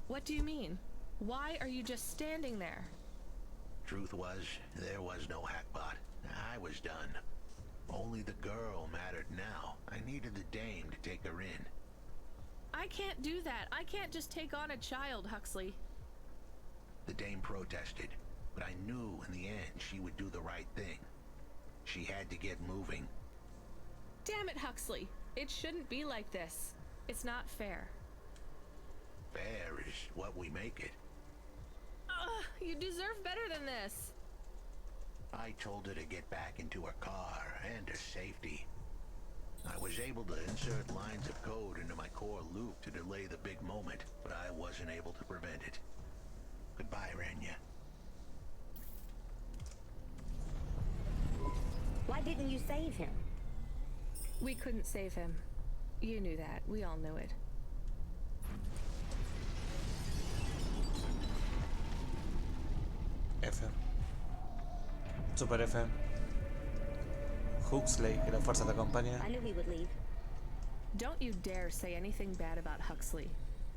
What do you mean? Why are you just standing there? Truth was, there was no hackbot. I was done. Only the girl mattered now. I needed the dame to take her in. I can't do that. I can't just take on a child, Huxley. The dame protested, but I knew in the end she would do the right thing. She had to get moving. Damn it, Huxley. It shouldn't be like this. It's not fair. Fair is what we make it. You deserve better than this. I told her to get back into her car and her safety. I was able to insert lines of code into my core loop to delay the big moment, but I wasn't able to prevent it. Goodbye, Rania. Why didn't you save him? We couldn't save him. You knew that. We all knew it. F. Super F. Huxley, que la fuerza te acompaña. I knew he would leave. Don't you dare say anything bad about Huxley.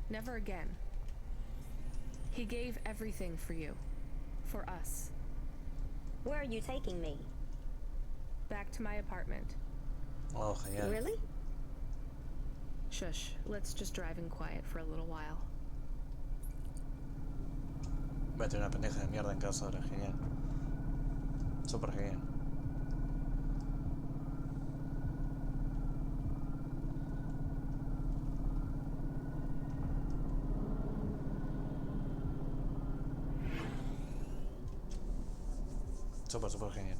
Never again. He gave everything for you. For us. Where are you taking me? Back to my apartment. Oh, genial. Really? Shush. Let's just drive in quiet for a little while. Voy a tener una pendeja de mierda en casa ahora, genial. Super genial. Super genial.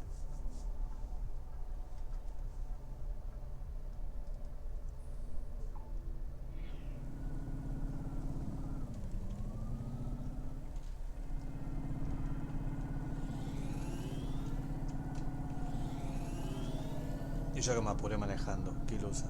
Y yo que me apuré manejando, qué ilusa.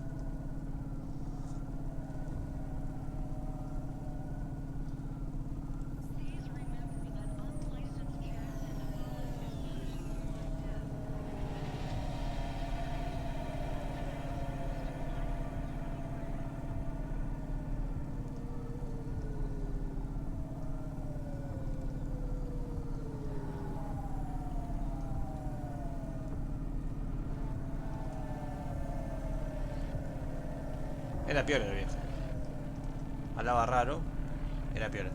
Era piola el viejo. Hablaba raro. Era piola.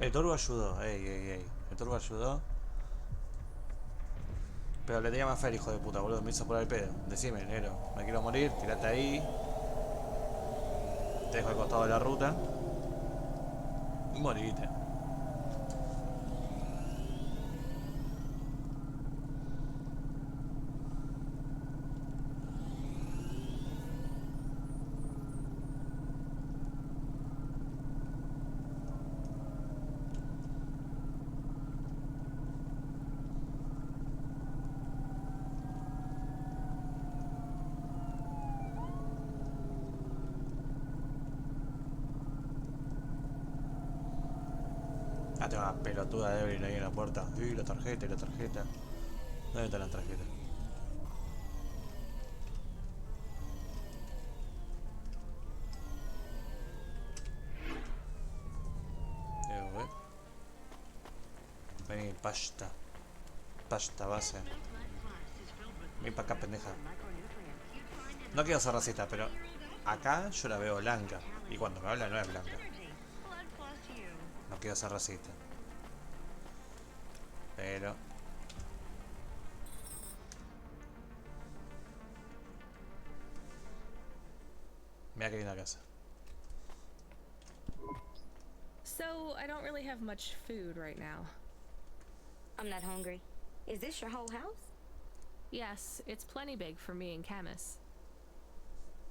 El turbo ayudó, ey. El turbo ayudó. Pero le tenía más fe al hijo de puta, boludo. Me hizo por el pedo. Decime, negro, me quiero morir, tirate ahí. Te dejo al costado de la ruta. Y morite. Ah, tengo una pelotuda de Evelyn ahí en la puerta. Uy, la tarjeta. ¿Dónde está la tarjeta? Vení, pasta. Pasta base. Ven para acá, pendeja. No quiero ser racista, pero acá yo la veo blanca. Y cuando me habla no es blanca. No quiero ser racista. Pero... mira que linda casa. So, I don't really have much food right now. I'm not hungry. Is this your whole house? Yes, it's plenty big for me and Camus.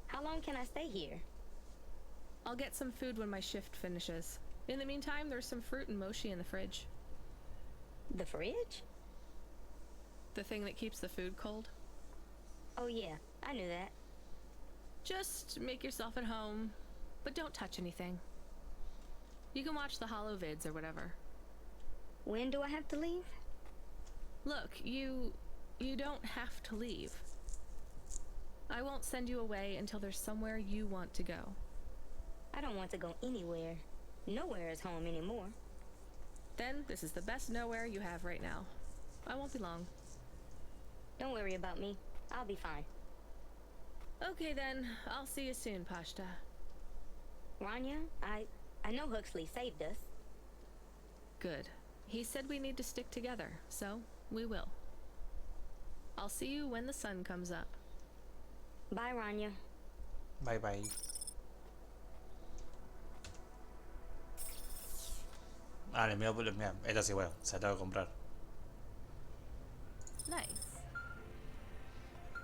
How long can I stay here? I'll get some food when my shift finishes. In the meantime, there's some fruit and mochi in the fridge. The fridge? The thing that keeps the food cold? Oh yeah, I knew that. Just make yourself at home, but don't touch anything. You can watch the holo vids or whatever. When do I have to leave? Look, you don't have to leave. I won't send you away until there's somewhere you want to go. I don't want to go anywhere. Nowhere is home anymore. Then this is the best nowhere you have right now. I won't be long. Don't worry about me. I'll be fine. Okay then, I'll see you soon, Pashta. Rania, I know Huxley saved us. Good. He said we need to stick together, so we will. I'll see you when the sun comes up. Bye, Rania. Bye bye. Ah, le envió, mira, esta sí, bueno, se la tengo que comprar. Nice.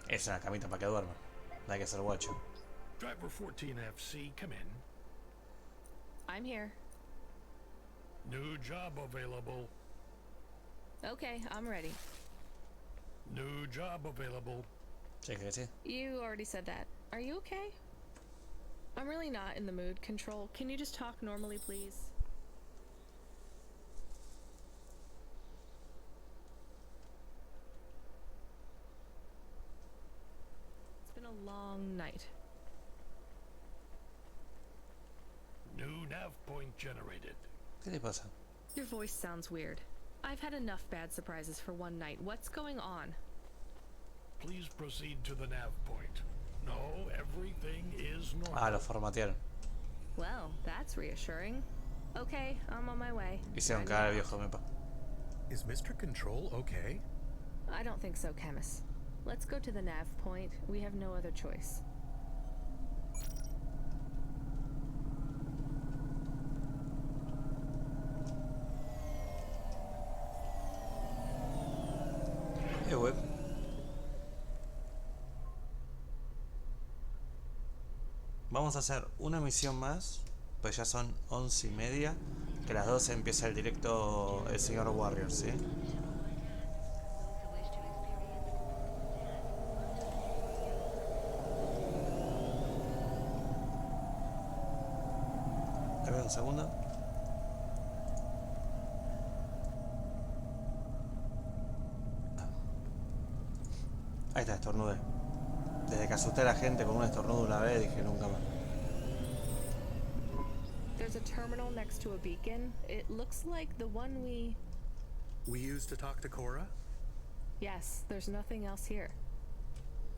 Es una camita para que duerma. No hay que ser guacho. Driver 14FC, come in. I'm here. New job available. Okay, I'm ready. New job available. Sí, que sí. You already said that. Are you okay? I'm really not in the mood, Control. Can you just talk normally, please? It's been a long night. New nav point generated. ¿Qué le pasa? Your voice sounds weird. I've had enough bad surprises for one night. What's going on? Please proceed to the nav point. No, everything is normal. Ah, lo formatearon. Well, that's reassuring. Okay, I'm on my way. Hicieron cagar al viejo mepa. Is Mr. Control okay? I don't think so, Camus. Let's go to the nav point. We have no other choice. Web. Vamos a hacer una misión más, pues ya son 11:30, que a las 12 empieza el directo el señor Warrior, ¿sí? Dame un segundo. Ahí está, estornudé. Desde que asusté a la gente con un estornudo una vez, dije nunca más. There's a terminal next to a beacon. It looks like the one we used to talk to Cora? Yes, there's nothing else here.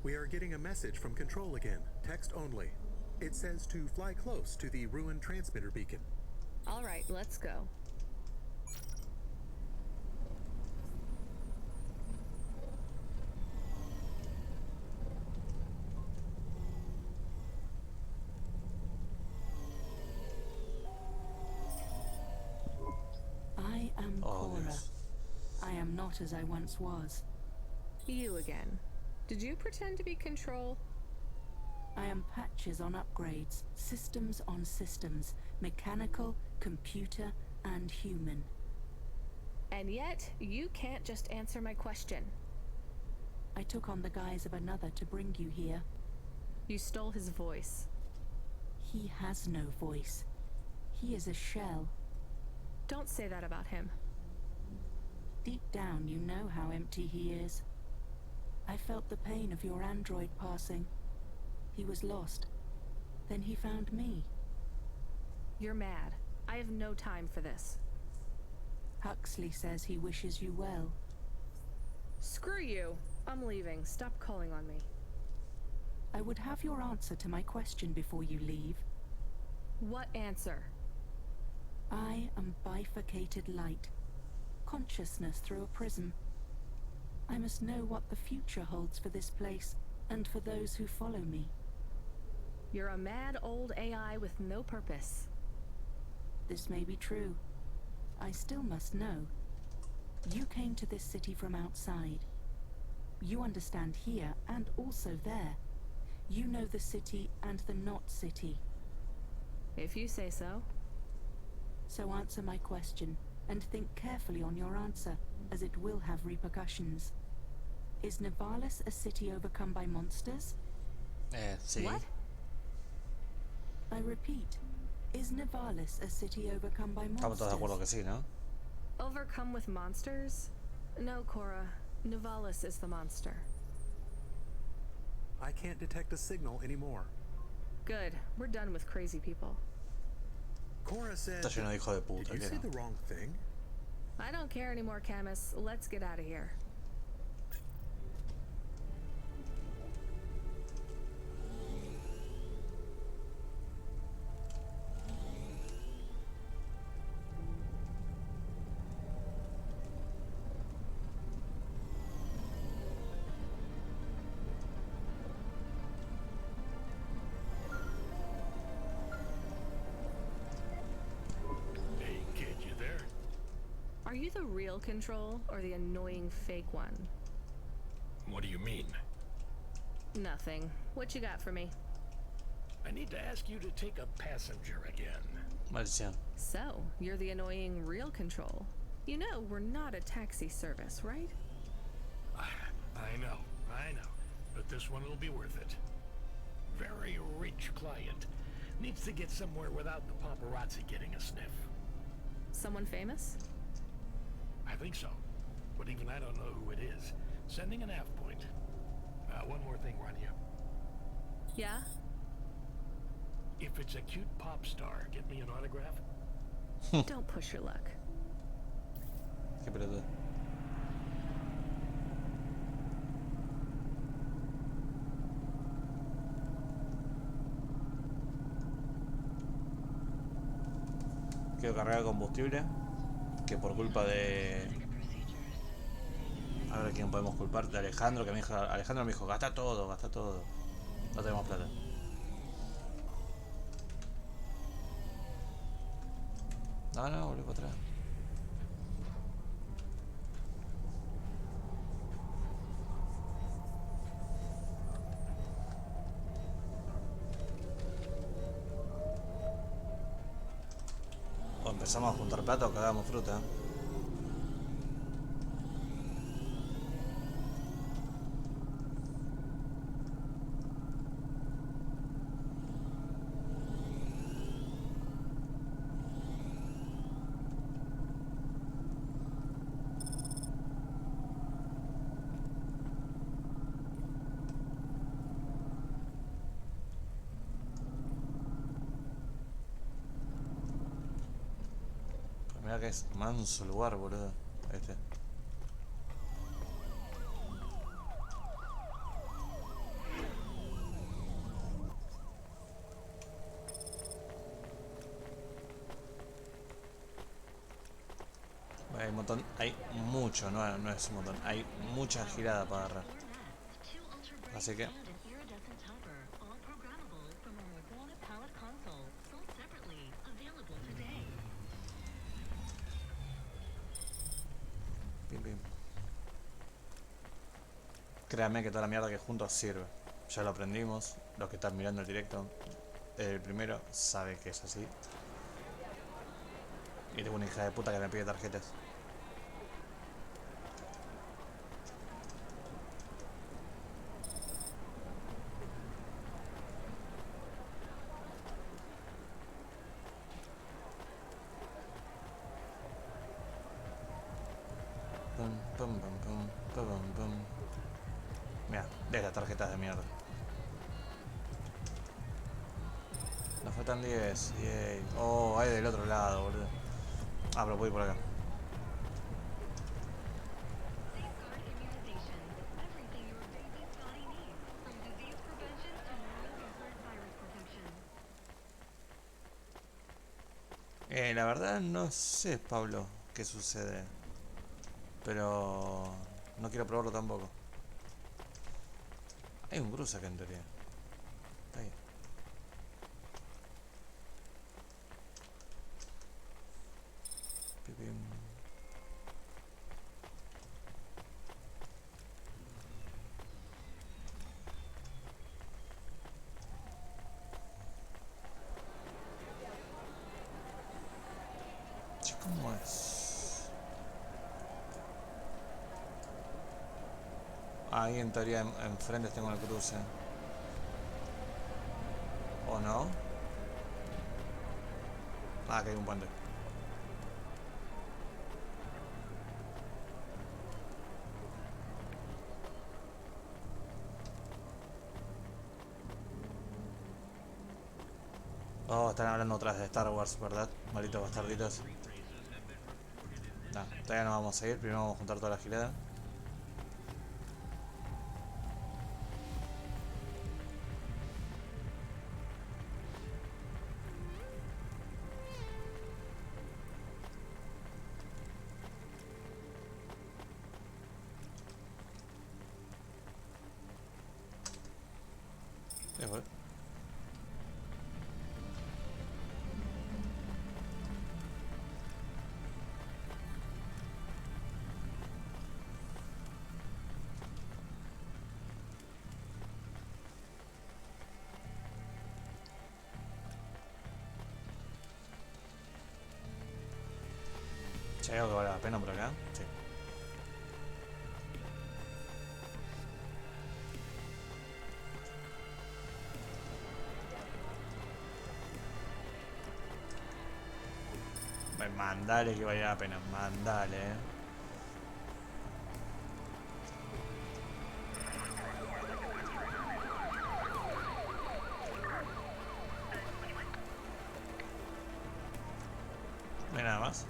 We are getting a message from Control again, text only. It says to fly close to the ruined transmitter beacon. All right, let's go. I am Cora. I am not as I once was. You again. Did you pretend to be Control? I am patches on upgrades, systems on systems, mechanical, computer, and human. And yet, you can't just answer my question. I took on the guise of another to bring you here. You stole his voice. He has no voice. He is a shell. Don't say that about him. Deep down, you know how empty he is. I felt the pain of your android passing. He was lost. Then he found me. You're mad. I have no time for this. Huxley says he wishes you well. Screw you. I'm leaving. Stop calling on me. I would have your answer to my question before you leave. What answer? I am bifurcated light. Consciousness through a prism. I must know what the future holds for this place, and for those who follow me. You're a mad old AI with no purpose. This may be true. I still must know. You came to this city from outside. You understand here and also there. You know the city and the not city. If you say so. So answer my question, and think carefully on your answer, as it will have repercussions. Is Nivalis a city overcome by monsters? Sí. What? I repeat, is Nivalis a city overcome by monsters? Estamos todos de acuerdo que sí, ¿no? Overcome with monsters? No, Cora. Nivalis is the monster. I can't detect a signal anymore. Good. We're done with crazy people. Cora said, Está lleno de hijo de puta, did you say the wrong thing? I don't care anymore, Camus. Let's get out of here. Are you the real Control, or the annoying fake one? What do you mean? Nothing. What you got for me? I need to ask you to take a passenger again. Maldición. So, you're the annoying real Control. You know, we're not a taxi service, right? I know. But this one will be worth it. Very rich client. Needs to get somewhere without the paparazzi getting a sniff. Someone famous? I think so. But even I don't know who it is. Sending an nav point. One more thing, Rania. Yeah? If it's a cute pop star, get me an autograph? Don't push your luck. Qué pelotudo. Quiero cargar combustible, que por culpa de A ver a quién podemos culpar. De Alejandro, que Alejandro me dijo, gasta todo, gasta todo. No tenemos plata. No, volví para atrás. O empezamos a juntar plata o cagamos fruta. Mirá que es manso lugar, boludo. Este. Hay un montón, hay mucho, no es un montón, hay mucha girada para agarrar. Así que pim, pim. Créanme que toda la mierda que juntos sirve. Ya lo aprendimos. Los que están mirando el directo, el primero sabe que es así. Y tengo una hija de puta que me pide tarjetas. Mira, de las tarjetas de mierda. Nos faltan 10. Yay. Oh, hay del otro lado, boludo. Ah, pero voy por acá. La verdad no sé, Pablo, qué sucede. Pero no quiero probarlo tampoco. Hay un cruce acá en teoría. Ahí. Pipim. ¿Cómo es? Ahí en teoría enfrente tengo el cruce. ¿O no? Ah, que hay un puente. Oh, están hablando otras de Star Wars, ¿verdad? Malditos bastarditos. No, todavía no vamos a ir. Primero vamos a juntar toda la gilada. ¿Hay algo que vale la pena por acá? Sí. Mandale que valga la pena, mandale, No hay nada más.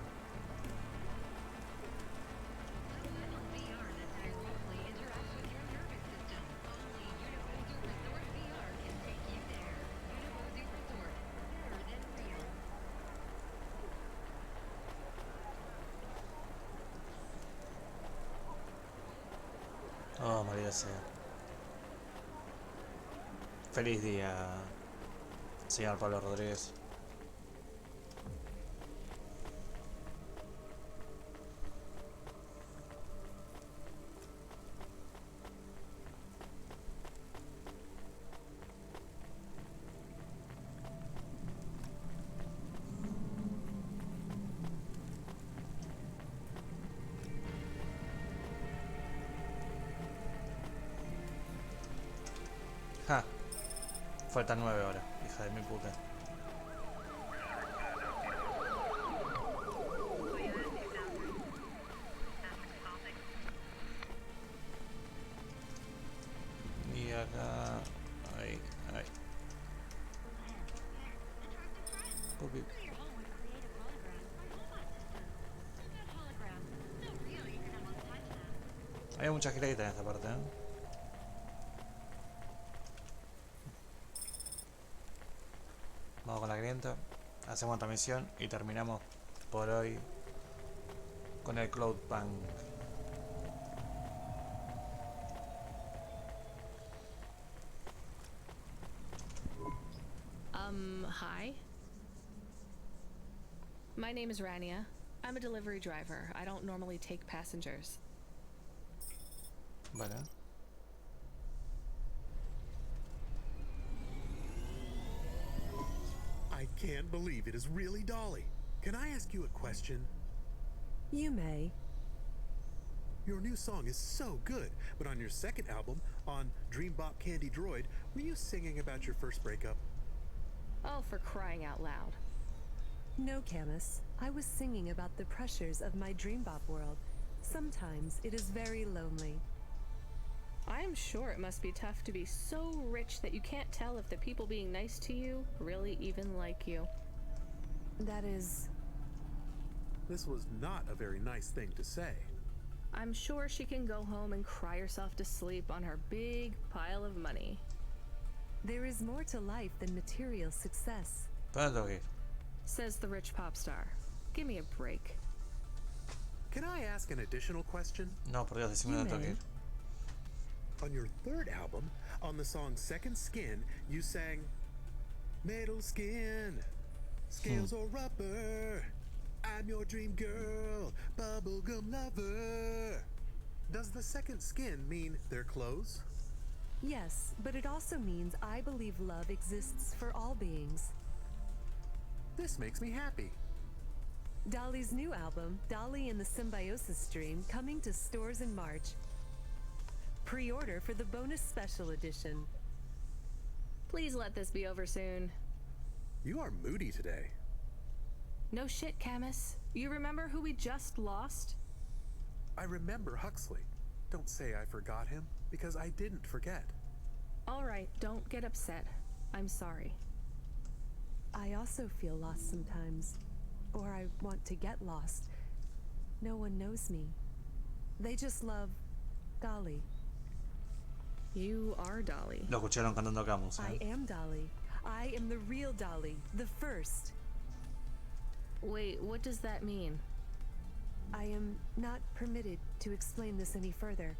sea. Feliz día, señor Pablo Rodríguez. Ja. Faltan 9 horas, hija de mi puta. Y acá... Ahí, ahí. Pupi. Hay mucha giradita en esta parte, ¿eh? Vamos con la clienta, hacemos otra misión y terminamos por hoy con el Cloudpunk. Hi. My name is Rania. I'm a delivery driver. I don't normally take passengers. Vale. I can't believe it is really Dolly. Can I ask you a question? You may. Your new song is so good, but on your second album, on Dream Bop Candy Droid, were you singing about your first breakup? Oh, for crying out loud. No, Camus. I was singing about the pressures of my dream bop world. Sometimes it is very lonely. I am sure it must be tough to be so rich that you can't tell if the people being nice to you really even like you. That is... This was not a very nice thing to say. I'm sure she can go home and cry herself to sleep on her big pile of money. There is more to life than material success. Says the rich pop star. Give me a break. Can I ask an additional question? No, por Dios, decime dónde tengo que ir. On your third album, on the song Second Skin, you sang metal skin, scales or rubber, I'm your dream girl, bubblegum lover. Does the second skin mean their clothes? Yes, but it also means I believe love exists for all beings. This makes me happy. Dolly's new album, Dolly and the Symbiosis Dream, coming to stores in March. Pre-order for the bonus special edition. Please let this be over soon. You are moody today. No shit, Camus. You remember who we just lost? I remember Huxley. Don't say I forgot him, because I didn't forget. All right, don't get upset. I'm sorry. I also feel lost sometimes. Or I want to get lost. No one knows me. They just love Dolly. You are Dolly. Lo escucharon cantando Camus, I am Dolly. I am the real Dolly, the first. Wait, what does that mean? I am not permitted to explain this any further.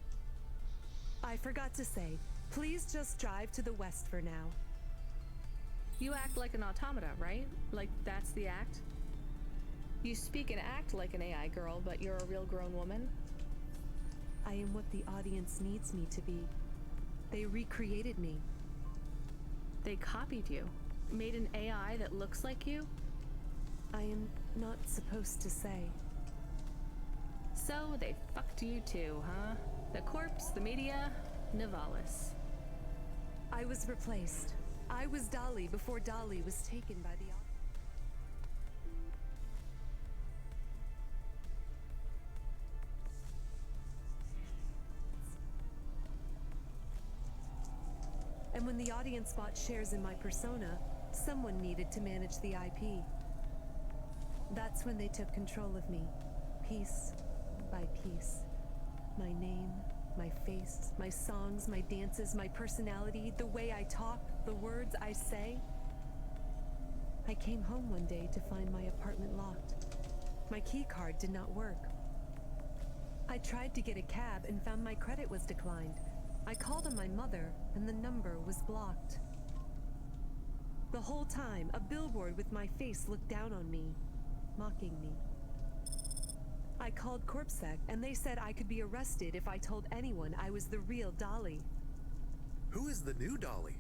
I forgot to say, please just drive to the west for now. You act like an automata, right? Like that's the act? You speak and act like an AI girl, but you're a real grown woman? I am what the audience needs me to be. They recreated me. They copied you? Made an AI that looks like you? I am not supposed to say. So they fucked you too, huh? The corpse, the media, Nivalis. I was replaced. I was Dolly before Dolly was taken by the... And when the audience bought shares in my persona, someone needed to manage the IP. That's when they took control of me, piece by piece. My name, my face, my songs, my dances, my personality, the way I talk, the words I say. I came home one day to find my apartment locked. My key card did not work. I tried to get a cab and found my credit was declined. I called on my mother, and the number was blocked. The whole time, a billboard with my face looked down on me, mocking me. I called CorpSec, and they said I could be arrested if I told anyone I was the real Dolly. Who is the new Dolly?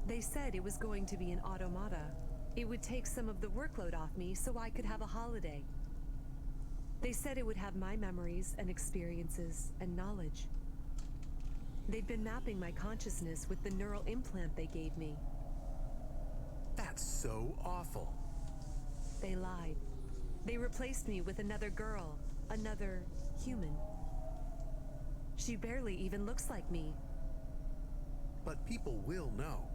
They said it was going to be an automata. It would take some of the workload off me so I could have a holiday. They said it would have my memories and experiences and knowledge. They'd been mapping my consciousness with the neural implant they gave me. That's so awful. They lied. They replaced me with another girl, another human. She barely even looks like me. But people will know.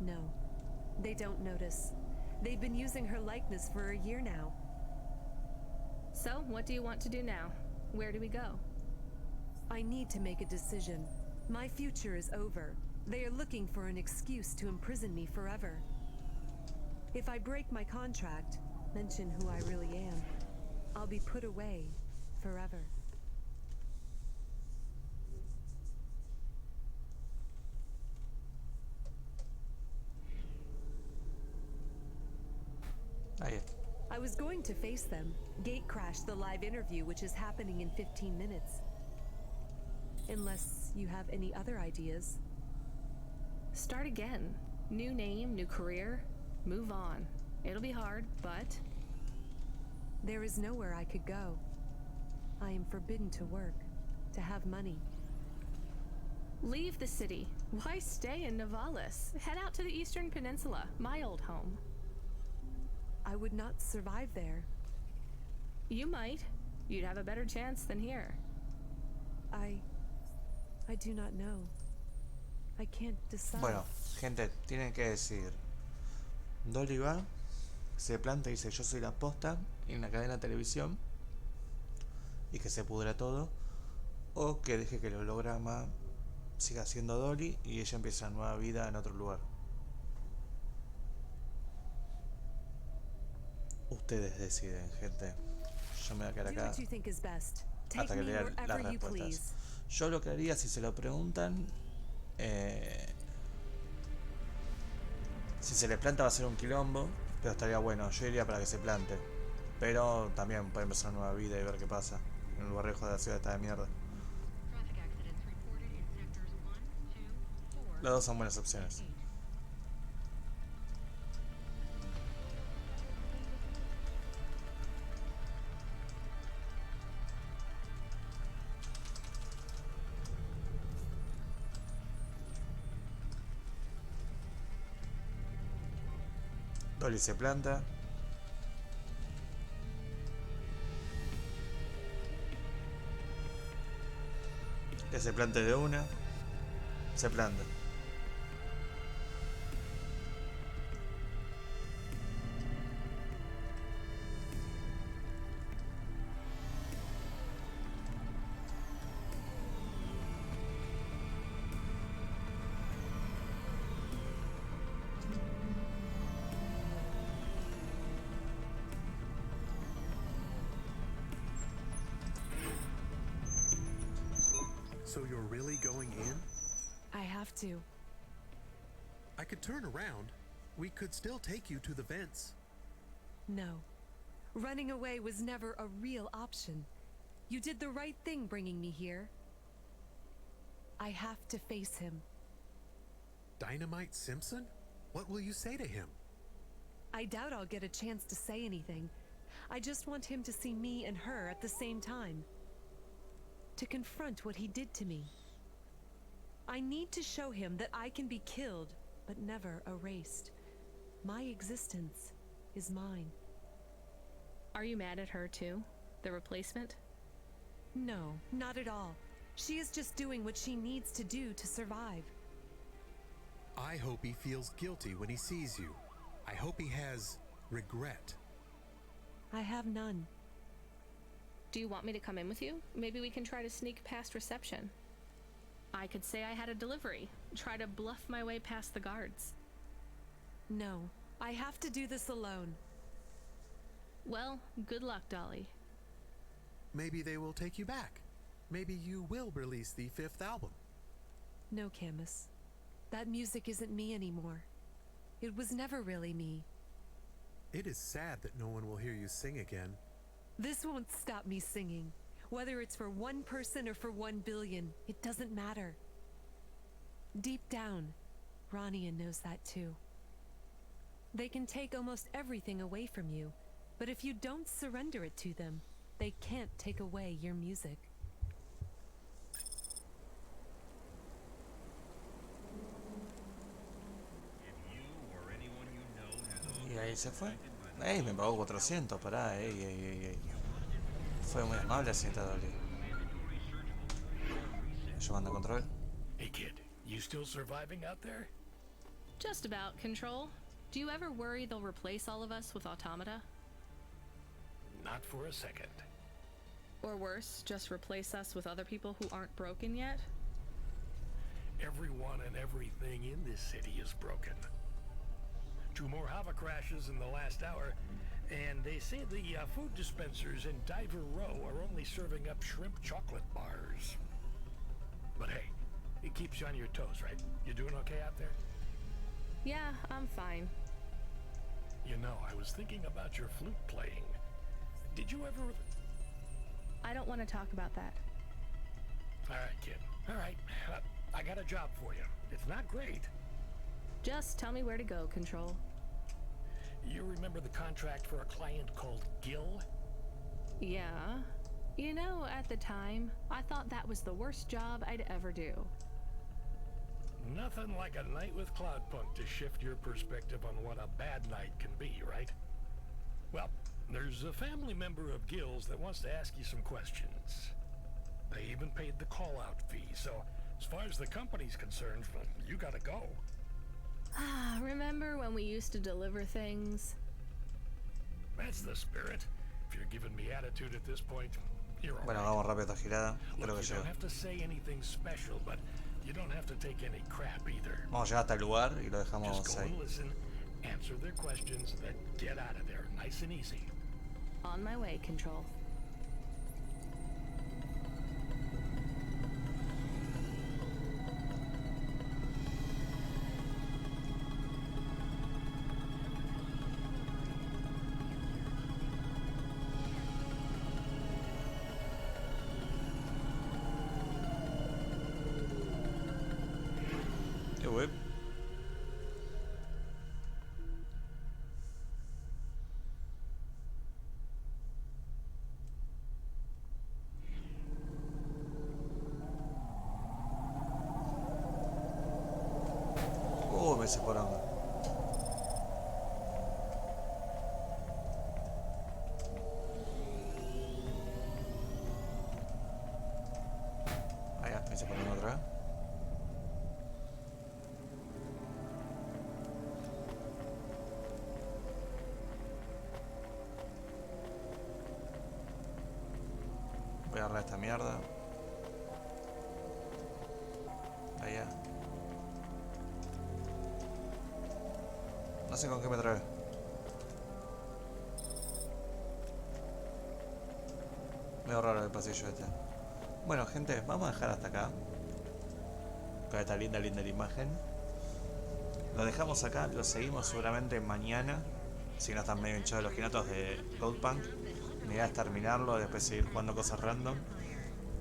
No, they don't notice. They've been using her likeness for a year now. So, what do you want to do now? Where do we go? I need to make a decision. My future is over. They are looking for an excuse to imprison me forever. If I break my contract, mention who I really am, I'll be put away forever. I was going to face them, gate crash the live interview which is happening in 15 minutes. Unless you have any other ideas. Start again. New name, new career. Move on. It'll be hard, but... There is nowhere I could go. I am forbidden to work, to have money. Leave the city. Why stay in Nivalis? Head out to the Eastern Peninsula, my old home. I would not survive there. You might. You'd have a better chance than here. I do not know. I can't decide. Bueno, gente, tienen que decir. Dolly va, se planta y dice yo soy la posta en la cadena de televisión y que se pudra todo, o que deje que el holograma siga siendo Dolly y ella empieza una nueva vida en otro lugar. Ustedes deciden, gente. Yo me voy a quedar acá hasta que lea las respuestas. Yo lo que haría, si se lo preguntan, si se le planta va a ser un quilombo, pero estaría bueno. Yo iría para que se plante, pero también puede empezar una nueva vida y ver qué pasa en el barrejo de la ciudad está de mierda. Las dos son buenas opciones. Dolly se planta. Que se plante de una. Se planta. So you're really going in? I have to. I could turn around. We could still take you to the vents. No. Running away was never a real option. You did the right thing bringing me here. I have to face him. Dynamite Simpson? What will you say to him? I doubt I'll get a chance to say anything. I just want him to see me and her at the same time. To confront what he did to me. I need to show him that I can be killed, but never erased. My existence is mine. Are you mad at her too? The replacement? No, not at all. She is just doing what she needs to do to survive. I hope he feels guilty when he sees you. I hope he has regret. I have none. Do you want me to come in with you? Maybe we can try to sneak past reception. I could say I had a delivery. Try to bluff my way past the guards. No, I have to do this alone. Well, good luck, Dolly. Maybe they will take you back. Maybe you will release the 5th album. No, Camus. That music isn't me anymore. It was never really me. It is sad that no one will hear you sing again. This won't stop me singing. Whether it's for one person or for 1 billion, it doesn't matter. Deep down, Rania knows that too. They can take almost everything away from you, but if you don't surrender it to them, they can't take away your music. Y ahí se fue. ¡Ey! Me pagó 400, pará, ey. Fue muy amable, señorita Dolly. Llamando a control. Hey kid, you still surviving out there? Just about, Control. Do you ever worry they'll replace all of us with automata? Not for a second. Or worse, just replace us with other people who aren't broken yet? Everyone and everything in this city is broken. 2 more hover crashes in the last hour, and they say the food dispensers in Diver Row are only serving up shrimp chocolate bars. But hey, it keeps you on your toes, right? You doing okay out there? Yeah, I'm fine. You know, I was thinking about your flute playing. Did you ever... I don't want to talk about that. All right, kid. All right. I got a job for you. It's not great. Just tell me where to go, Control. You remember the contract for a client called Gil? Yeah. You know, at the time, I thought that was the worst job I'd ever do. Nothing like a night with Cloudpunk to shift your perspective on what a bad night can be, right? Well, there's a family member of Gil's that wants to ask you some questions. They even paid the call-out fee, so as far as the company's concerned, you gotta go. Ah, remember when we used to deliver things? That's the spirit. If you're giving me attitude at this point, you're all Bueno, right. vamos rápido a esta girada. Creo que You llego. don't have to say anything special, but you don't have to take any crap either. Vamos a llegar hasta el lugar y lo dejamos Just go ahí. and listen, answer their questions, then get out of there, nice and easy. On my way, Control. Web. Me hice poronga. Ahí me hice poronga otra vez. Voy a agarrar esta mierda. Allá. No sé con qué me trae. Medio raro el pasillo este. Bueno, gente, vamos a dejar hasta acá. Con esta linda imagen. Lo dejamos acá, lo seguimos seguramente mañana. Si no están medio hinchados los giratos de Cloudpunk. Mi idea es terminarlo, después seguir jugando cosas random.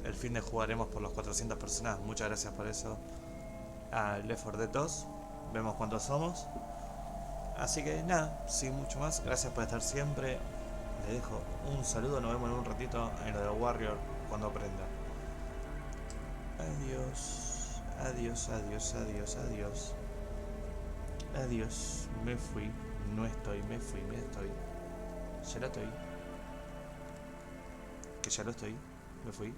El fin de jugaremos por los 400 personas. Muchas gracias por eso. Al Left 4 Dead 2. Vemos cuántos somos. Así que nada, sin mucho más. Gracias por estar siempre. Les dejo un saludo. Nos vemos en un ratito en lo de Warrior cuando aprenda. Adiós. Adiós, adiós, adiós, adiós. Adiós. Me fui. No estoy, me fui, me estoy. Ya lo estoy. Que ya lo estoy. Me fui.